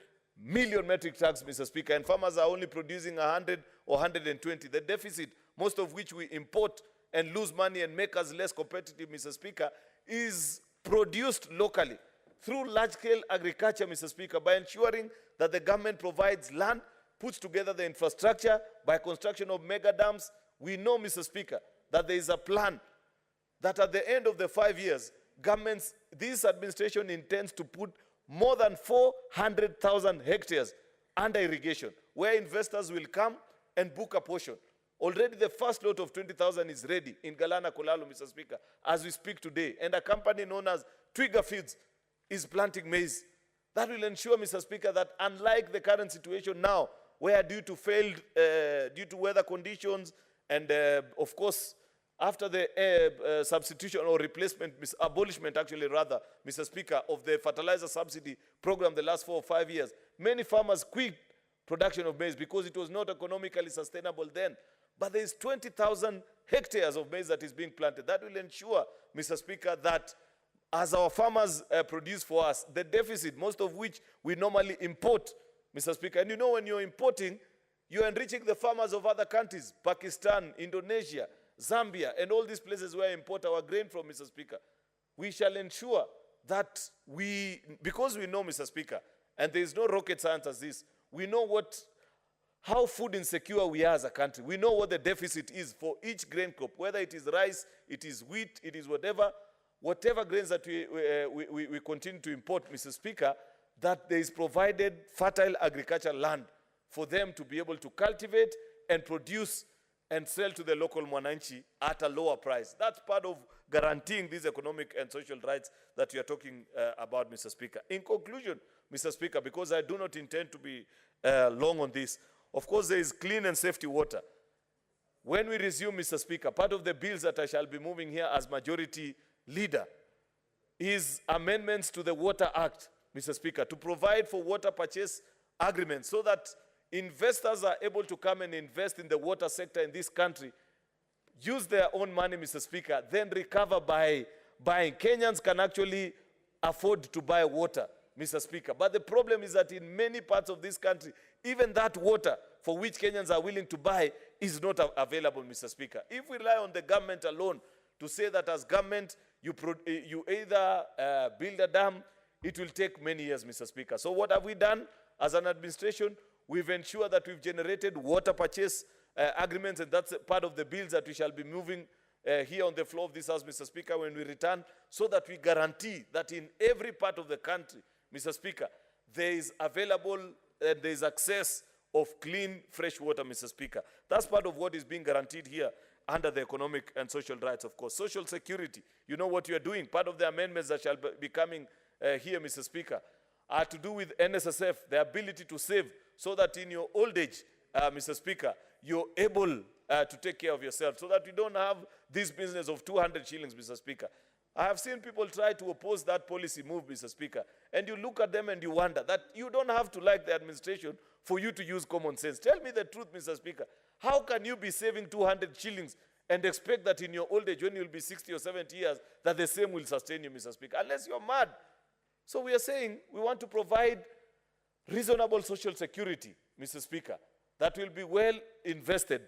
million metric tons, Mr. Speaker, and farmers are only producing 100 or 120, the deficit, most of which we import and lose money and make us less competitive, Mr. Speaker, is produced locally through large-scale agriculture, Mr. Speaker, by ensuring that the government provides land, puts together the infrastructure by construction of mega dams. We know, Mr. Speaker, that there is a plan that at the end of the 5 years, this administration intends to put more than 400,000 hectares under irrigation, where investors will come and book a portion. Already the first lot of 20,000 is ready in Galana Kolalu, Mr. Speaker, as we speak today. And a company known as Trigger Feeds is planting maize. That will ensure, Mr. Speaker, that unlike the current situation now, where due to weather conditions and, of course, after the substitution or replacement, abolishment actually rather, Mr. Speaker, of the fertilizer subsidy program the last 4 or 5 years, many farmers quit production of maize because it was not economically sustainable then. But there is 20,000 hectares of maize that is being planted. That will ensure, Mr. Speaker, that as our farmers produce for us, the deficit, most of which we normally import, Mr. Speaker, and you know when you're importing, you're enriching the farmers of other countries, Pakistan, Indonesia, Zambia, and all these places where we import our grain from, Mr. Speaker. We shall ensure that because we know, Mr. Speaker, and there is no rocket science as this, we know how food insecure we are as a country. We know what the deficit is for each grain crop, whether it is rice, it is wheat, it is whatever grains that we continue to import, Mr. Speaker, that there is provided fertile agricultural land for them to be able to cultivate and produce and sell to the local mwananchi at a lower price. That's part of guaranteeing these economic and social rights that we are talking about, Mr. Speaker. In conclusion, Mr. Speaker, because I do not intend to be long on this, of course, there is clean and safety water. When we resume, Mr. Speaker, part of the bills that I shall be moving here as majority leader is amendments to the Water Act, Mr. Speaker, to provide for water purchase agreements so that investors are able to come and invest in the water sector in this country, use their own money, Mr. Speaker, then recover by buying. Kenyans can actually afford to buy water, Mr. Speaker. But the problem is that in many parts of this country, even that water for which Kenyans are willing to buy is not available, Mr. Speaker. If we rely on the government alone to say that as government, you either build a dam, it will take many years, Mr. Speaker. So what have we done as an administration? We've ensured that we've generated water purchase agreements, and that's part of the bills that we shall be moving here on the floor of this House, Mr. Speaker, when we return, so that we guarantee that in every part of the country, Mr. Speaker, there is available, there is access of clean, fresh water, Mr. Speaker. That's part of what is being guaranteed here under the economic and social rights, of course. Social security, you know what you are doing. Part of the amendments that shall be coming here, Mr. Speaker, are to do with NSSF, the ability to save, so that in your old age, Mr. Speaker, you're able to take care of yourself, so that you don't have this business of 200 shillings, Mr. Speaker. I have seen people try to oppose that policy move, Mr. Speaker, and you look at them and you wonder that you don't have to like the administration for you to use common sense. Tell me the truth, Mr. Speaker. How can you be saving 200 shillings and expect that in your old age, when you'll be 60 or 70 years, that the same will sustain you, Mr. Speaker, unless you're mad? So we are saying we want to provide reasonable social security, Mr. Speaker, that will be well invested,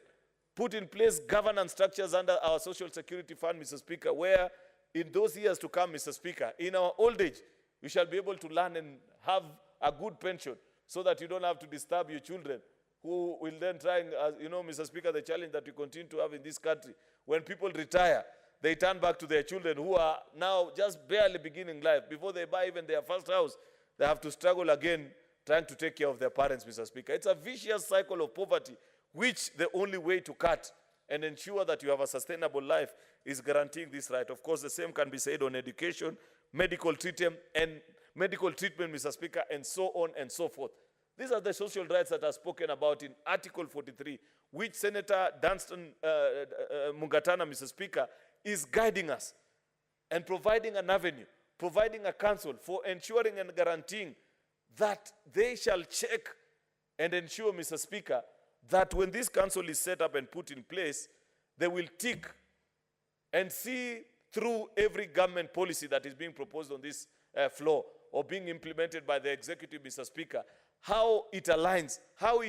put in place governance structures under our social security fund, Mr. Speaker, where in those years to come, Mr. Speaker, in our old age, we shall be able to learn and have a good pension so that you don't have to disturb your children who will then try and, you know, Mr. Speaker, the challenge that we continue to have in this country. When people retire, they turn back to their children who are now just barely beginning life. Before they buy even their first house, they have to struggle again trying to take care of their parents, Mr. Speaker. It's a vicious cycle of poverty, which the only way to cut and ensure that you have a sustainable life is guaranteeing this right. Of course, the same can be said on education, medical treatment, Mr. Speaker, and so on and so forth. These are the social rights that are spoken about in Article 43, which Senator Dunstan Mungatana, Mr. Speaker, is guiding us and providing an avenue, providing a counsel for ensuring and guaranteeing that they shall check and ensure, Mr. Speaker, that when this council is set up and put in place, they will tick and see through every government policy that is being proposed on this floor or being implemented by the executive, Mr. Speaker, how it aligns, how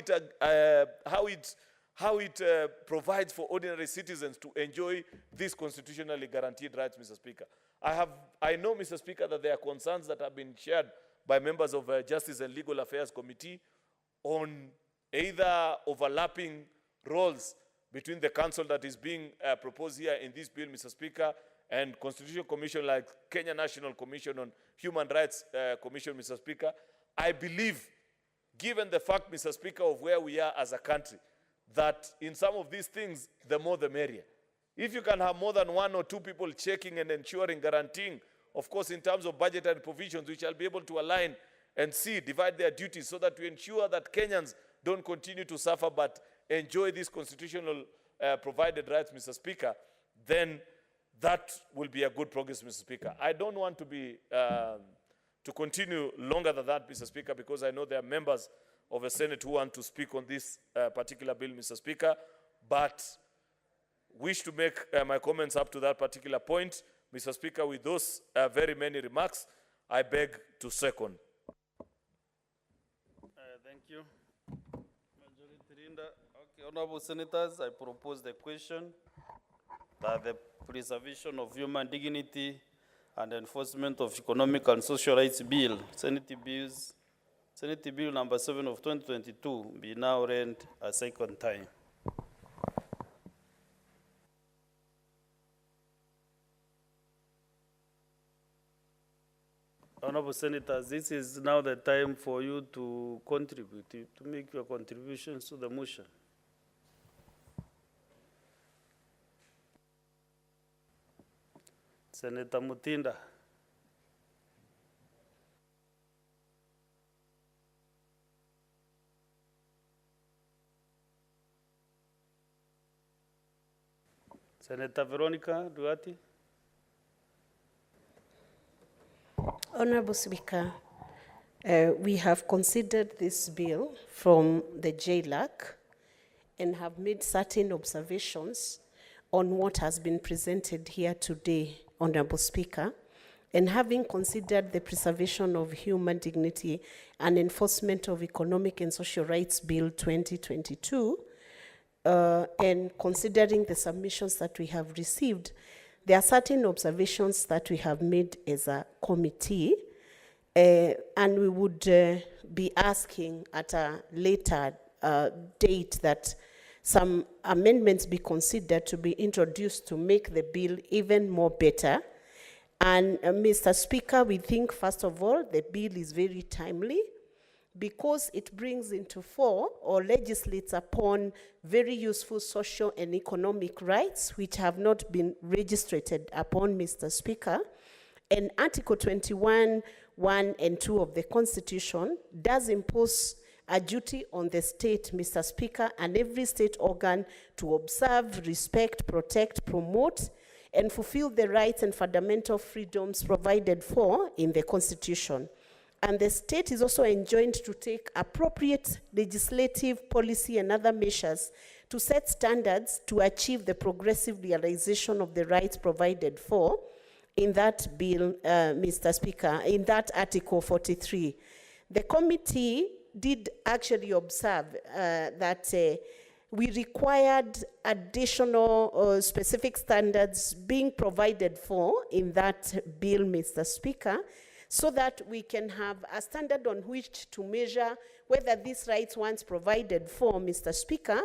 it provides for ordinary citizens to enjoy these constitutionally guaranteed rights, Mr. Speaker. I know, Mr. Speaker, that there are concerns that have been shared by members of Justice and Legal Affairs Committee on either overlapping roles between the council that is being proposed here in this bill, Mr. Speaker, and Constitutional Commission like Kenya National Commission on Human Rights Commission, Mr. Speaker, I believe, given the fact, Mr. Speaker, of where we are as a country, that in some of these things, the more the merrier. If you can have more than 1 or 2 people checking and ensuring, guaranteeing, of course, in terms of budgetary provisions, we shall be able to align and divide their duties so that we ensure that Kenyans don't continue to suffer but enjoy these constitutional provided rights, Mr. Speaker, then that will be a good progress, Mr. Speaker. I don't want to be to continue longer than that, Mr. Speaker, because I know there are members of the Senate who want to speak on this particular bill, Mr. Speaker, but wish to make my comments up to that particular point. Mr. Speaker, with those very many remarks, I beg to second. Thank you. Majority Leader. Okay, honorable senators, I propose the question that the preservation of human dignity and enforcement of economic and social rights bill, Senate Bill number 7 of 2022, be now read a second time. Honorable senators, this is now the time for you to contribute, to make your contributions to the motion. Senator Mutinda. Senator Veronica Duarte. Honorable Speaker, we have considered this bill from the JLAC and have made certain observations on what has been presented here today, Honorable Speaker. And having considered the preservation of human dignity and enforcement of economic and social rights bill 2022, and considering the submissions that we have received, there are certain observations that we have made as a committee, and we would be asking at a later date that some amendments be considered to be introduced to make the bill even more better. And Mr. Speaker, we think, first of all, the bill is very timely because it brings into fore or legislates upon very useful social and economic rights which have not been registered upon, Mr. Speaker. And Article 21, 1 and 2 of the Constitution does impose a duty on the state, Mr. Speaker, and every state organ to observe, respect, protect, promote, and fulfill the rights and fundamental freedoms provided for in the Constitution. And the state is also enjoined to take appropriate legislative, policy, and other measures to set standards to achieve the progressive realization of the rights provided for in that bill, Mr. Speaker, in that Article 43. The committee did actually observe that we required additional specific standards being provided for in that bill, Mr. Speaker, so that we can have a standard on which to measure whether these rights once provided for, Mr. Speaker,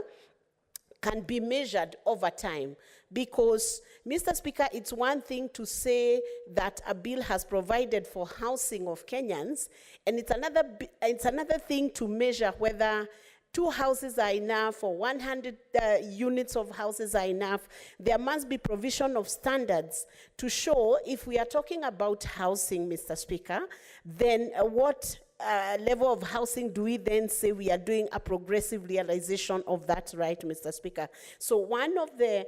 can be measured over time. Because, Mr. Speaker, it's one thing to say that a bill has provided for housing of Kenyans, and it's another thing to measure whether 2 houses are enough or 100 units of houses are enough. There must be provision of standards to show if we are talking about housing, Mr. Speaker, then what level of housing do we then say we are doing a progressive realization of that right, Mr. Speaker? So one of the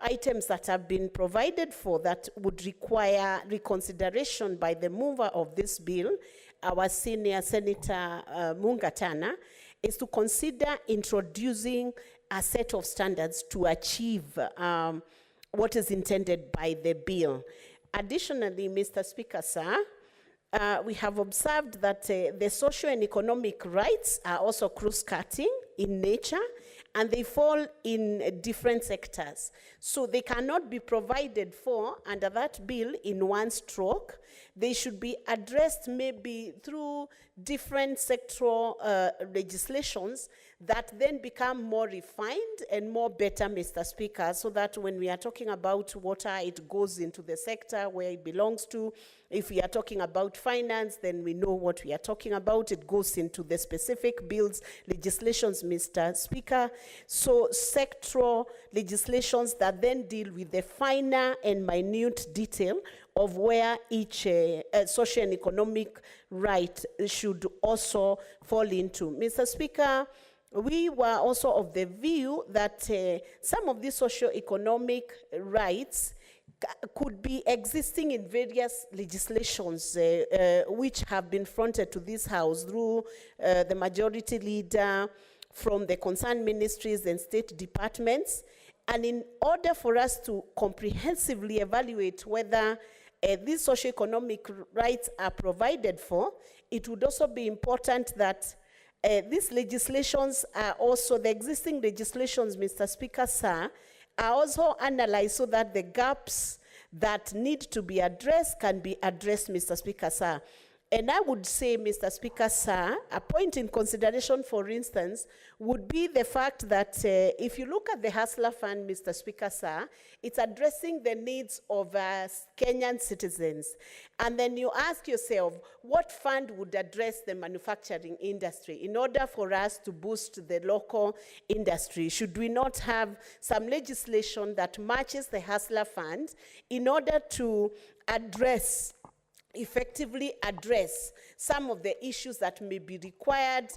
items that have been provided for that would require reconsideration by the mover of this bill, our senior Senator Mungatana, is to consider introducing a set of standards to achieve what is intended by the bill. Additionally, Mr. Speaker, sir, we have observed that the social and economic rights are also cross-cutting in nature, and they fall in different sectors. So they cannot be provided for under that bill in one stroke. They should be addressed maybe through different sectoral legislations that then become more refined and more better, Mr. Speaker, so that when we are talking about water, it goes into the sector where it belongs to. If we are talking about finance, then we know what we are talking about. It goes into the specific bills, legislations, Mr. Speaker. So sectoral legislations that then deal with the finer and minute detail of where each social and economic right should also fall into. Mr. Speaker, we were also of the view that some of these socio-economic rights could be existing in various legislations which have been fronted to this House through the majority leader, from the concerned ministries and state departments. And in order for us to comprehensively evaluate whether these socio-economic rights are provided for, it would also be important that these legislations are also, the existing legislations, Mr. Speaker, sir, are also analyzed so that the gaps that need to be addressed can be addressed, Mr. Speaker, sir. And I would say, Mr. Speaker, sir, a point in consideration, for instance, would be the fact that if you look at the Hustler Fund, Mr. Speaker, sir, it's addressing the needs of Kenyan citizens. And then you ask yourself, what fund would address the manufacturing industry in order for us to boost the local industry? Should we not have some legislation that matches the Hustler Fund in order to effectively address some of the issues that may be required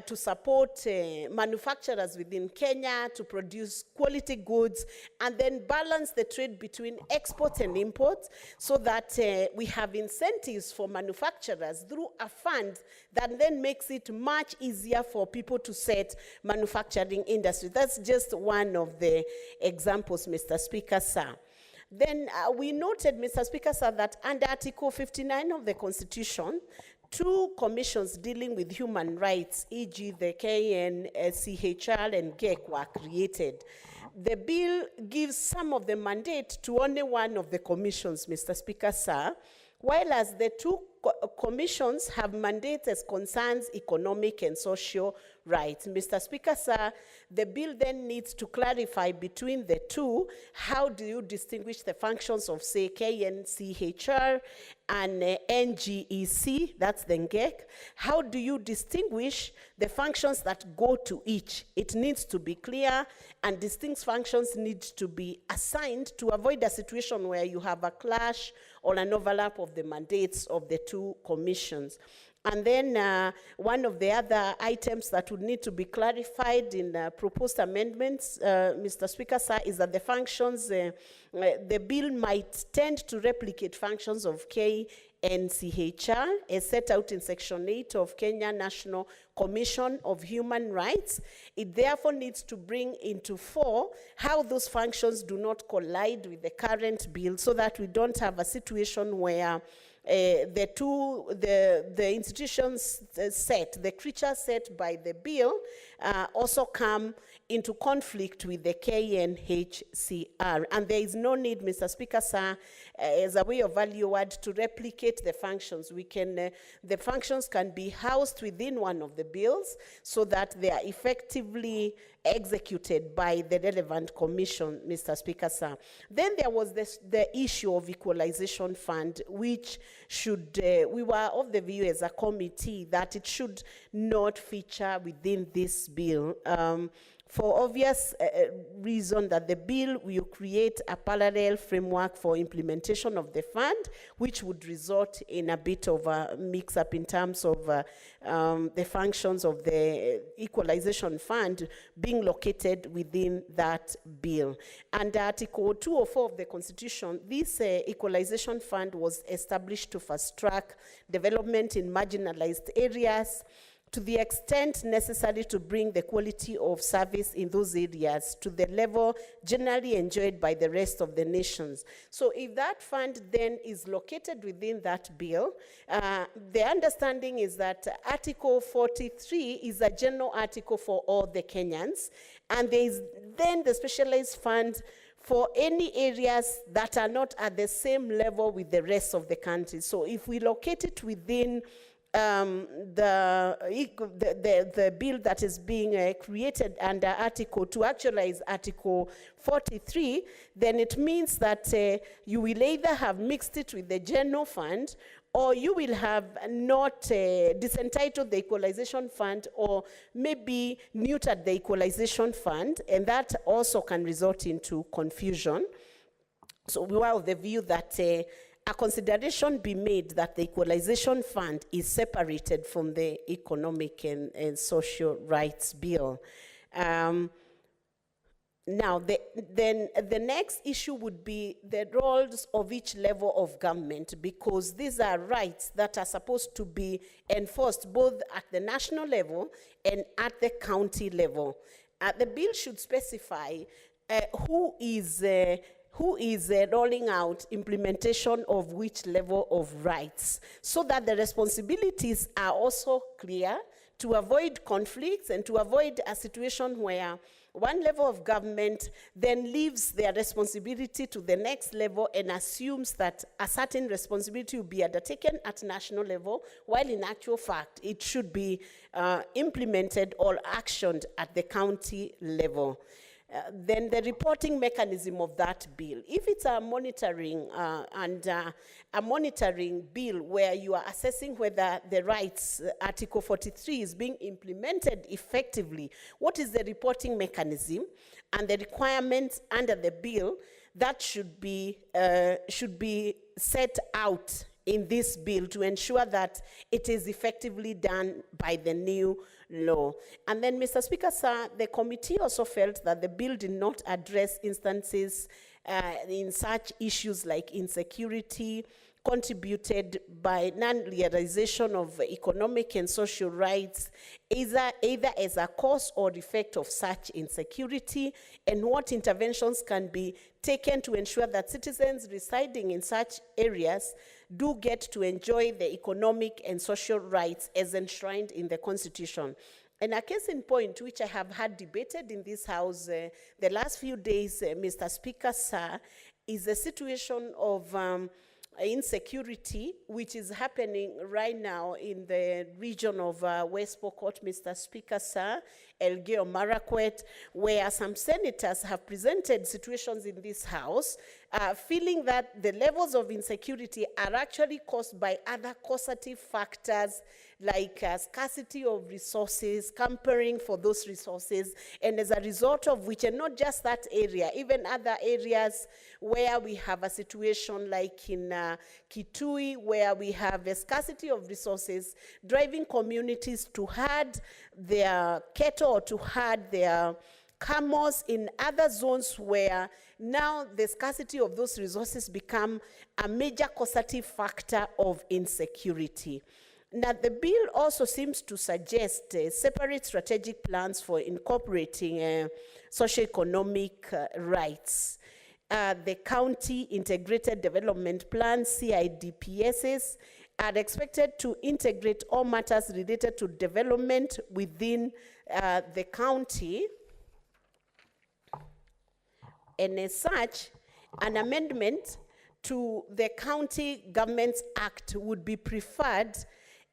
to support manufacturers within Kenya to produce quality goods, and then balance the trade between exports and imports, so that we have incentives for manufacturers through a fund that then makes it much easier for people to set manufacturing industry. That's just one of the examples, Mr. Speaker, sir. Then we noted, Mr. Speaker, sir, that under Article 59 of the Constitution, 2 commissions dealing with human rights, e.g. the KNCHR and GEC, were created. The bill gives some of the mandate to only one of the commissions, Mr. Speaker, sir, while as the 2 commissions have mandates as concerns economic and social rights. Mr. Speaker, sir, the bill then needs to clarify between the 2, how do you distinguish the functions of, say, KNCHR and NGEC, that's the NGEC. How do you distinguish the functions that go to each? It needs to be clear, and distinct functions need to be assigned to avoid a situation where you have a clash or an overlap of the mandates of the 2 commissions. And then one of the other items that would need to be clarified in proposed amendments, Mr. Speaker, sir, is that the functions, the bill might tend to replicate functions of KNCHR as set out in Section 8 of Kenya National Commission of Human Rights. It therefore needs to bring into fore how those functions do not collide with the current bill, so that we don't have a situation where the institutions the creatures set by the bill also come into conflict with the KNHCR. And there is no need, Mr. Speaker, sir, as a way of value add, to replicate the functions. We can, the functions can be housed within one of the bills so that they are effectively executed by the relevant commission, Mr. Speaker, sir. Then there was the issue of equalization fund, which should, we were of the view as a committee that it should not feature within this bill. For obvious reason that the bill will create a parallel framework for implementation of the fund, which would result in a bit of a mix-up in terms of the functions of the equalization fund being located within that bill. Under Article 204 of the Constitution, this equalization fund was established to fast-track development in marginalized areas, to the extent necessary to bring the quality of service in those areas to the level generally enjoyed by the rest of the nations. So if that fund then is located within that bill, the understanding is that Article 43 is a general article for all the Kenyans, and there is then the specialized fund for any areas that are not at the same level with the rest of the country. So if we locate it within the bill that is being created under Article to actualize Article 43, then it means that you will either have mixed it with the general fund, or you will have not disentitled the equalization fund, or maybe neutered the equalization fund, and that also can result into confusion. So we are of the view that a consideration be made that the equalization fund is separated from the economic and social rights bill. Now, then the next issue would be the roles of each level of government, because these are rights that are supposed to be enforced both at the national level and at the county level. The bill should specify who is rolling out implementation of which level of rights, so that the responsibilities are also clear, to avoid conflicts and to avoid a situation where one level of government then leaves their responsibility to the next level and assumes that a certain responsibility will be undertaken at national level, while in actual fact it should be implemented or actioned at the county level. Then the reporting mechanism of that bill. If it's a monitoring a monitoring bill where you are assessing whether the rights, Article 43, is being implemented effectively, what is the reporting mechanism and the requirements under the bill that should be set out in this bill to ensure that it is effectively done by the new law. And then, Mr. Speaker, sir, the committee also felt that the bill did not address instances in such issues like insecurity, contributed by non-realization of economic and social rights, either as a cause or effect of such insecurity, and what interventions can be taken to ensure that citizens residing in such areas do get to enjoy the economic and social rights as enshrined in the Constitution. And a case in point, which I have had debated in this House the last few days, Mr. Speaker, sir, is the situation of insecurity, which is happening right now in the region of West Pokot, Mr. Speaker, sir, Elgeyo Marakwet, where some senators have presented situations in this House, feeling that the levels of insecurity are actually caused by other causative factors like scarcity of resources, campering for those resources, and as a result of which, and not just that area, even other areas where we have a situation like in Kitui, where we have a scarcity of resources, driving communities to herd their cattle or to herd their camels in other zones where now the scarcity of those resources become a major causative factor of insecurity. Now, the bill also seems to suggest separate strategic plans for incorporating socioeconomic rights. The County Integrated Development Plan, CIDPSs, are expected to integrate all matters related to development within the county. And as such, an amendment to the County Governments Act would be preferred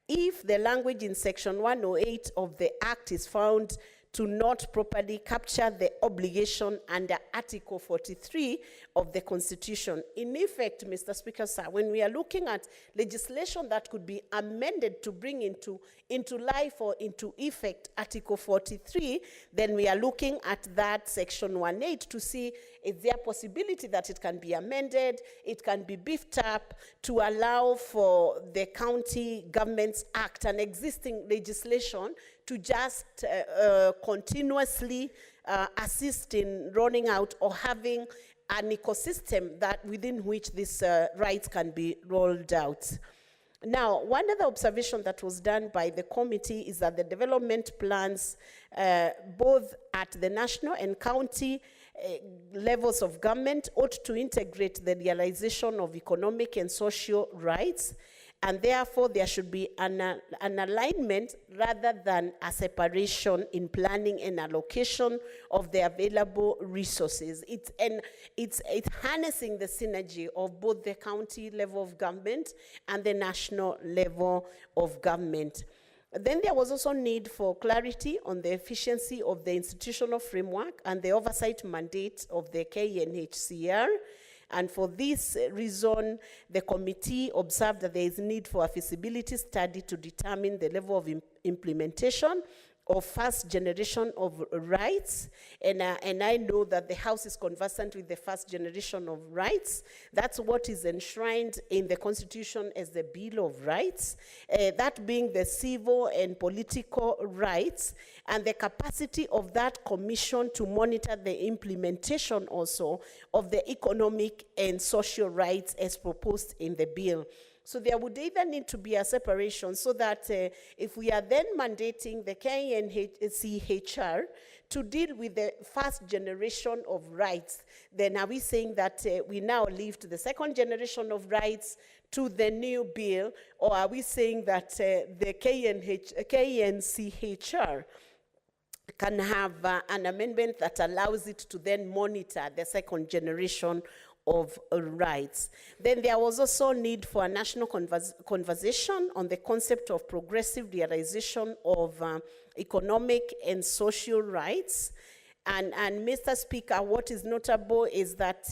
if the language in Section 108 of the Act is found to not properly capture the obligation under Article 43 of the Constitution. In effect, Mr. Speaker, sir, when we are looking at legislation that could be amended to bring into life or into effect Article 43, then we are looking at that Section 108 to see is there a possibility that it can be amended, it can be beefed up to allow for the County Governments Act and existing legislation to just continuously assist in rolling out or having an ecosystem that within which these rights can be rolled out. Now, one other observation that was done by the committee is that the development plans, both at the national and county levels of government, ought to integrate the realization of economic and social rights, and therefore there should be an alignment rather than a separation in planning and allocation of the available resources. It's harnessing the synergy of both the county level of government and the national level of government. Then there was also need for clarity on the efficiency of the institutional framework and the oversight mandate of the KNHCR. And for this reason, the committee observed that there is need for a feasibility study to determine the level of implementation of first generation of rights, and I know that the House is conversant with the first generation of rights. That's what is enshrined in the Constitution as the Bill of Rights, that being the civil and political rights, and the capacity of that commission to monitor the implementation also of the economic and social rights as proposed in the bill. So there would either need to be a separation so that if we are then mandating the KNCHR to deal with the first generation of rights, then are we saying that we now leave to the second generation of rights to the new bill, or are we saying that the KNCHR can have an amendment that allows it to then monitor the second generation of rights? Then there was also need for a national conversation on the concept of progressive realization of economic and social rights. And Mr. Speaker, what is notable is that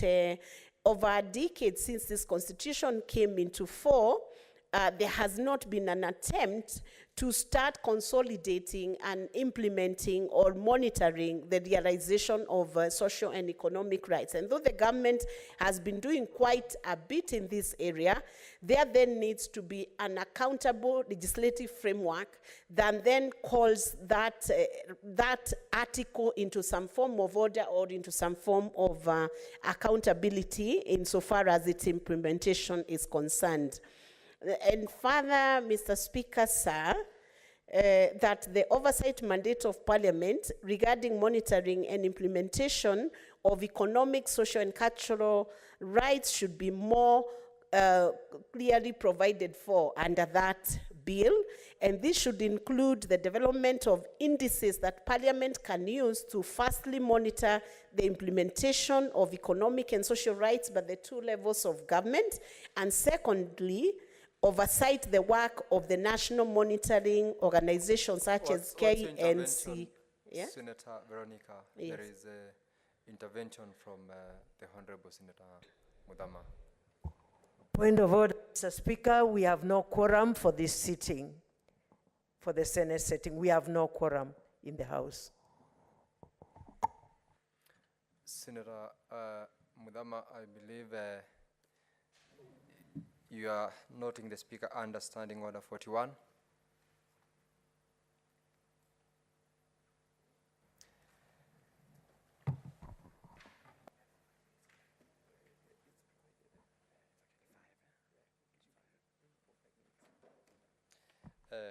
over a decade since this constitution came into force, there has not been an attempt to start consolidating and implementing or monitoring the realization of social and economic rights. And though the government has been doing quite a bit in this area, there then needs to be an accountable legislative framework that then calls that, that article into some form of order or into some form of accountability insofar as its implementation is concerned. And further, Mr. Speaker, sir, that the oversight mandate of Parliament regarding monitoring and implementation of economic, social, and cultural rights should be more clearly provided for under that bill. And this should include the development of indices that Parliament can use to firstly monitor the implementation of economic and social rights by the two levels of government, and secondly, oversight the work of the national monitoring organizations such as KNC. Yeah? Senator Veronica, yes. There is an intervention from the Honorable Senator Mudama. Point of order, Mr. Speaker, we have no quorum for this sitting, for the Senate sitting. We have no quorum in the House. Senator Mudama, I believe you are noting the Speaker understanding Order 41.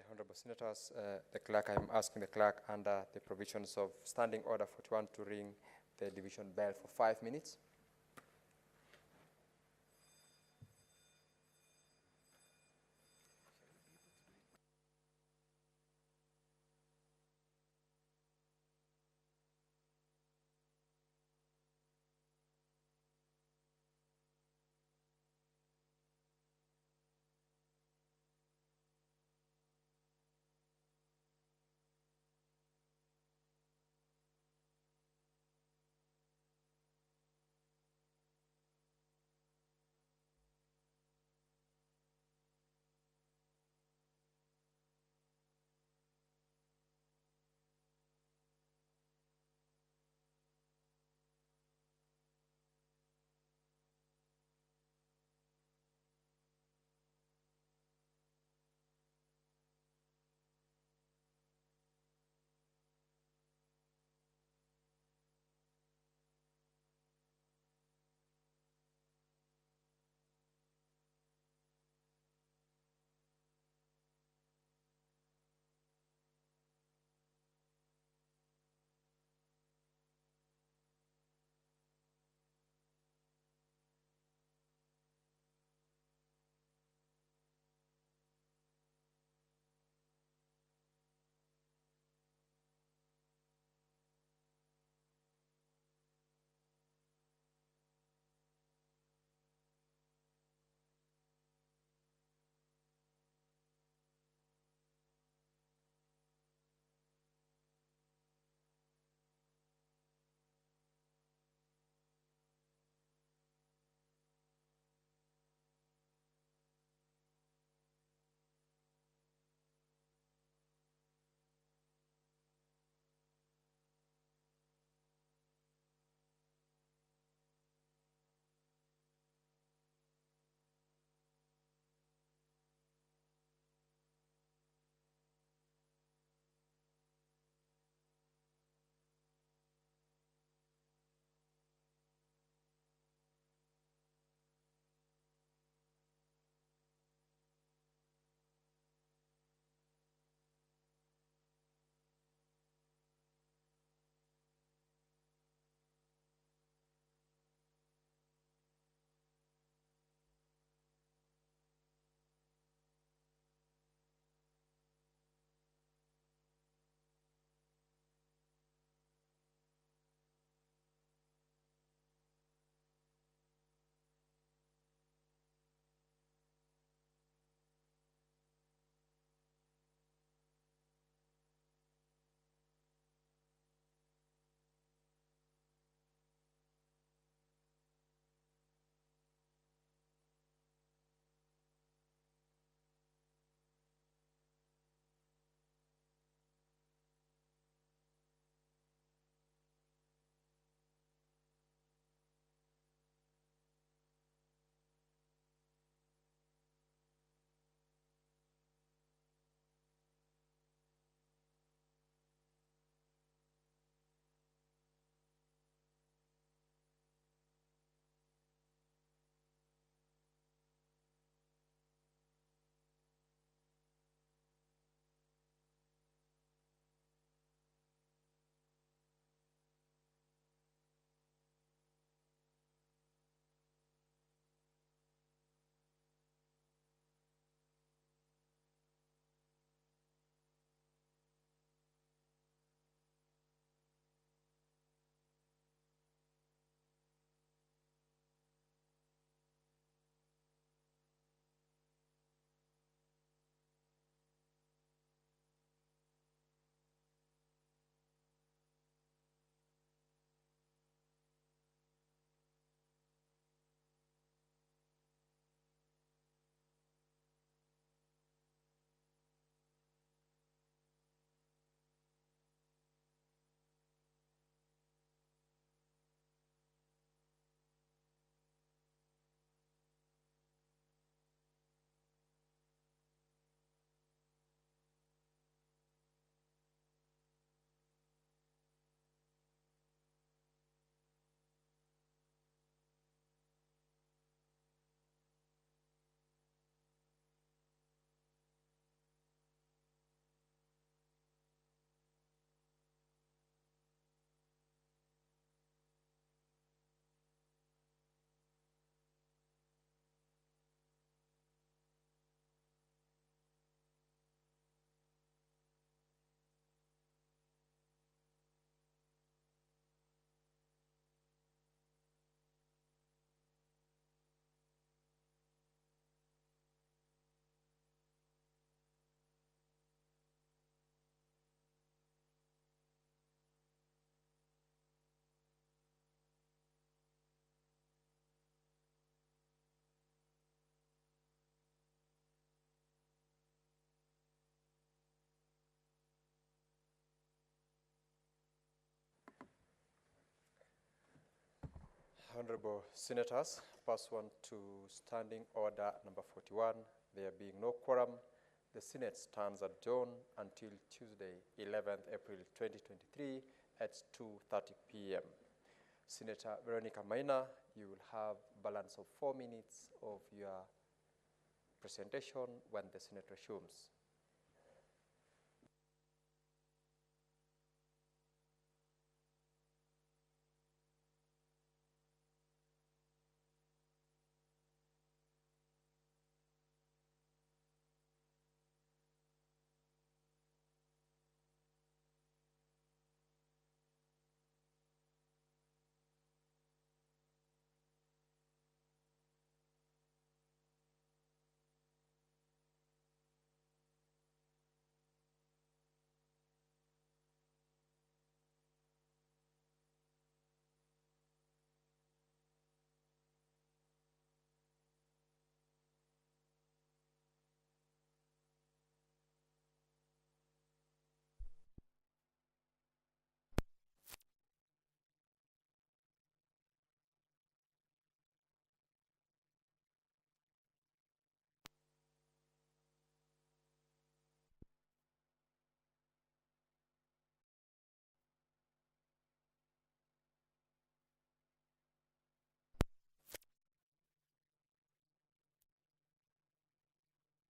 Honorable Senators, the clerk, I am asking the clerk under the provisions of Standing Order 41 to ring the division bell for 5 minutes. Honorable Senators, pursuant to Standing Order number 41, there being no quorum, the Senate stands adjourned until Tuesday, 11th April 2023 at 2:30 p.m. Senator Veronica Maina, you will have balance of 4 minutes of your presentation when the Senate resumes.